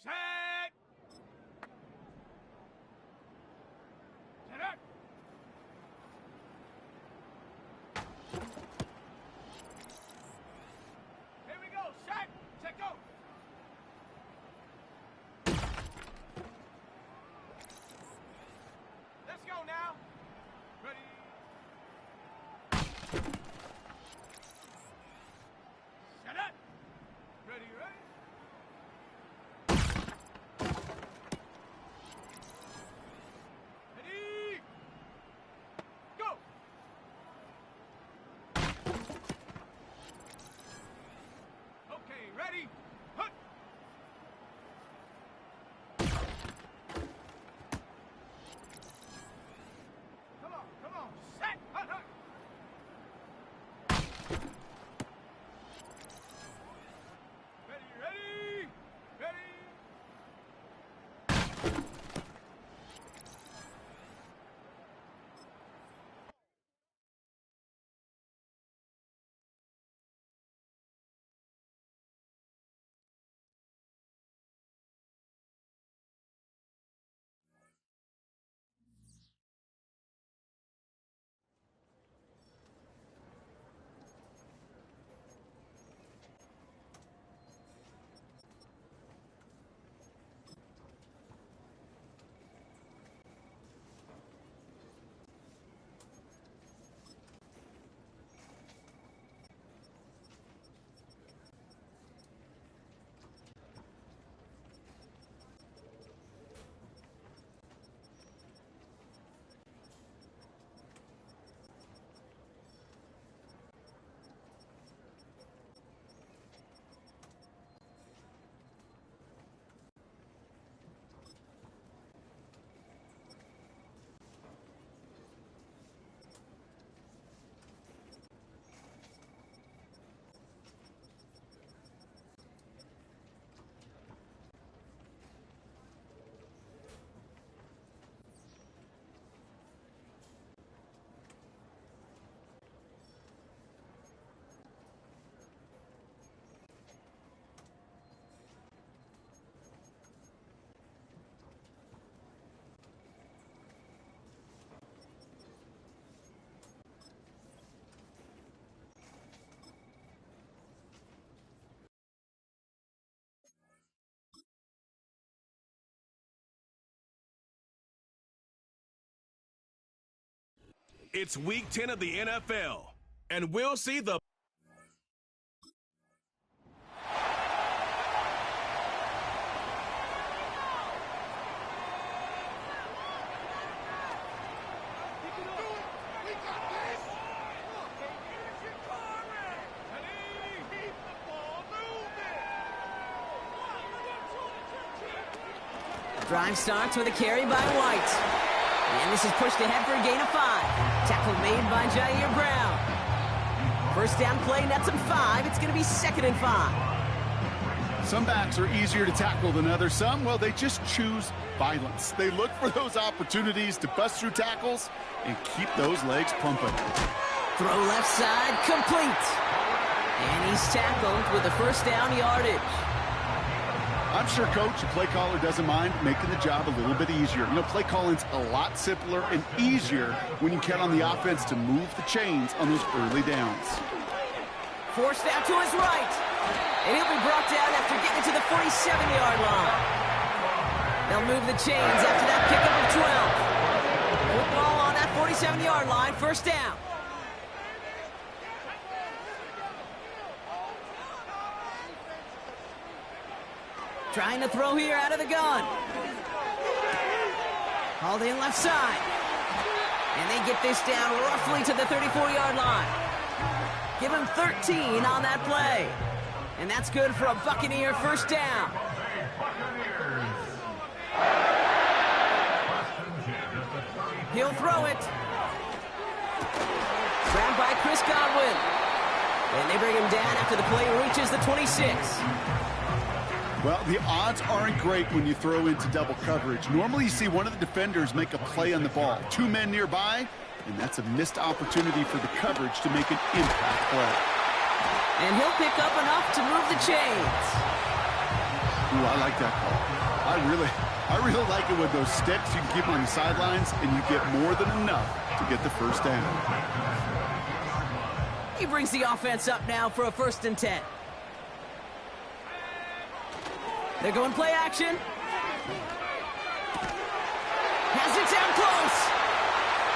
Set! Set up! Here we go! Set! Set, go! Let's go now! Ready? Set up! Ready, ready? Ready? Go! Okay, ready? Hut! Come on, set! Hut, hut! Ready, ready? Ready? It's Week 10 of the NFL, and we'll see the Drive starts with a carry by White. And this is pushed ahead for a gain of 5. Tackle made by Jair Brown. First down play, nets him 5. It's going to be 2nd and 5. Some backs are easier to tackle than others. Some, well, they just choose violence. They look for those opportunities to bust through tackles and keep those legs pumping. Throw left side, complete. And he's tackled with a first down yardage. I'm sure, Coach, the play caller doesn't mind making the job a little bit easier. You know, play calling's a lot simpler and easier when you count on the offense to move the chains on those early downs. Forced out to his right. And he'll be brought down after getting to the 47-yard line. They'll move the chains after that pickup of 12. Football on that 47-yard line, first down. Trying to throw here out of the gun. Hauled in left side. And they get this down roughly to the 34-yard line. Give him 13 on that play. And that's good for a Buccaneer first down. He'll throw it. Grabbed by Chris Godwin. And they bring him down after the play reaches the 26. Well, the odds aren't great when you throw into double coverage. Normally you see one of the defenders make a play on the ball. Two men nearby, and that's a missed opportunity for the coverage to make an impact play. And he'll pick up enough to move the chains. Ooh, I like that call. I really like it with those sticks. You can keep them on the sidelines, and you get more than enough to get the first down. He brings the offense up now for a 1st and 10. They're going play action. Has it down close.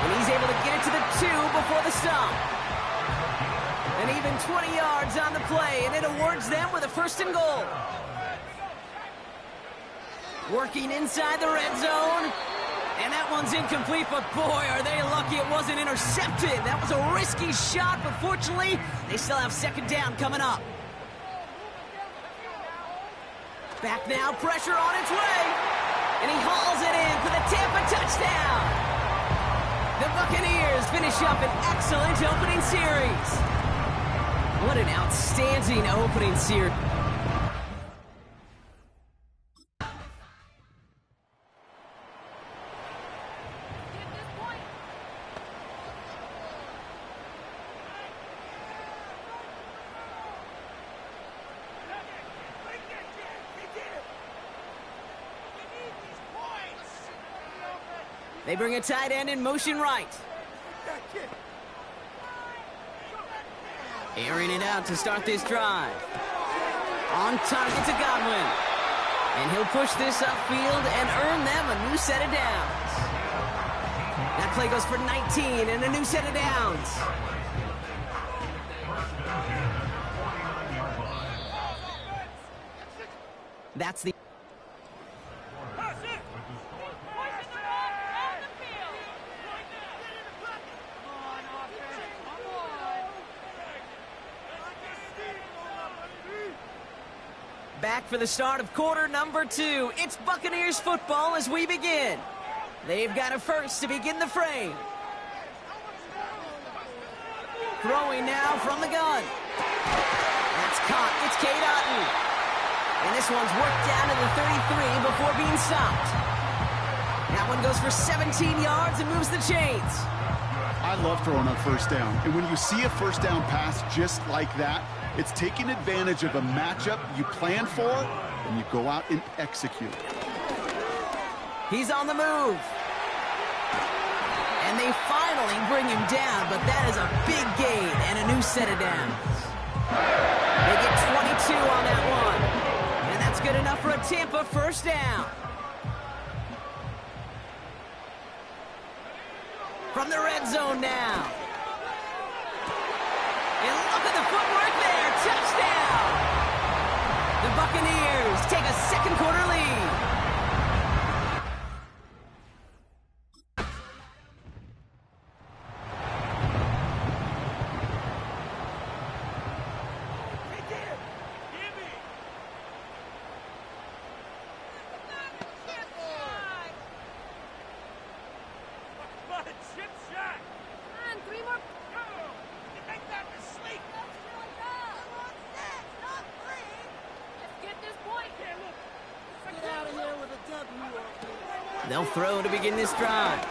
And he's able to get it to the 2 before the stop. And even 20 yards on the play, and it awards them with a 1st and goal. Working inside the red zone. And that one's incomplete, but boy, are they lucky it wasn't intercepted. That was a risky shot, but fortunately, they still have 2nd down coming up. Back now, pressure on its way. And he hauls it in for the Tampa touchdown. The Buccaneers finish up an excellent opening series. What an outstanding opening series. They bring a tight end in motion right. Airing it out to start this drive. On target to Godwin. And he'll push this upfield and earn them a new set of downs. That play goes for 19 and a new set of downs. That's the... Back for the start of quarter number 2. It's Buccaneers football as we begin. They've got a first to begin the frame. Throwing now from the gun. That's caught. It's Cade Otton. And this one's worked down to the 33 before being stopped. That one goes for 17 yards and moves the chains. I love throwing on 1st down. And when you see a 1st down pass just like that, it's taking advantage of a matchup you plan for, and you go out and execute. He's on the move. And they finally bring him down, but that is a big gain and a new set of downs. They get 22 on that one. And that's good enough for a Tampa 1st down. From the red zone now. And look at the footwork there. Touchdown! The Buccaneers take a 2nd quarter lead. They'll throw to begin this drive.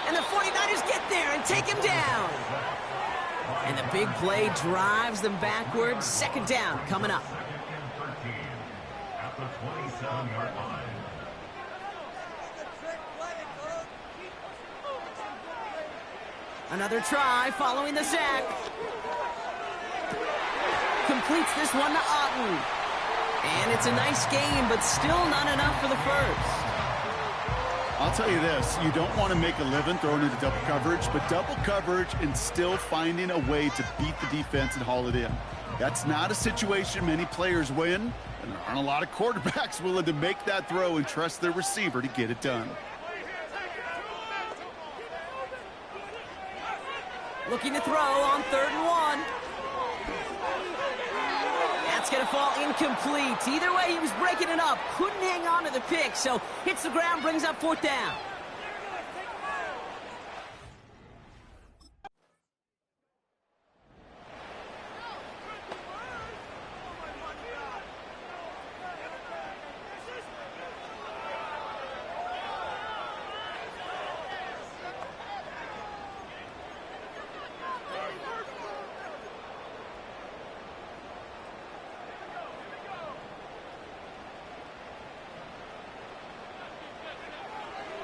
And the 49ers get there and take him down. And the big play drives them backwards. Second down coming up. At the 27-yard line. Another try following the sack. Completes this one to Otten. And it's a nice game, but still not enough for the first. I'll tell you this, you don't want to make a living throwing into double coverage, but double coverage and still finding a way to beat the defense and haul it in. That's not a situation many players win, and there aren't a lot of quarterbacks willing to make that throw and trust their receiver to get it done. Looking to throw on 3rd and 1. That's going to fall incomplete. Either way, he was breaking it up. Couldn't hang on to the pick, so hits the ground, brings up 4th down.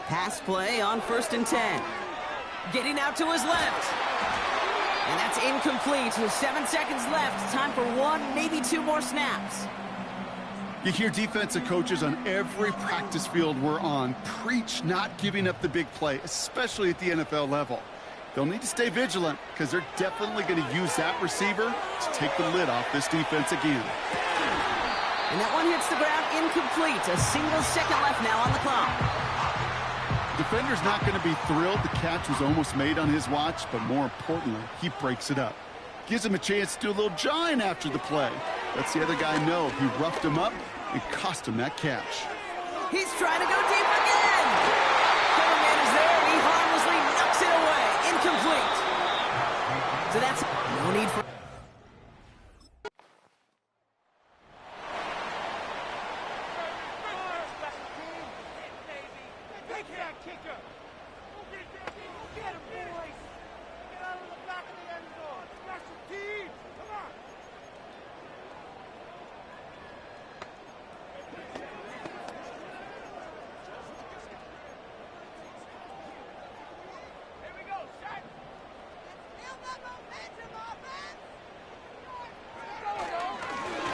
Pass play on 1st and 10. Getting out to his left. And that's incomplete. With 7 seconds left. Time for 1, maybe 2 more snaps. You hear defensive coaches on every practice field we're on preach not giving up the big play, especially at the NFL level. They'll need to stay vigilant because they're definitely going to use that receiver to take the lid off this defense again. And that one hits the ground incomplete. A single second left now on the clock. Defender's not going to be thrilled the catch was almost made on his watch, but more importantly, he breaks it up. Gives him a chance to do a little jawing after the play. Lets the other guy know he roughed him up and cost him that catch. He's trying to go deep again. Coverman is there, and he harmlessly knocks it away. Incomplete. So that's no need for...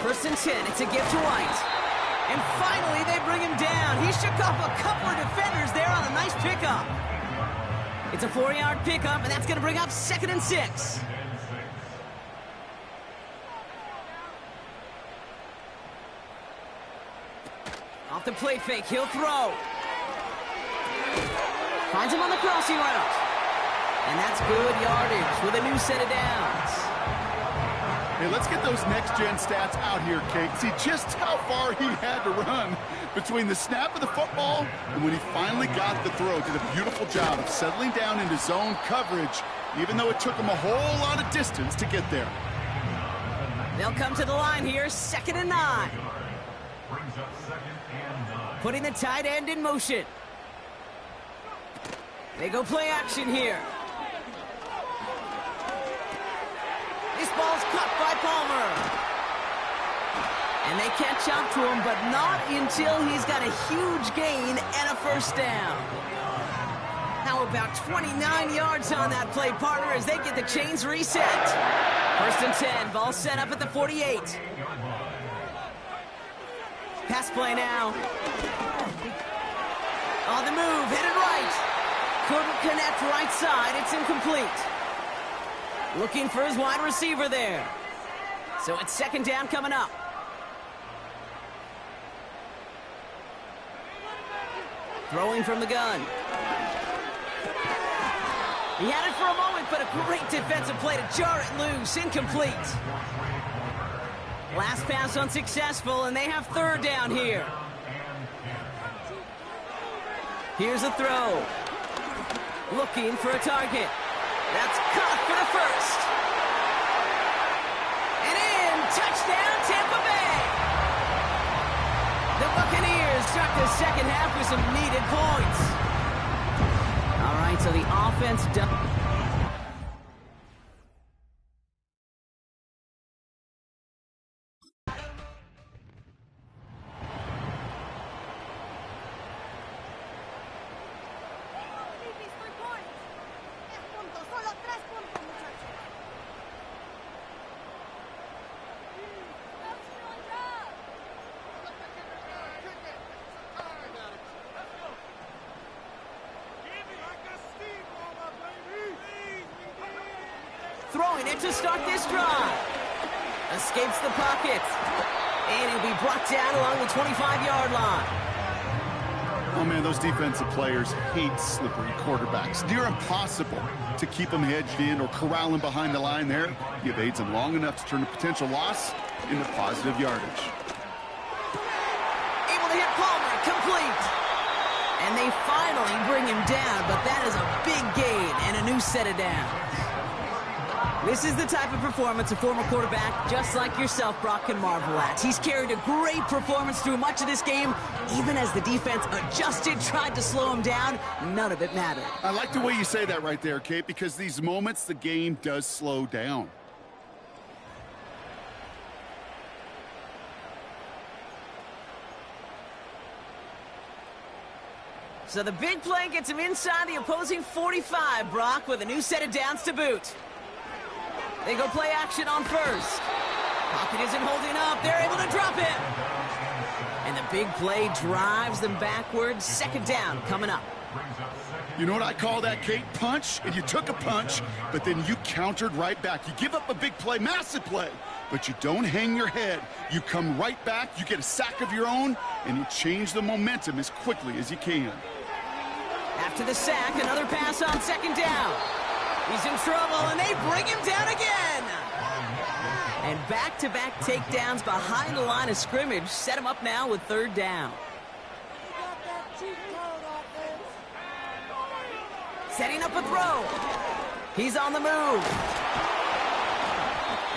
First and 10, it's a gift to White. And finally, they bring him down. He shook off a couple of defenders there on a nice pickup. It's a 4-yard pickup, and that's going to bring up 2nd and 6. Off the play fake, he'll throw. Finds him on the crossing route. And that's good yardage with a new set of downs. Hey, let's get those next-gen stats out here, Kate. See just how far he had to run between the snap of the football and when he finally got the throw. Did a beautiful job of settling down into zone coverage, even though it took him a whole lot of distance to get there. They'll come to the line here, 2nd and 9. Putting the tight end in motion. They go play action here. This ball's caught by Palmer. And they catch up to him, but not until he's got a huge gain and a first down. How about 29 yards on that play, partner, as they get the chains reset. 1st and 10, ball set up at the 48. Pass play now. On the move, headed right. Couldn't connect right side, it's incomplete. Looking for his wide receiver there. So it's 2nd down coming up. Throwing from the gun. He had it for a moment, but a great defensive play to jar it loose. Incomplete. Last pass unsuccessful, and they have 3rd down here. Here's a throw. Looking for a target. That's caught for the first. And in, touchdown Tampa Bay. The Buccaneers start the second half with some needed points. All right, so the offense does... Throwing it to start this drive. Escapes the pocket. And he'll be brought down along the 25-yard line. Oh, man, those defensive players hate slippery quarterbacks. Near impossible to keep them hedged in or corral them behind the line there. He evades them long enough to turn a potential loss into positive yardage. Able to hit Palmer, complete. And they finally bring him down, but that is a big gain and a new set of downs. This is the type of performance a former quarterback, just like yourself, Brock, can marvel at. He's carried a great performance through much of this game. Even as the defense adjusted, tried to slow him down, none of it mattered. I like the way you say that right there, Kate, because these moments the game does slow down. So the big play gets him inside the opposing 45, Brock, with a new set of downs to boot. They go play action on first. Pocket isn't holding up. They're able to drop it. And the big play drives them backwards. Second down coming up. You know what I call that, Kate? Punch, and you took a punch, but then you countered right back. You give up a big play, massive play, but you don't hang your head. You come right back, you get a sack of your own, and you change the momentum as quickly as you can. After the sack, another pass on second down. He's in trouble, and they bring him down again. And back-to-back takedowns behind the line of scrimmage set him up now with third down. Setting up a throw. He's on the move.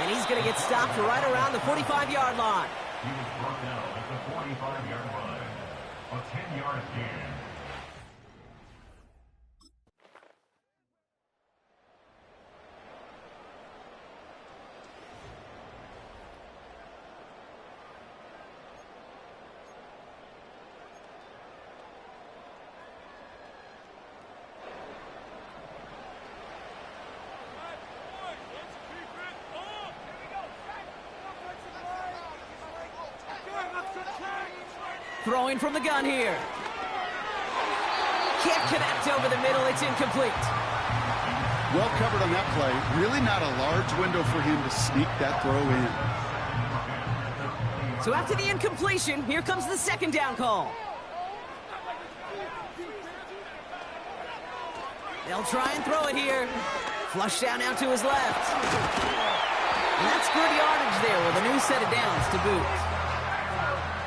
And he's going to get stopped right around the 45-yard line. He was brought down at the 45-yard line. A 10-yard gain. Throwing from the gun here. Can't connect over the middle. It's incomplete. Well covered on that play. Really not a large window for him to sneak that throw in. So after the incompletion, here comes the second down call. They'll try and throw it here. Flush down out to his left. And that's good yardage there with a new set of downs to boot.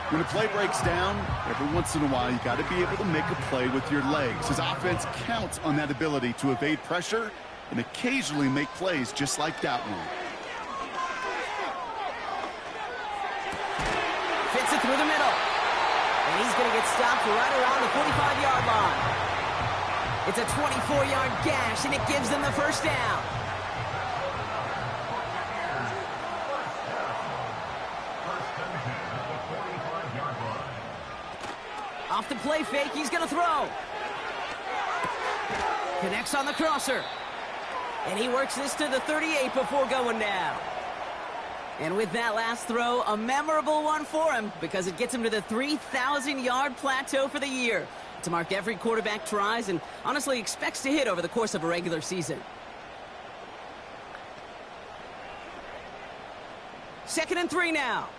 When a play breaks down, every once in a while, you got to be able to make a play with your legs. His offense counts on that ability to evade pressure and occasionally make plays just like that one. Fits it through the middle. And he's going to get stopped right around the 45-yard line. It's a 24-yard gash, and it gives them the first down. Off the play fake, he's going to throw. Connects on the crosser. And he works this to the 38 before going down. And with that last throw, a memorable one for him because it gets him to the 3,000-yard plateau for the year. To mark every quarterback tries and honestly expects to hit over the course of a regular season. Second and 3 now.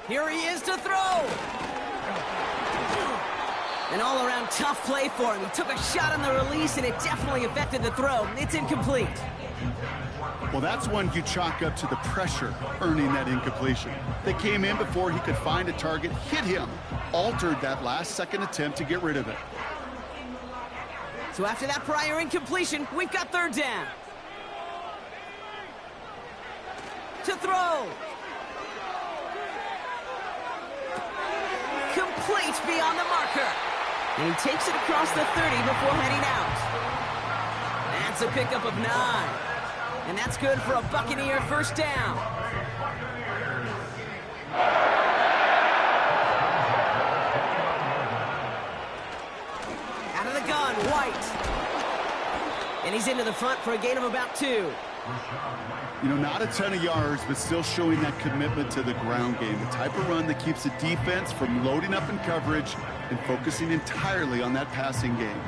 Here he is to throw. An all-around tough play for him. He took a shot on the release, and it definitely affected the throw. It's incomplete. Well, that's one you chalk up to the pressure earning that incompletion. They came in before he could find a target, hit him, altered that last-second attempt to get rid of it. So after that prior incompletion, we've got third down. To throw. complete beyond the marker. And he takes it across the 30 before heading out. That's a pickup of 9. And that's good for a Buccaneer first down. Out of the gun, White. And he's into the front for a gain of about 2. You know, not a ton of yards, but still showing that commitment to the ground game. The type of run that keeps the defense from loading up in coverage and focusing entirely on that passing game.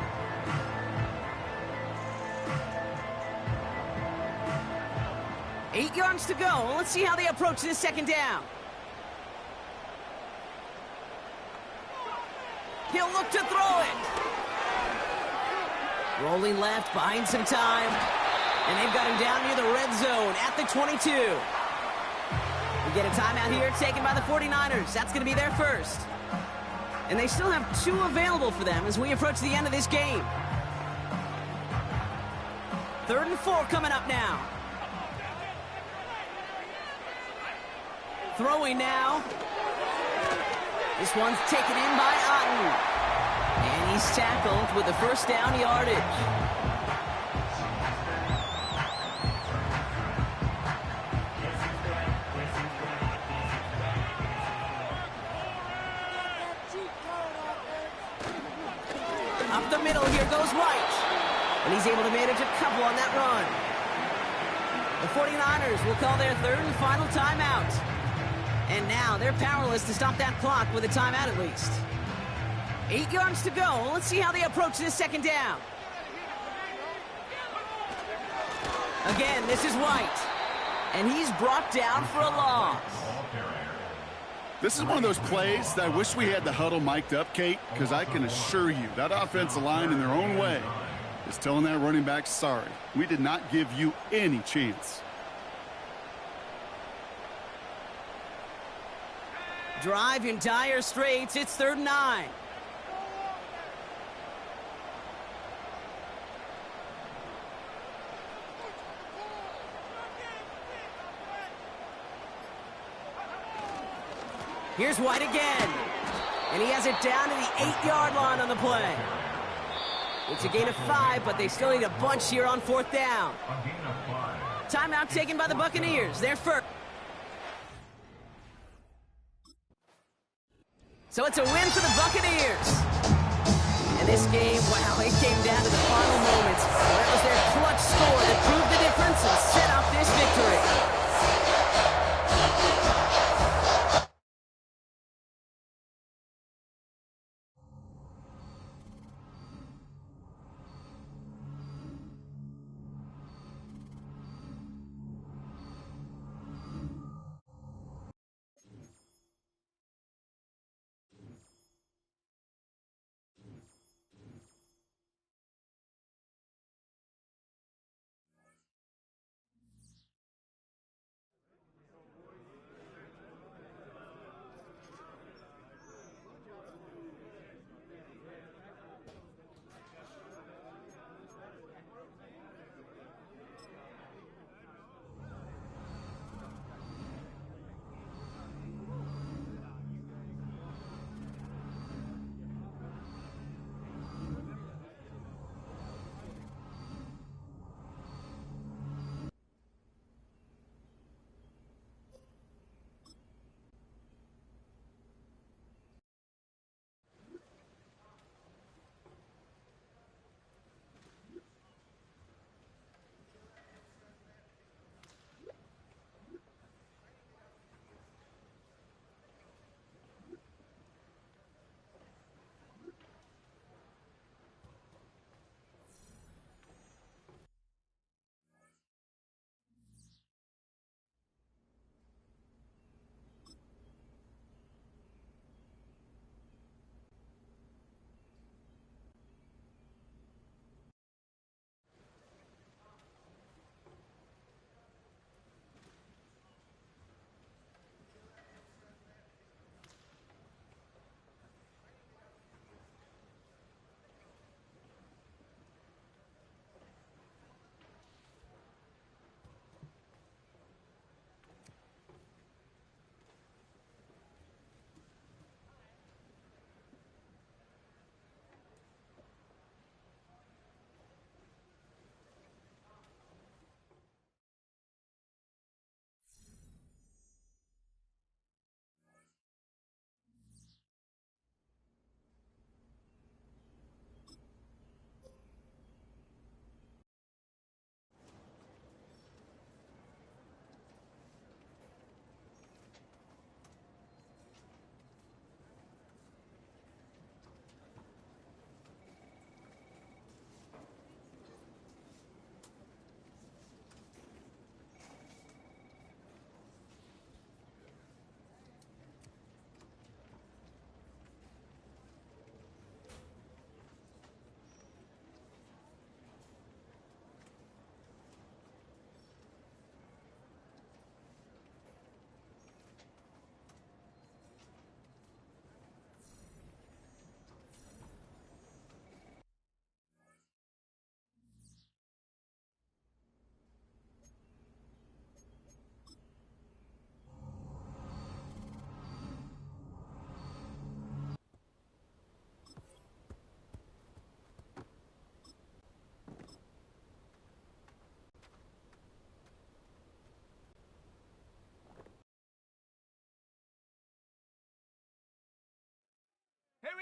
Eight yards to go. Let's see how they approach this second down. He'll look to throw it. Rolling left, buying some time. And they've got him down near the red zone at the 22. We get a timeout here taken by the 49ers. That's going to be their first. And they still have 2 available for them as we approach the end of this game. 3rd and 4 coming up now. Throwing now. This one's taken in by Otten. And he's tackled with the first down yardage. Up the middle, here goes White. And he's able to manage a couple on that run. The 49ers will call their 3rd and final timeout. And now they're powerless to stop that clock with a timeout at least. 8 yards to go. Let's see how they approach this second down. Again, this is White. And he's brought down for a loss. This is one of those plays that I wish we had the huddle mic'd up, Kate, because I can assure you that offensive line in their own way is telling that running back, sorry, we did not give you any chance. Drive in dire straits. It's 3rd and 9. Here's White again. And he has it down to the 8-yard line on the play. It's a gain of 5, but they still need a bunch here on 4th down. Timeout taken by the Buccaneers. They're first. So it's a win for the Buccaneers. And this game, wow, it came down to the final moments. That was their clutch score that proved the difference and set up this victory.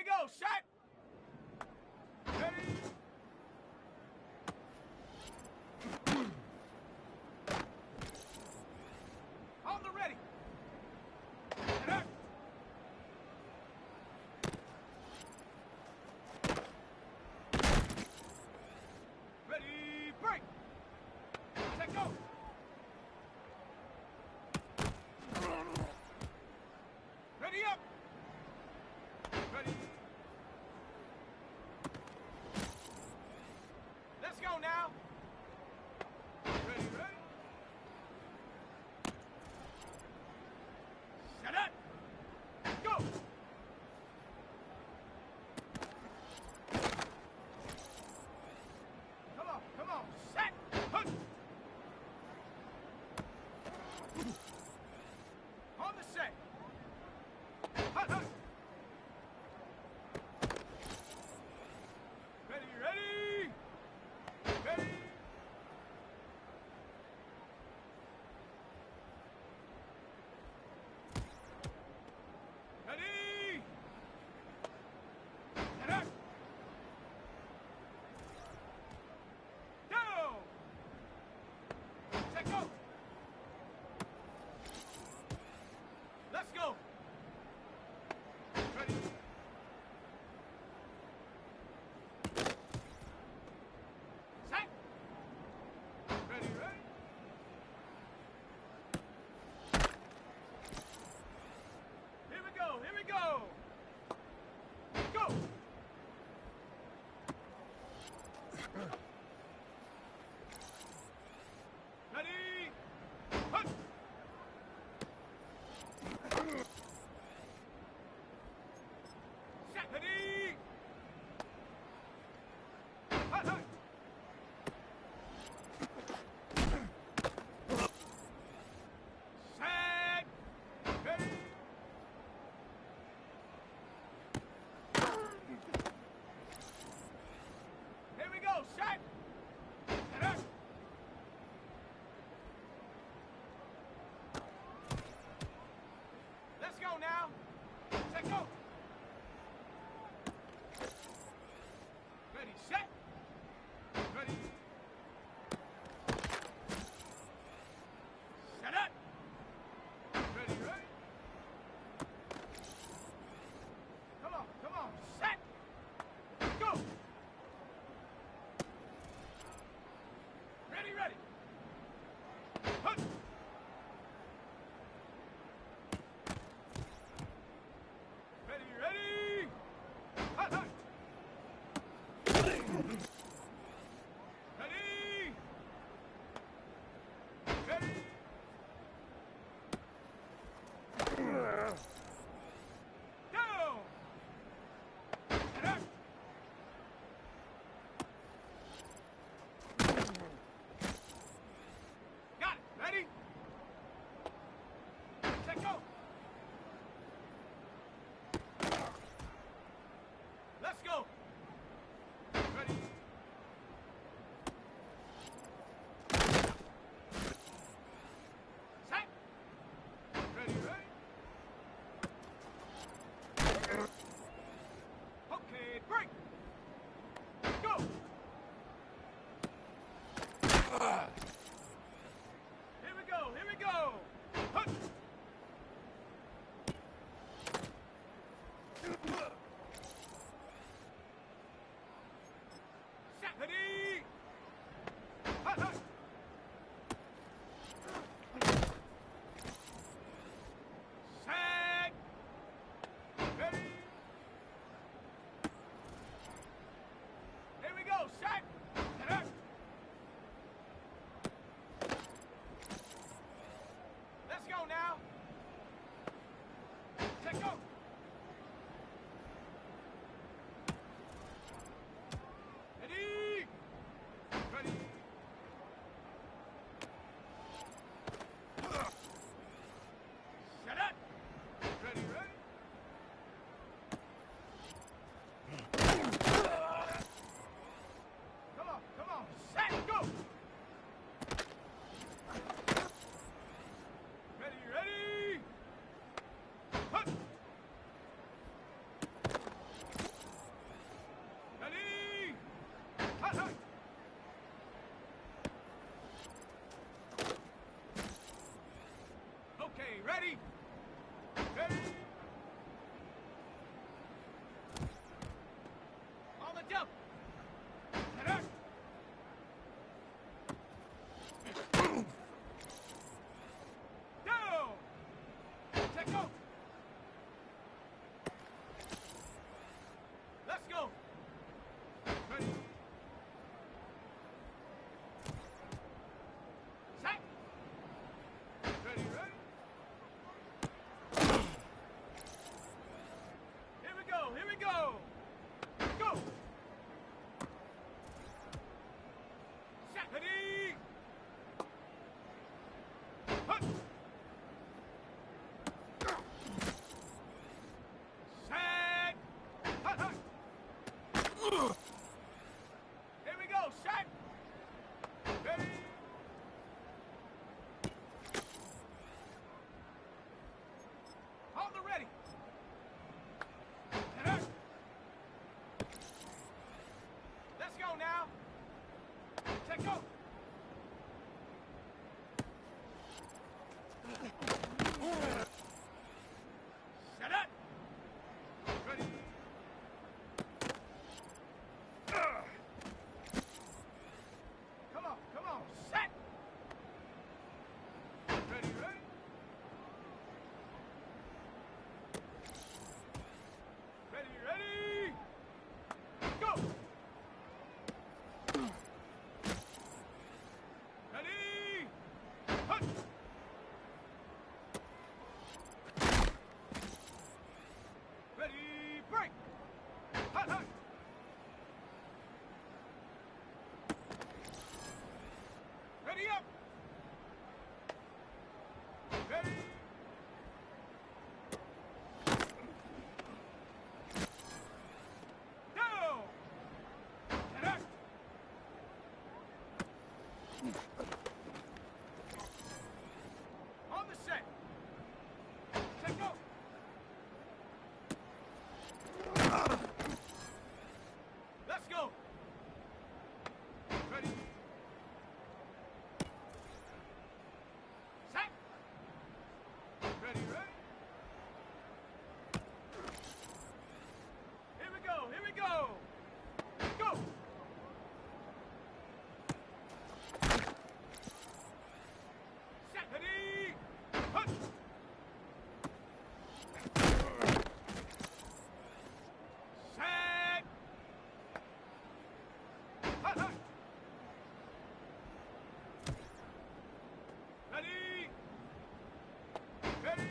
we go. Set. Ready. On the ready. Set up. Ready, break. Set, go. Ready up. Ready. Let's go now. Ready, ready. Set up. Go. Come on. Set. Hunt. On the set. Hunt, hunt. Ready, ready. Ready. Ready. Set up. Go. Set, go. Let's go. Ready. Set. Ready, ready. Here we go, here we go. Go. Ready. Hunt. Set. Ready. Hunt, hunt. Set. Ready. Here we go. Set. Set up. Let's go now. Set, go. Ready, set. Ready. Set up. Ready, ready. Come on. Set. Go. Ready, ready. Hunt. Ready, ready. Hunt, hunt. Ready. Ready. Go. Set up. Got it. Ready. Set, go. Let's go. Ready. Set. Ready, ready. Okay, break. Go. Here we go. Hunt. Set. Ready. Hunt, hunt. Set. Ready. Here we go. Set. Set up. Let's go now. Set, go. Ready. Ready. Set up. Ready, ready. Come on. Set, go. Ready, ready. Hunt. ready? Ready? On the jump. Header. Down. Take off. Let's go. Ready. Set. Ready, ready. Here we go, here we go. Go. Set. Ready. Hut. Set. Hut, hut. Here we go, set. Ready. On the ready. Header. Let's go now. Take go. Set up. Ready. Come on, set. Ready, ready. Ready, ready. Go. Ready. Hut. Ready, break. Hut, hut. Ready up. Ready. Down. Header. On the set. Set go. Let's go. Ready. Set. Ready, ready. Here we go, here we go. Go. Set. Ready. Hut. Set. Hut, hut. Ready. Ready.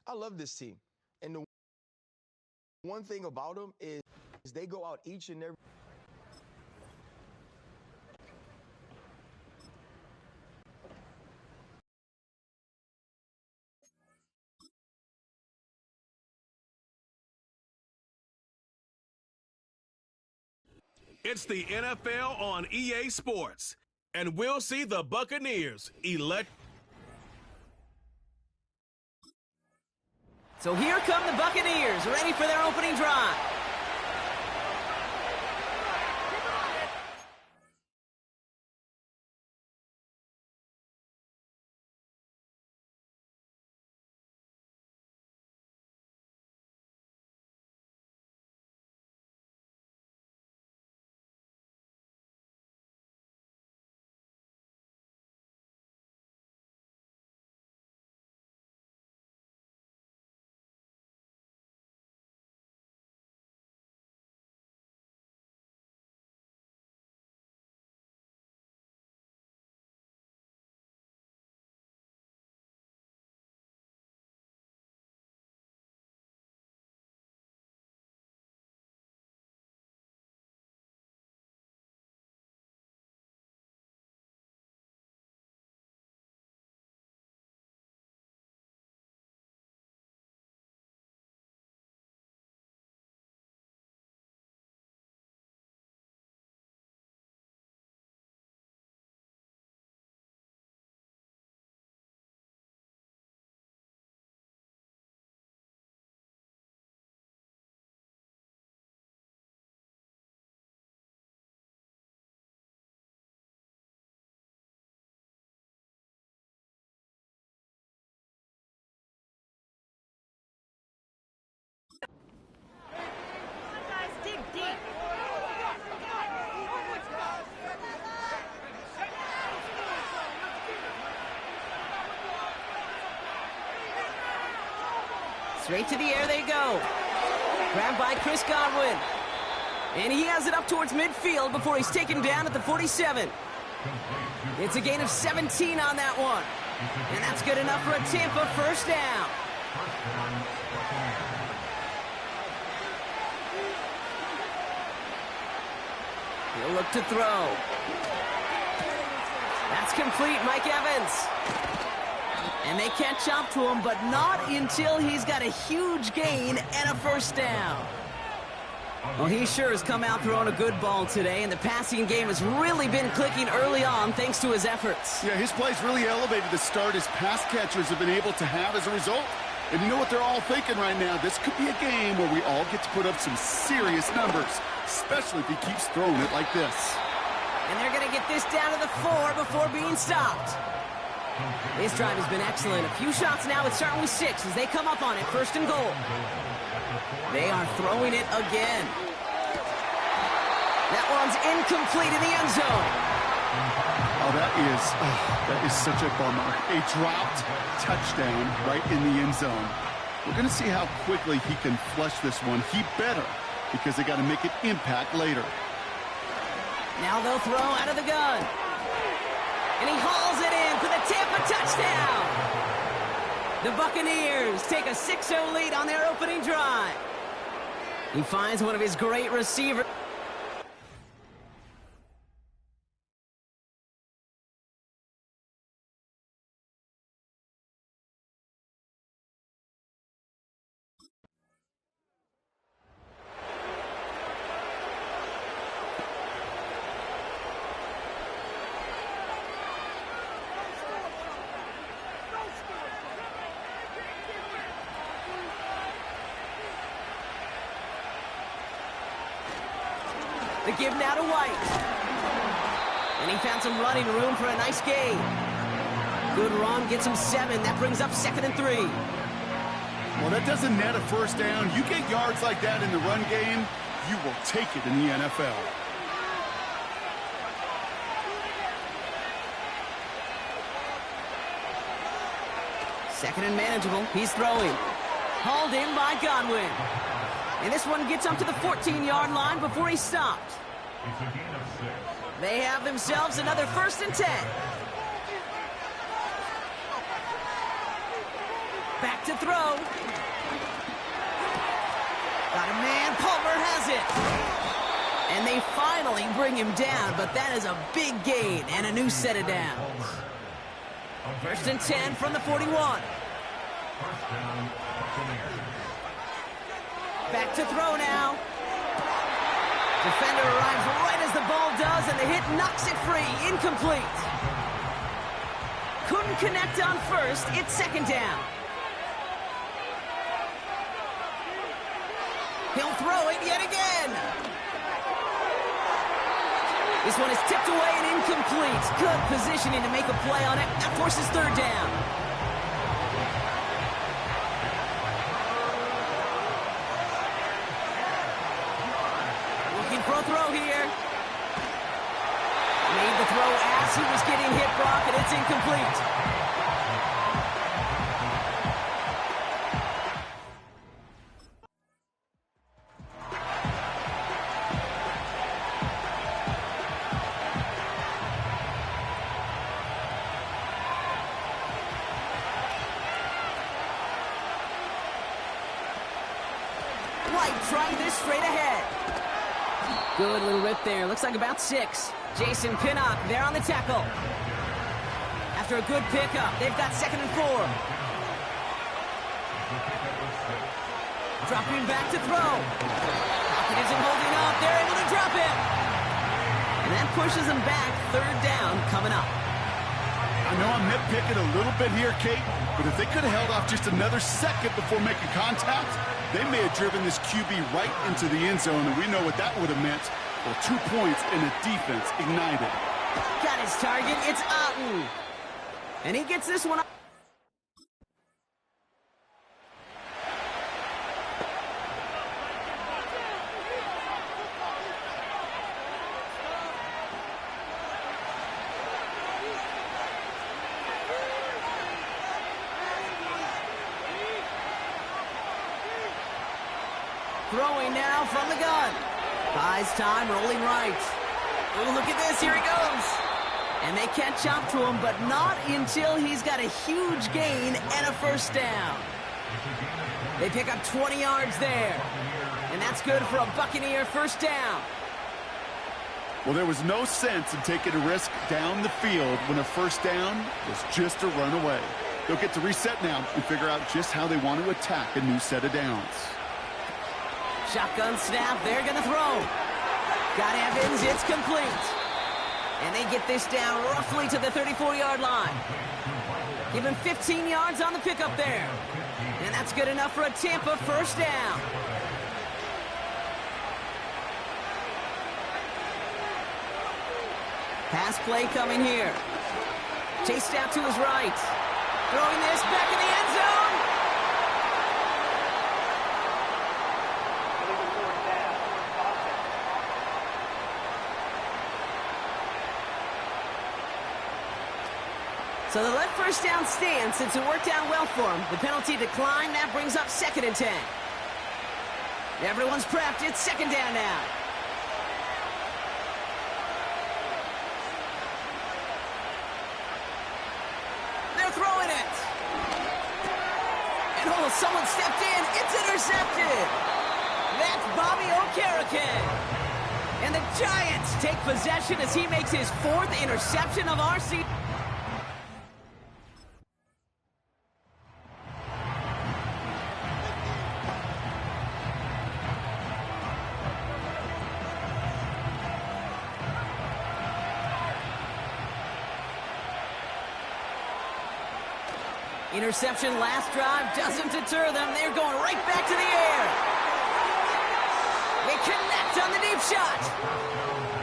I love this team. And the one thing about them is they go out each and every It's the NFL on EA Sports, and we'll see the Buccaneers elect. So here come the Buccaneers, ready for their opening drive. Straight to the air they go. Grabbed by Chris Godwin. And he has it up towards midfield before he's taken down at the 47. It's a gain of 17 on that one. And that's good enough for a Tampa first down. He'll look to throw. That's complete, Mike Evans. And they catch up to him, but not until he's got a huge gain and a first down. Well, he sure has come out throwing a good ball today, and the passing game has really been clicking early on thanks to his efforts. Yeah, his plays really elevated the start his pass catchers have been able to have as a result. And you know what they're all thinking right now? This could be a game where we all get to put up some serious numbers, especially if he keeps throwing it like this. And they're going to get this down to the 4 before being stopped. This drive has been excellent. A few shots now. It's starting with 6 as they come up on it. First and goal. They are throwing it again. That one's incomplete in the end zone. Oh, that is such a bummer. A dropped touchdown right in the end zone. We're going to see how quickly he can flush this one. He better, because they got to make it impact later. Now they'll throw out of the gun. And he hauls it in for the Tampa touchdown. The Buccaneers take a 6-0 lead on their opening drive. He finds one of his great receivers. The give now to White. And he found some running room for a nice gain. Good run, gets him 7. That brings up 2nd and 3. Well, that doesn't net a first down. You get yards like that in the run game, you will take it in the NFL. Second and manageable. He's throwing. Hauled in by Godwin. And this one gets up to the 14-yard line before he's stopped. They have themselves another 1st and 10. Back to throw. Got a man. Palmer has it. And they finally bring him down, but that is a big gain and a new set of downs. 1st and 10 from the 41. Back to throw now. Defender arrives right as the ball does, and the hit knocks it free. Incomplete. Couldn't connect on first. It's 2nd down. He'll throw it yet again. This one is tipped away and incomplete. Good positioning to make a play on it. That forces 3rd down. Looking for a throw here. Made the throw as he was getting hit, Brock, and it's incomplete. Trying this straight ahead. Good little rip there. Looks like about 6. Jason Pinnock there on the tackle. After a good pickup, they've got 2nd and 4. Dropping back to throw. Falcon isn't holding up. They're able to drop it. And that pushes them back. 3rd down coming up. I know I'm nitpicking a little bit here, Kate, but if they could have held off just another second before making contact, they may have driven this QB right into the end zone, and we know what that would have meant. Well, 2 points and the defense ignited. Got his target. It's Otten. And he gets this one up. Throwing now from the gun. Buys time, rolling right. Ooh, look at this. Here he goes. And they catch up to him, but not until he's got a huge gain and a first down. They pick up 20 yards there. And that's good for a Buccaneer first down. Well, there was no sense in taking a risk down the field when a first down was just a run away. They'll get to reset now and figure out just how they want to attack a new set of downs. Shotgun snap, they're going to throw. Got Evans, it's complete. And they get this down roughly to the 34-yard line. Give him 15 yards on the pickup there. And that's good enough for a Tampa first down. Pass play coming here. Chased out to his right. Throwing this back in the end zone. So the left first down stand since it worked out well for him. The penalty decline, that brings up 2nd and 10. Everyone's prepped, it's 2nd down now. They're throwing it. And oh, someone stepped in, it's intercepted. That's Bobby Okereke. And the Giants take possession as he makes his 4th interception of our season. Interception last drive doesn't deter them. They're going right back to the air. They connect on the deep shot.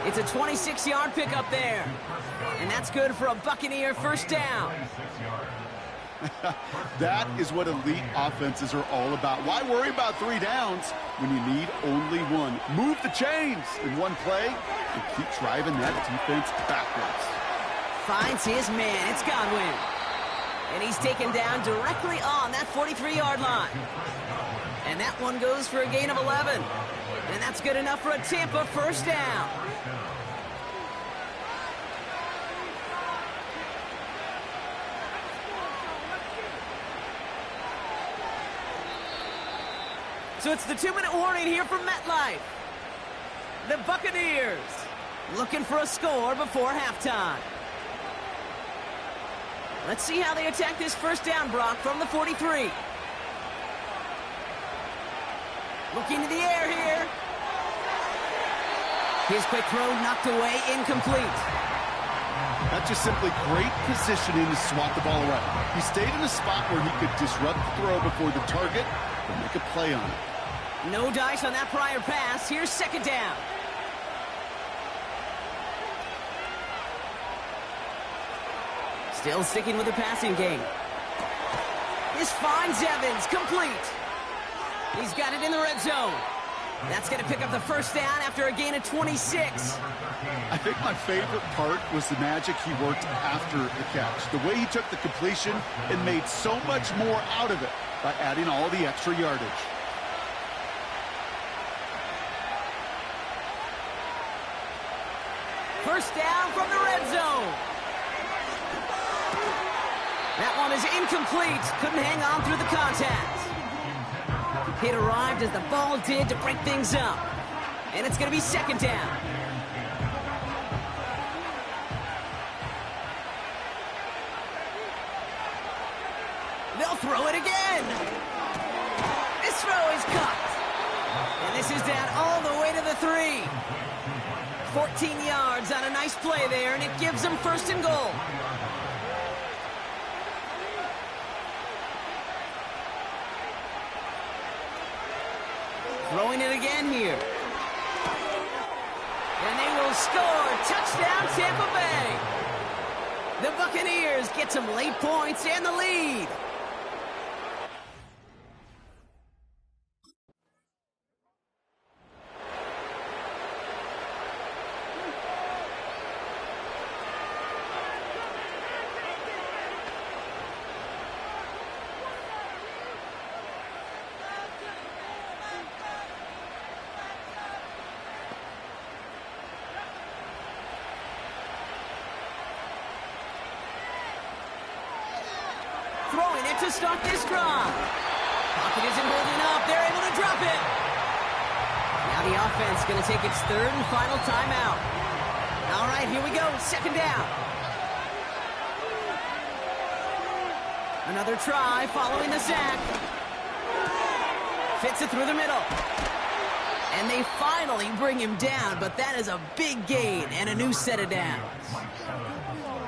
It's a 26-yard pickup there. And that's good for a Buccaneer first down. That is what elite offenses are all about. Why worry about 3 downs when you need only 1? Move the chains in one play and keep driving that defense backwards. Finds his man. It's Godwin. And he's taken down directly on that 43-yard line. And that one goes for a gain of 11. And that's good enough for a Tampa first down. So it's the 2-minute warning here from MetLife. The Buccaneers looking for a score before halftime. Let's see how they attack this first down, Brock, from the 43. Looking to the air here. His quick throw knocked away, incomplete. That's just simply great positioning to swat the ball away. He stayed in a spot where he could disrupt the throw before the target and make a play on it. No dice on that prior pass. Here's 2nd down. Still sticking with the passing game. This finds Evans, complete. He's got it in the red zone. That's going to pick up the first down after a gain of 26. I think my favorite part was the magic he worked after the catch. The way he took the completion and made so much more out of it by adding all the extra yardage. First down from the red zone. That one is incomplete. Couldn't hang on through the contact. Hit arrived as the ball did to break things up. And it's going to be 2nd down. They'll throw it again. This throw is cut. And this is down all the way to the 3. 14 yards on a nice play there, and it gives them 1st and goal. Throwing it again here. And they will score. Touchdown, Tampa Bay. The Buccaneers get some late points and the lead. minute to start this drive. Pocket isn't holding up. They're able to drop it. Now the offense going to take its third and final timeout. All right, here we go. Second down. Another try following the sack. Fits it through the middle. And they finally bring him down, but that is a big gain and a new set of downs.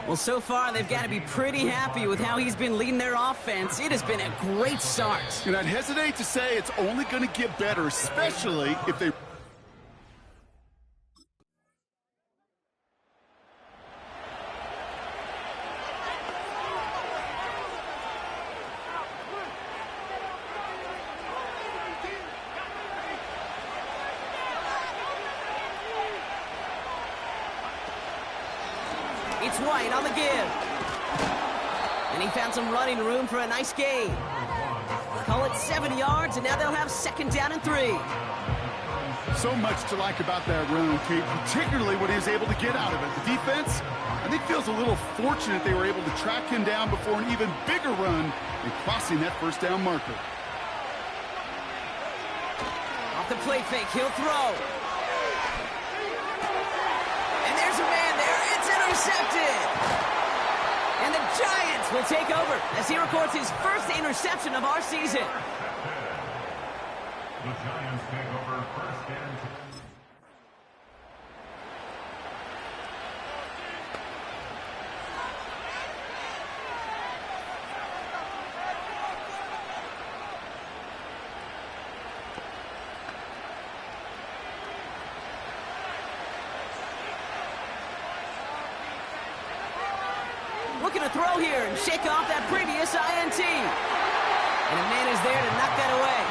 Well, so far, they've got to be pretty happy with how he's been leading their offense. It has been a great start. And I'd hesitate to say it's only going to get better, especially if they... It's White on the give. And he found some running room for a nice gain. Call it 7 yards, and now they'll have second down and 3. So much to like about that run, Kate, particularly what he was able to get out of it. The defense, I think, feels a little fortunate they were able to track him down before an even bigger run and crossing that first down marker. Off the play fake, he'll throw. And there's a man there. It's intercepted. And the Giants will take over as he records his first interception of our season. The Giants take over first and 10. Looking to throw here and shake off that previous INT. And a man is there to knock that away.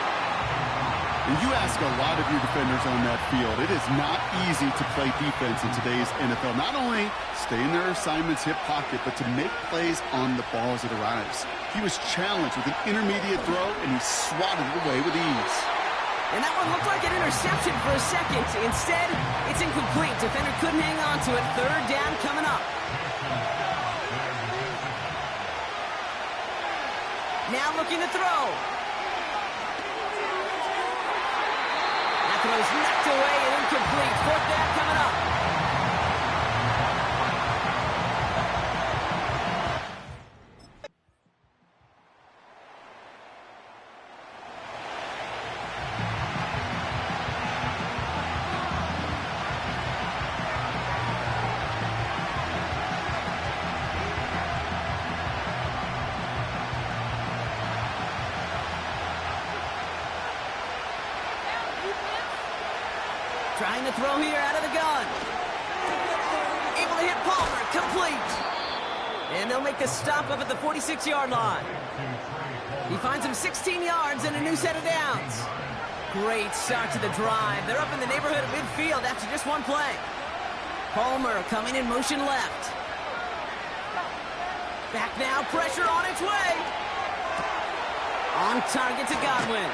And you ask a lot of your defenders on that field. It is not easy to play defense in today's NFL. Not only stay in their assignment's hip pocket, but to make plays on the ball as it arrives. He was challenged with an intermediate throw, and he swatted it away with ease. And that one looked like an interception for a second. Instead, it's incomplete. Defender couldn't hang on to it. Third down coming up. Now looking to throw. That throw's knocked away and incomplete. Fourth down coming up. Trying to throw here out of the gun. Able to hit Palmer. Complete. And they'll make the stop up at the 46-yard line. He finds him 16 yards and a new set of downs. Great start to the drive. They're up in the neighborhood of midfield after just one play. Palmer coming in motion left. Back now. Pressure on its way. On target to Godwin.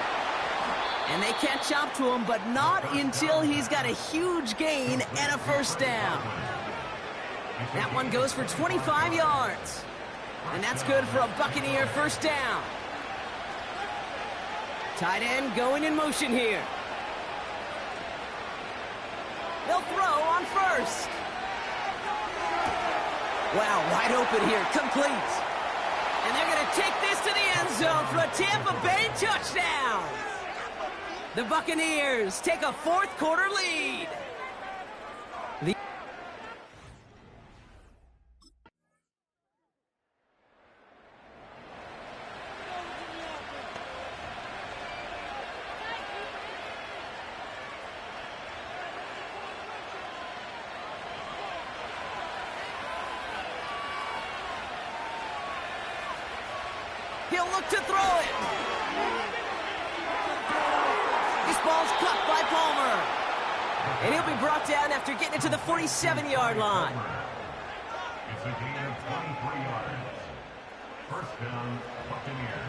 And they catch up to him, but not until he's got a huge gain and a first down. That one goes for 25 yards. And that's good for a Buccaneer first down. Tight end going in motion here. They'll throw on first. Wow, wide open here, complete. And they're going to take this to the end zone for a Tampa Bay touchdown. The Buccaneers take a fourth quarter lead. He'll look to throw it. This ball's caught by Palmer. And he'll be brought down after getting it to the 47-yard line. It's a gain of 23 yards. First down, Buccaneers.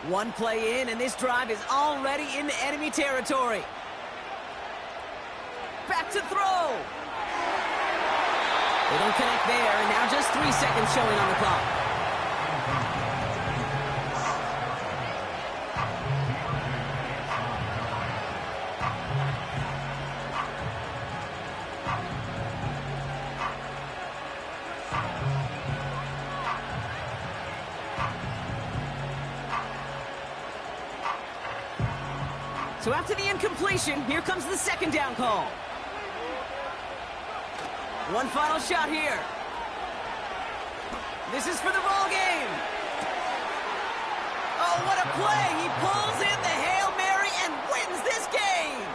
One play in, and this drive is already into enemy territory. to throw. They don't connect there, and now just 3 seconds showing on the clock. So after the incompletion, here comes the second down call. One final shot here. This is for the ball game. Oh, what a play. He pulls in the Hail Mary and wins this game.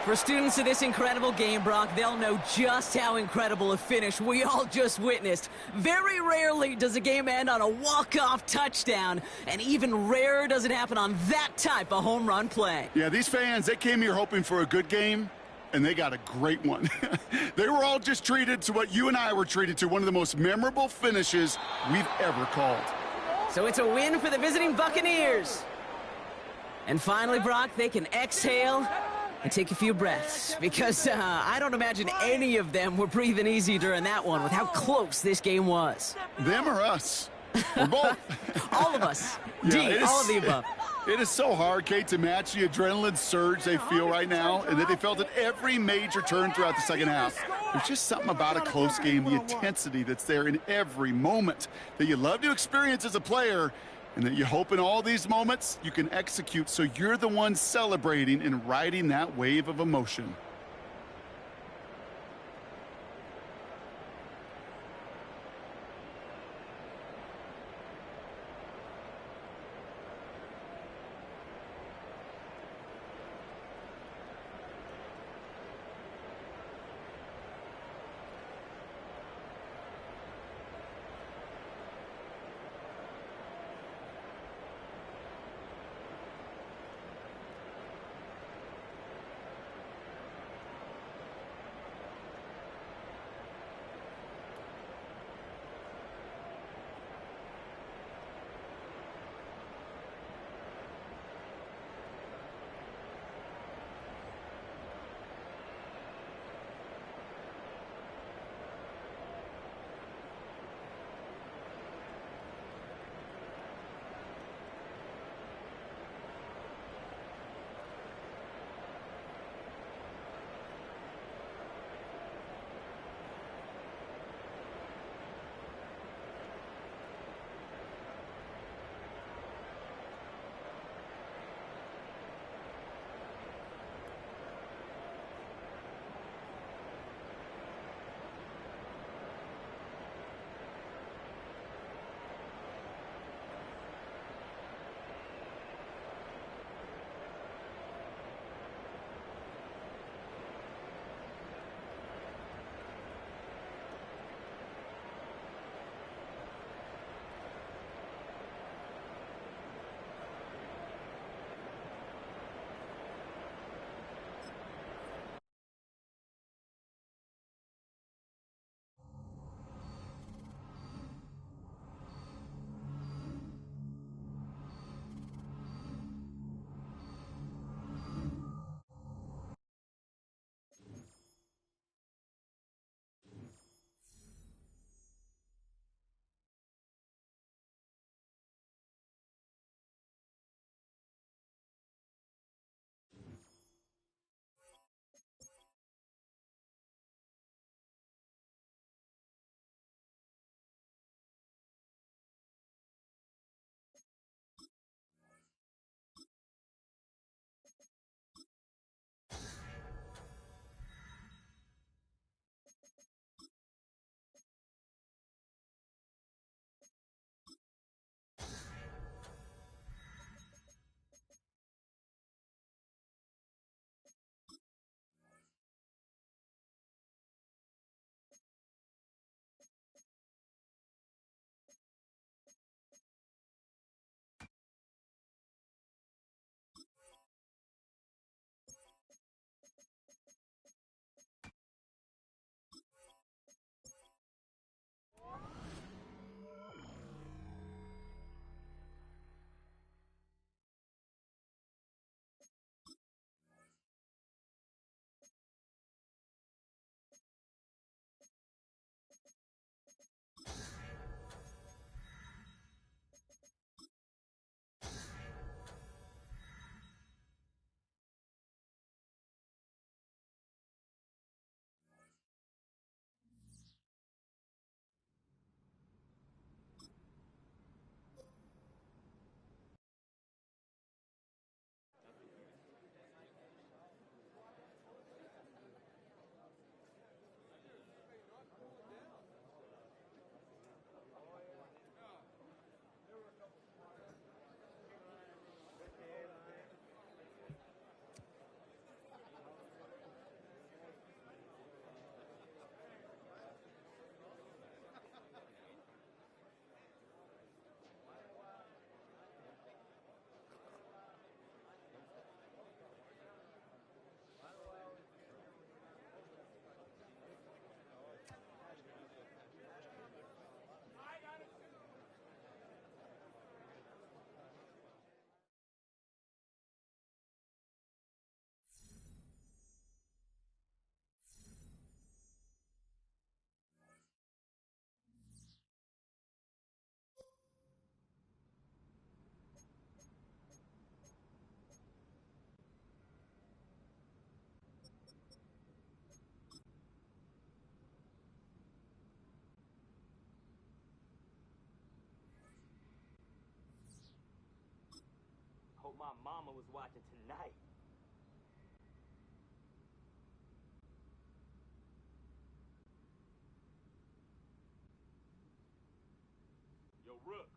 For students of this incredible game, Brock, they'll know just how incredible a finish we all just witnessed. Very rarely does a game end on a walk-off touchdown, and even rarer does it happen on that type of home run play. Yeah, these fans, they came here hoping for a good game, and they got a great one. They were all just treated to what you and I were treated to, one of the most memorable finishes we've ever called. So it's a win for the visiting Buccaneers. And finally, Brock, they can exhale and take a few breaths, because I don't imagine any of them were breathing easy during that one with how close this game was. Them or us? Or both? All of us. Yeah, all of the above. It is so hard, Kate, to match the adrenaline surge they feel right now, and that they felt at every major turn throughout the second half. There's just something about a close game, the intensity that's there in every moment that you love to experience as a player, and that you hope in all these moments you can execute so you're the one celebrating and riding that wave of emotion. mama was watching tonight. Yo, Rook,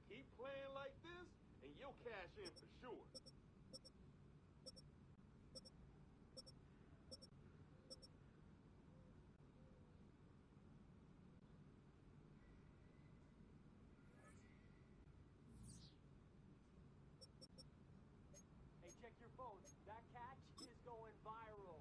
keep playing like this, and you'll cash in for sure. Hey, check your phone. That catch is going viral.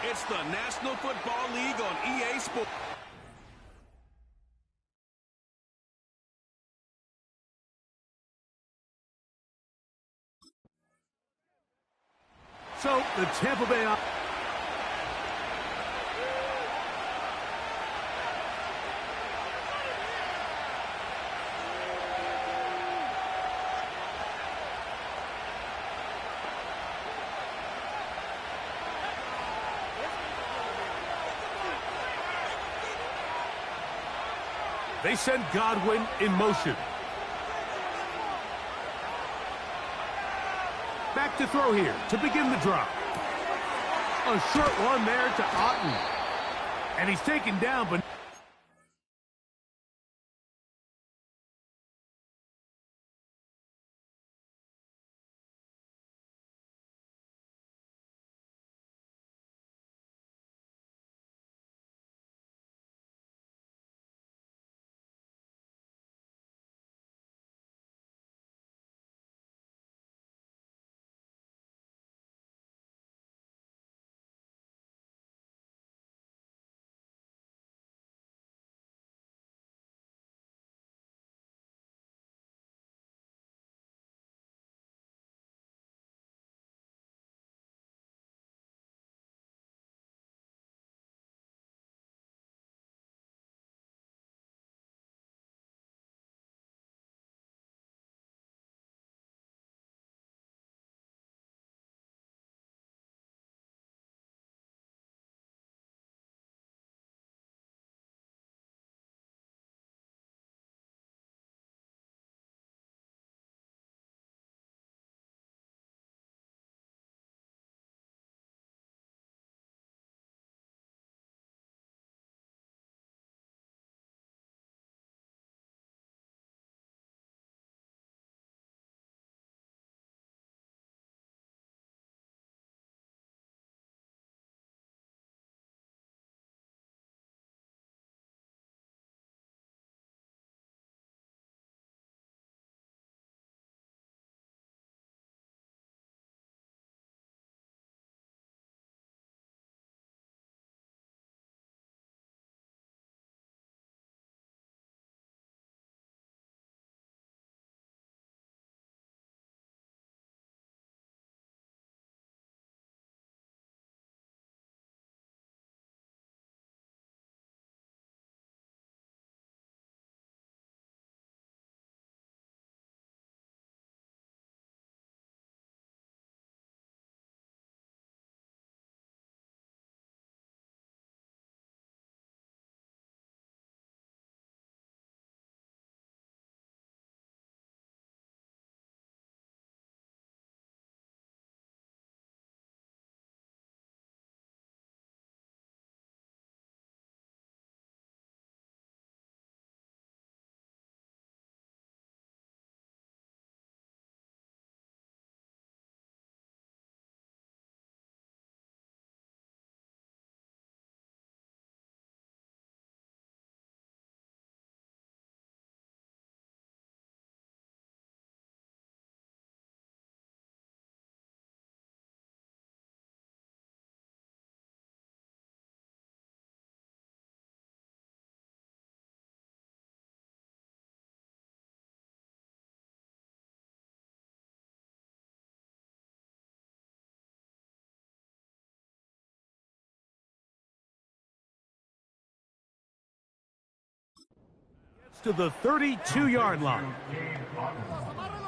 It's the National Football League on EA Sports. So the Tampa Bay... They send Godwin in motion. Back to throw here to begin the drop. A short one there to Otten. And he's taken down, but... To the 32-yard line.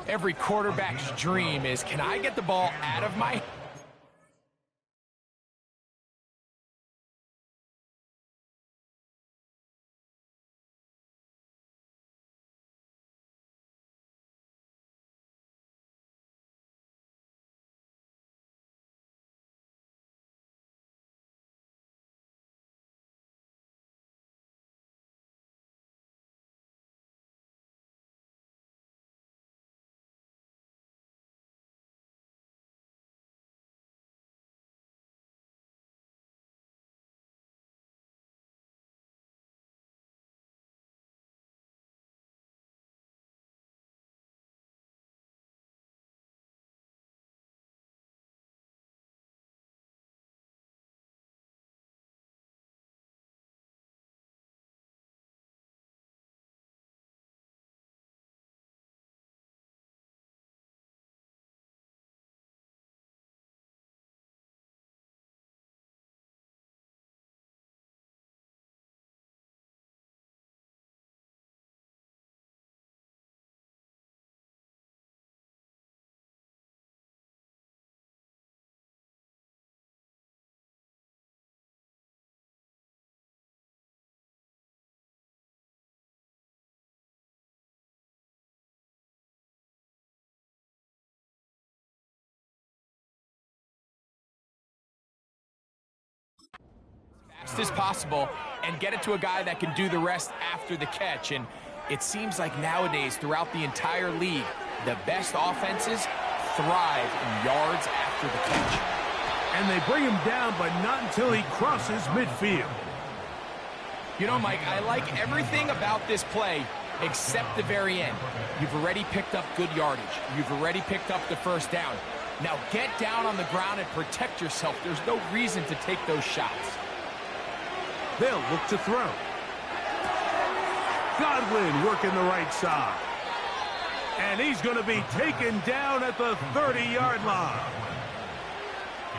Every quarterback's dream is, can I get the ball out of my... Fast as possible and get it to a guy that can do the rest after the catch. And it seems like nowadays throughout the entire league, the best offenses thrive in yards after the catch. And they bring him down, but not until he crosses midfield. You know, Mike, I like everything about this play except the very end. You've already picked up good yardage. You've already picked up the first down. Now get down on the ground and protect yourself. There's no reason to take those shots. They'll look to throw. Godwin working the right side. And he's going to be taken down at the 30-yard line.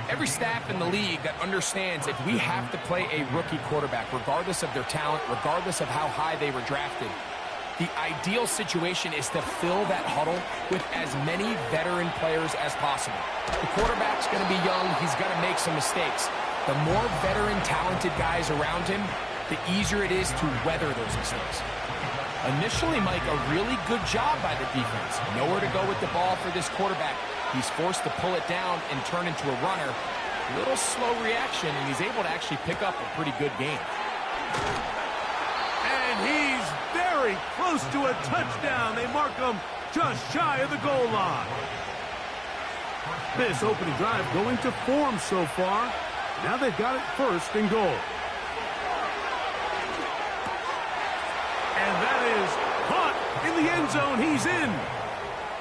Every staff in the league that understands if we have to play a rookie quarterback, regardless of their talent, regardless of how high they were drafted, the ideal situation is to fill that huddle with as many veteran players as possible. The quarterback's going to be young. He's going to make some mistakes. The more veteran, talented guys around him, the easier it is to weather those mistakes. Initially, Mike, a really good job by the defense. Nowhere to go with the ball for this quarterback. He's forced to pull it down and turn into a runner. A little slow reaction, and he's able to actually pick up a pretty good game. And he's very close to a touchdown. They mark him just shy of the goal line. This opening drive going to form so far. Now they've got it first and goal. And that is caught in the end zone. He's in.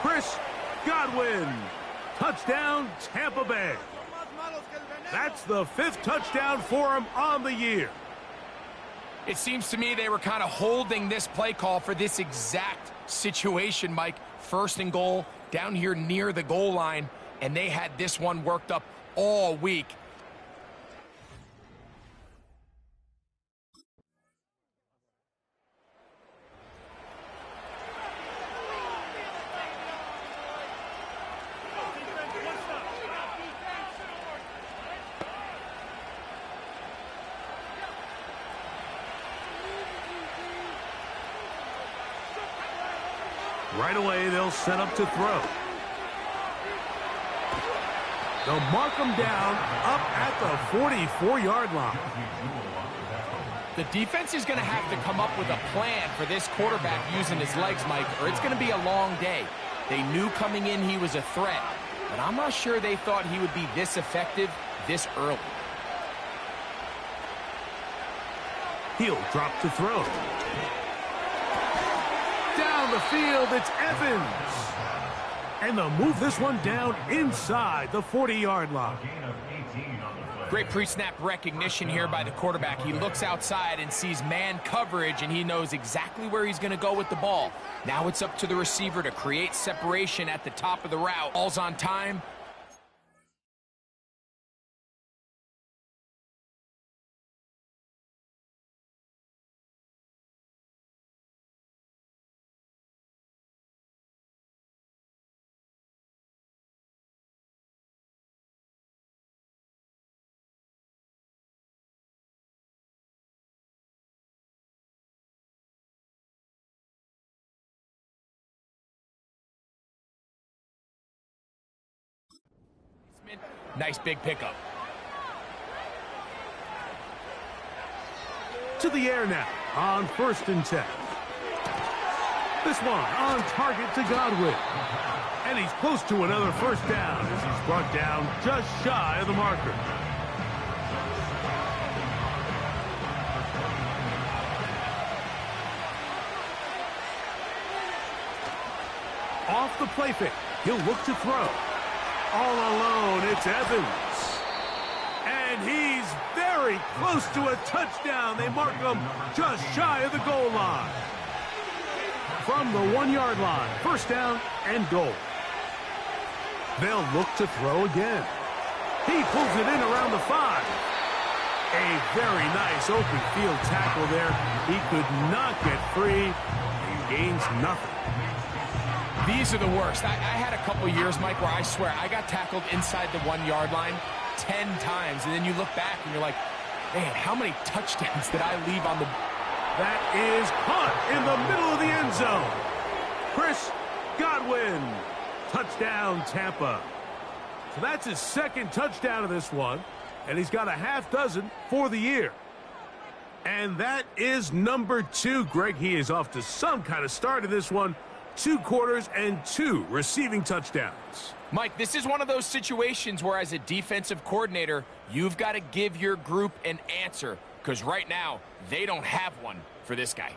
Chris Godwin. Touchdown, Tampa Bay. That's the 5th touchdown for him on the year. It seems to me they were kind of holding this play call for this exact situation, Mike. First and goal, down here near the goal line, and they had this one worked up all week. Right away, they'll set up to throw. They'll mark him down up at the 44-yard line. The defense is going to have to come up with a plan for this quarterback using his legs, Mike, or it's going to be a long day. They knew coming in he was a threat, but I'm not sure they thought he would be this effective this early. He'll drop to throw. Down the field, it's Evans. And they'll move this one down inside the 40-yard line. Great pre-snap recognition here by the quarterback. He looks outside and sees man coverage, and he knows exactly where he's going to go with the ball. Now it's up to the receiver to create separation at the top of the route. Ball's on time. Nice big pickup. To the air now on 1st and 10. This one on target to Godwin. And he's close to another first down as he's brought down just shy of the marker. Off the play fake, he'll look to throw. All alone, it's Evans. And he's very close to a touchdown. They mark him just shy of the goal line. From the 1-yard line, first down and goal. They'll look to throw again. He pulls it in around the 5. A very nice open field tackle there. He could not get free. He gains nothing. These are the worst. I had a couple years, Mike, where I swear I got tackled inside the 1-yard line 10 times, and then you look back and you're like, man, how many touchdowns did I leave on the... That is caught in the middle of the end zone. Chris Godwin. Touchdown, Tampa. So that's his second touchdown of this one, and he's got a half dozen for the year. And that is number 2. Greg, he is off to some kind of start in this one. 2 quarters and 2 receiving touchdowns. Mike, this is one of those situations where as a defensive coordinator, you've got to give your group an answer, because right now, they don't have one for this guy.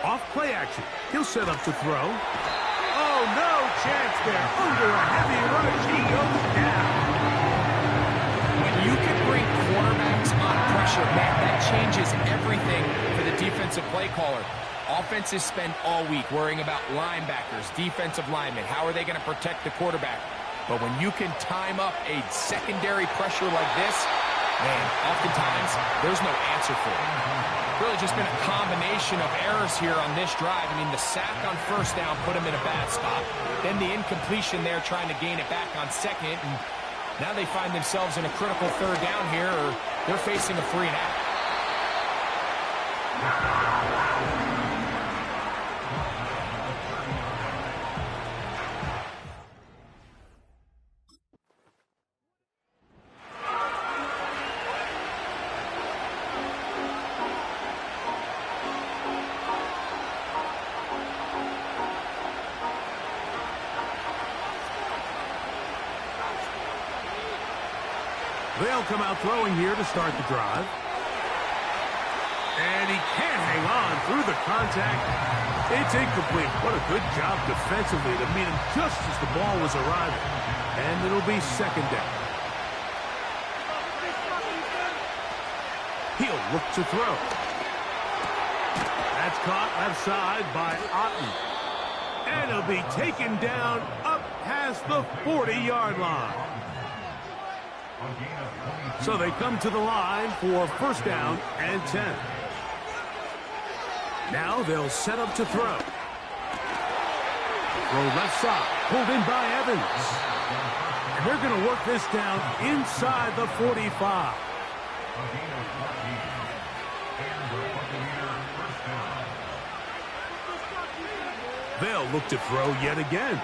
Off play action. He'll set up to throw. Oh, no chance there. Under a heavy rush, he goes down. When you can bring quarterbacks on pressure, man, that changes everything for the defensive play caller. Offenses spend all week worrying about linebackers, defensive linemen. How are they going to protect the quarterback? But when you can time up a secondary pressure like this, man, oftentimes there's no answer for it. Really just been a combination of errors here on this drive. I mean, the sack on first down put him in a bad spot. Then the incompletion there trying to gain it back on second. And now they find themselves in a critical third down here, or they're facing a 3-and-out. They'll come out throwing here to start the drive. And he can't hang on through the contact. It's incomplete. What a good job defensively to meet him just as the ball was arriving. And it'll be second down. He'll look to throw. That's caught left side by Otten. And he'll be taken down up past the 40-yard line. So they come to the line for first down and 10. Now they'll set up to throw. Throw left side, pulled in by Evans. And they're going to work this down inside the 45. They'll look to throw yet again.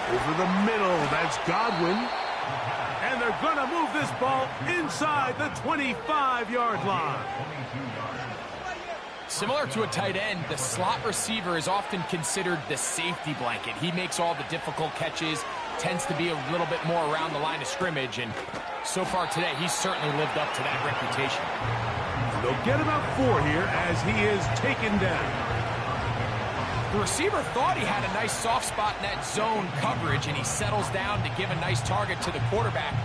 Over the middle, that's Godwin. And they're going to move this ball inside the 25-yard line. Similar to a tight end, the slot receiver is often considered the safety blanket. He makes all the difficult catches. tends to be a little bit more around the line of scrimmage, and so far today, he's certainly lived up to that reputation. They'll get about 4 here as he is taken down. The receiver thought he had a nice soft spot in that zone coverage, and he settles down to give a nice target to the quarterback.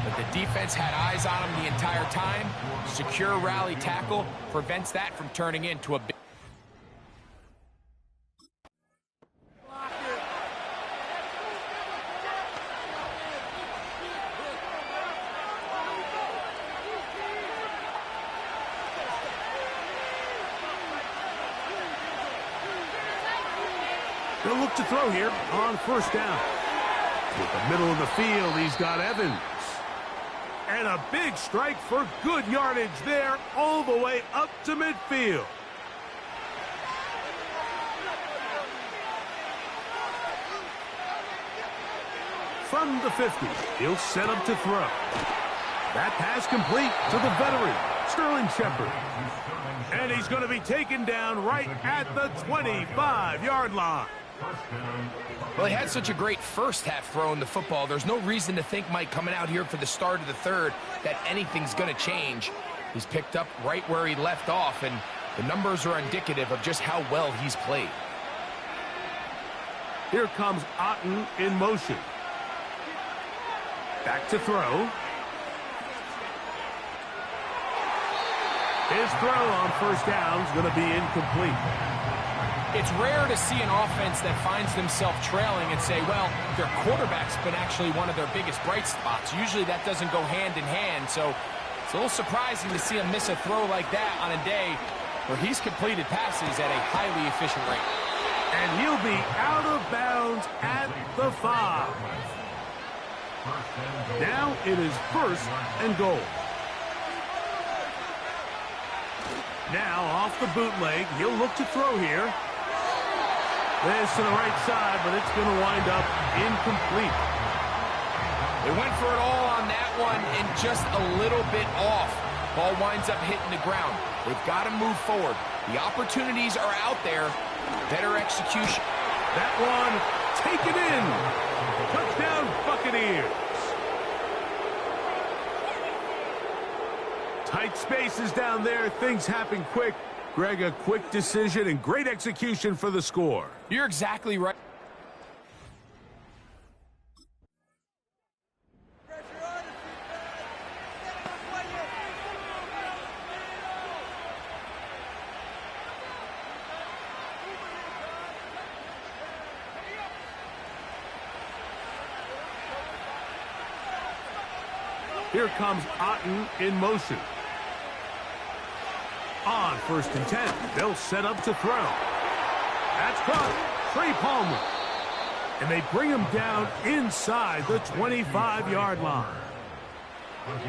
But the defense had eyes on him the entire time. Secure rally tackle prevents that from turning into a big... They'll look to throw here on first down. With the middle of the field, he's got Evans. And a big strike for good yardage there all the way up to midfield. From the 50, he'll set up to throw. That pass complete to the veteran, Sterling Shepard. And he's going to be taken down right at the 25-yard line. Well, he had such a great first half throwing the football. There's no reason to think, Mike, coming out here for the start of the third, that anything's going to change. He's picked up right where he left off, and the numbers are indicative of just how well he's played. Here comes Otten in motion. Back to throw. His throw on first down is going to be incomplete. It's rare to see an offense that finds themselves trailing and say, well, their quarterback's been actually one of their biggest bright spots. Usually that doesn't go hand in hand, so it's a little surprising to see him miss a throw like that on a day where he's completed passes at a highly efficient rate. And he'll be out of bounds at the 5. Now it is first and goal. Now off the bootleg, he'll look to throw here. This to the right side, but it's going to wind up incomplete. They went for it all on that one and just a little bit off. Ball winds up hitting the ground. They've got to move forward. The opportunities are out there. Better execution. That one taken in. Touchdown Buccaneers. Tight spaces down there. Things happen quick. Greg, a quick decision and great execution for the score. You're exactly right. Here comes Otten in motion. On first and 10, they'll set up to throw. That's caught. Trey Palmer. And they bring him down inside the 25-yard line.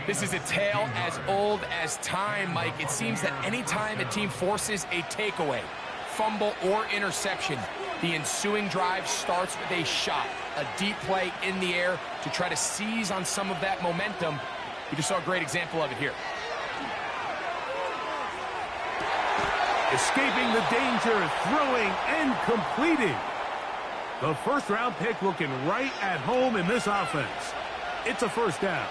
This is a tale as old as time, Mike. It seems that any time a team forces a takeaway, fumble, or interception, the ensuing drive starts with a shot, a deep play in the air to try to seize on some of that momentum. We just saw a great example of it here. Escaping the danger, throwing, and completing. The first-round pick looking right at home in this offense. It's a first down.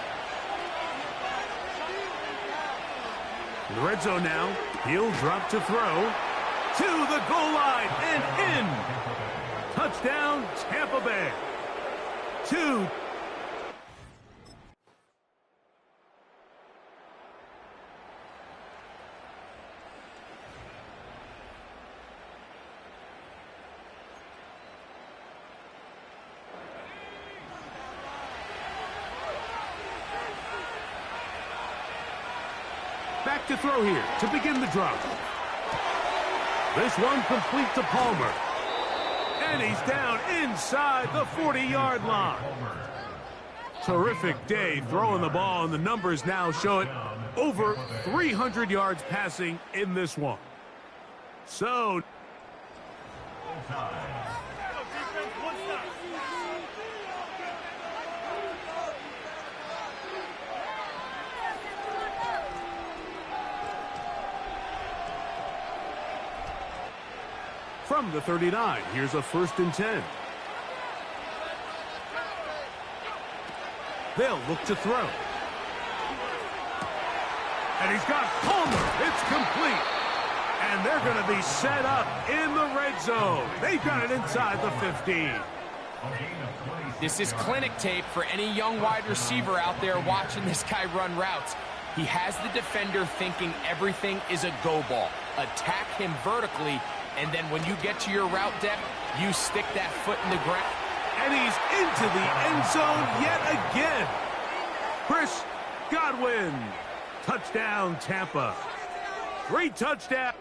In the red zone now, he'll drop to throw. To the goal line and in. Touchdown, Tampa Bay. 2. Back to throw here to begin the drive. This one complete to Palmer. And he's down inside the 40-yard line. Terrific day throwing the ball, and the numbers now show it over 300 yards passing in this one. So... From the 39, here's a first and 10. They'll look to throw. And he's got Palmer. It's complete. And they're going to be set up in the red zone. They've got it inside the 15. This is clinic tape for any young wide receiver out there watching this guy run routes. He has the defender thinking everything is a go ball. Attack him vertically, and then when you get to your route depth, you stick that foot in the ground. And he's into the end zone yet again. Chris Godwin. Touchdown, Tampa. 3 touchdowns.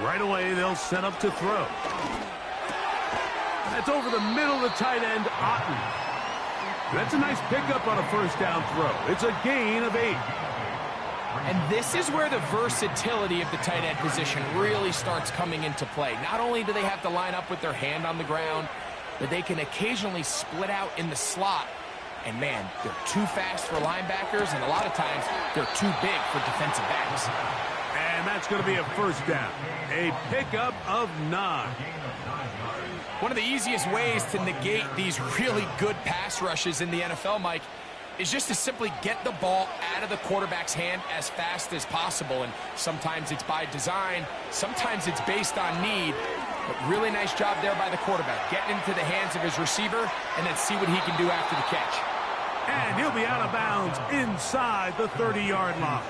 Right away, they'll set up to throw. That's over the middle of the tight end, Otten. That's a nice pickup on a first down throw. It's a gain of 8. And this is where the versatility of the tight end position really starts coming into play. Not only do they have to line up with their hand on the ground, but they can occasionally split out in the slot. And man, they're too fast for linebackers, and a lot of times they're too big for defensive backs. And that's going to be a first down. A pickup of 9. One of the easiest ways to negate these really good pass rushes in the NFL, Mike, is just to simply get the ball out of the quarterback's hand as fast as possible. And sometimes it's by design, sometimes it's based on need. But really nice job there by the quarterback, getting into the hands of his receiver and then see what he can do after the catch. And he'll be out of bounds inside the 30-yard line.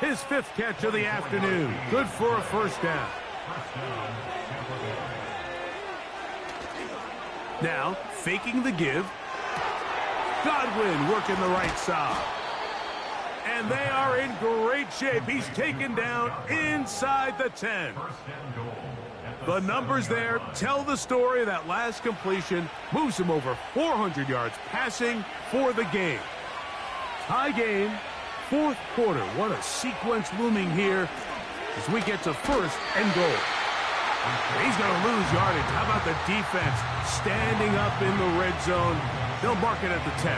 His 5th catch of the afternoon. Good for a first down. Now, faking the give. Godwin working the right side. And they are in great shape. He's taken down inside the 10. The numbers there tell the story. That last completion moves him over 400 yards passing for the game. Tie game, 4th quarter. What a sequence looming here as we get to 1st and goal. He's going to lose yardage. How about the defense standing up in the red zone? They'll mark it at the 10.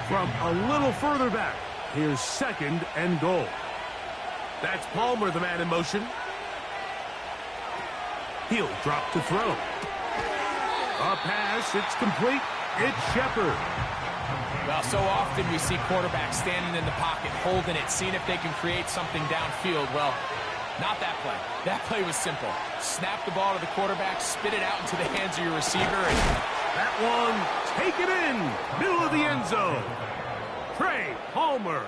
From a little further back, here's 2nd and goal. That's Palmer, the man in motion. He'll drop to throw. A pass, it's complete. It's Shepard. Well, so often we see quarterbacks standing in the pocket, holding it, seeing if they can create something downfield. Well, not that play. That play was simple. Snap the ball to the quarterback, spit it out into the hands of your receiver. And that one, take it in, middle of the end zone. Trey Palmer,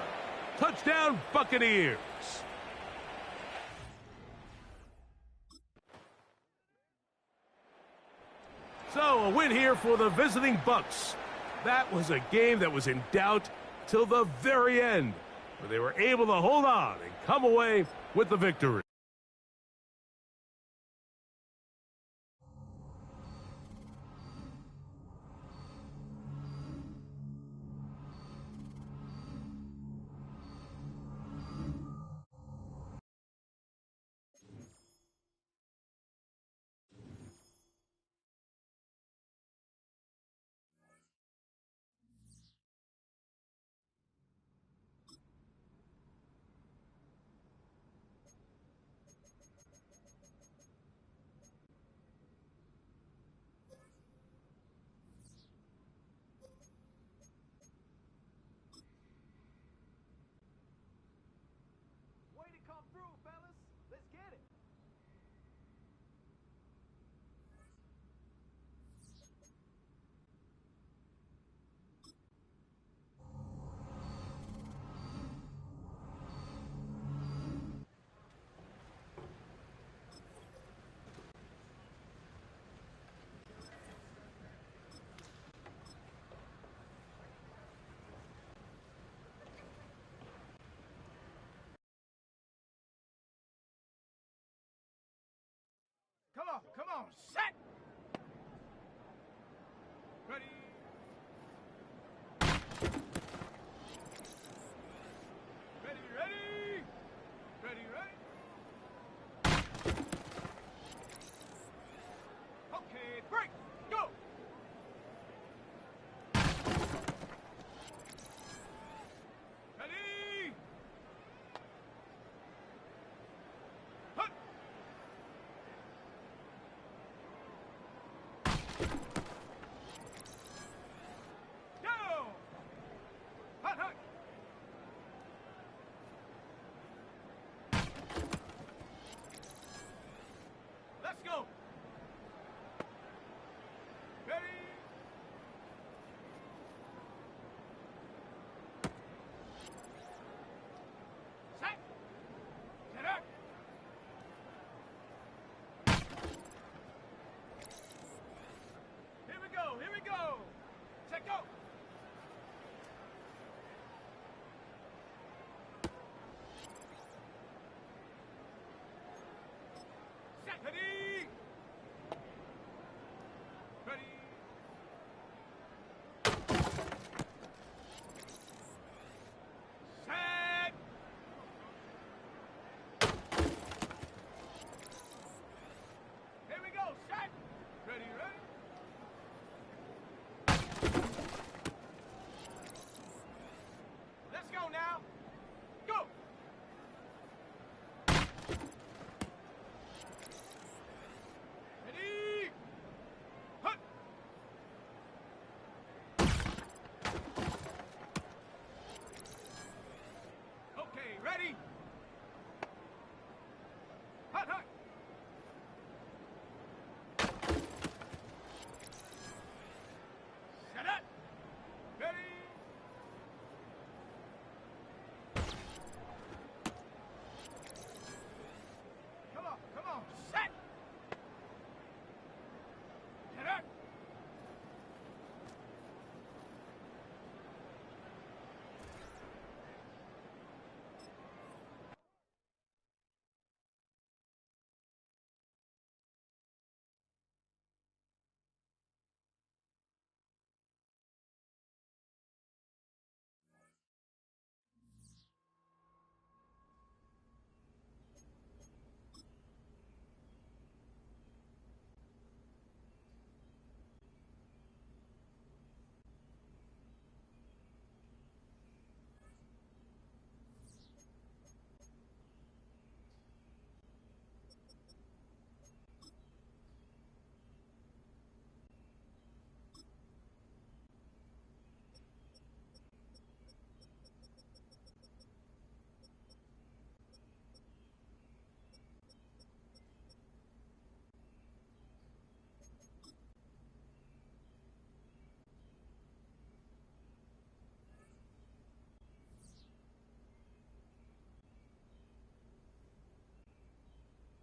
touchdown Buccaneers. So a win here for the visiting Bucs. That was a game that was in doubt till the very end, where they were able to hold on and come away with the victory. Come on, set!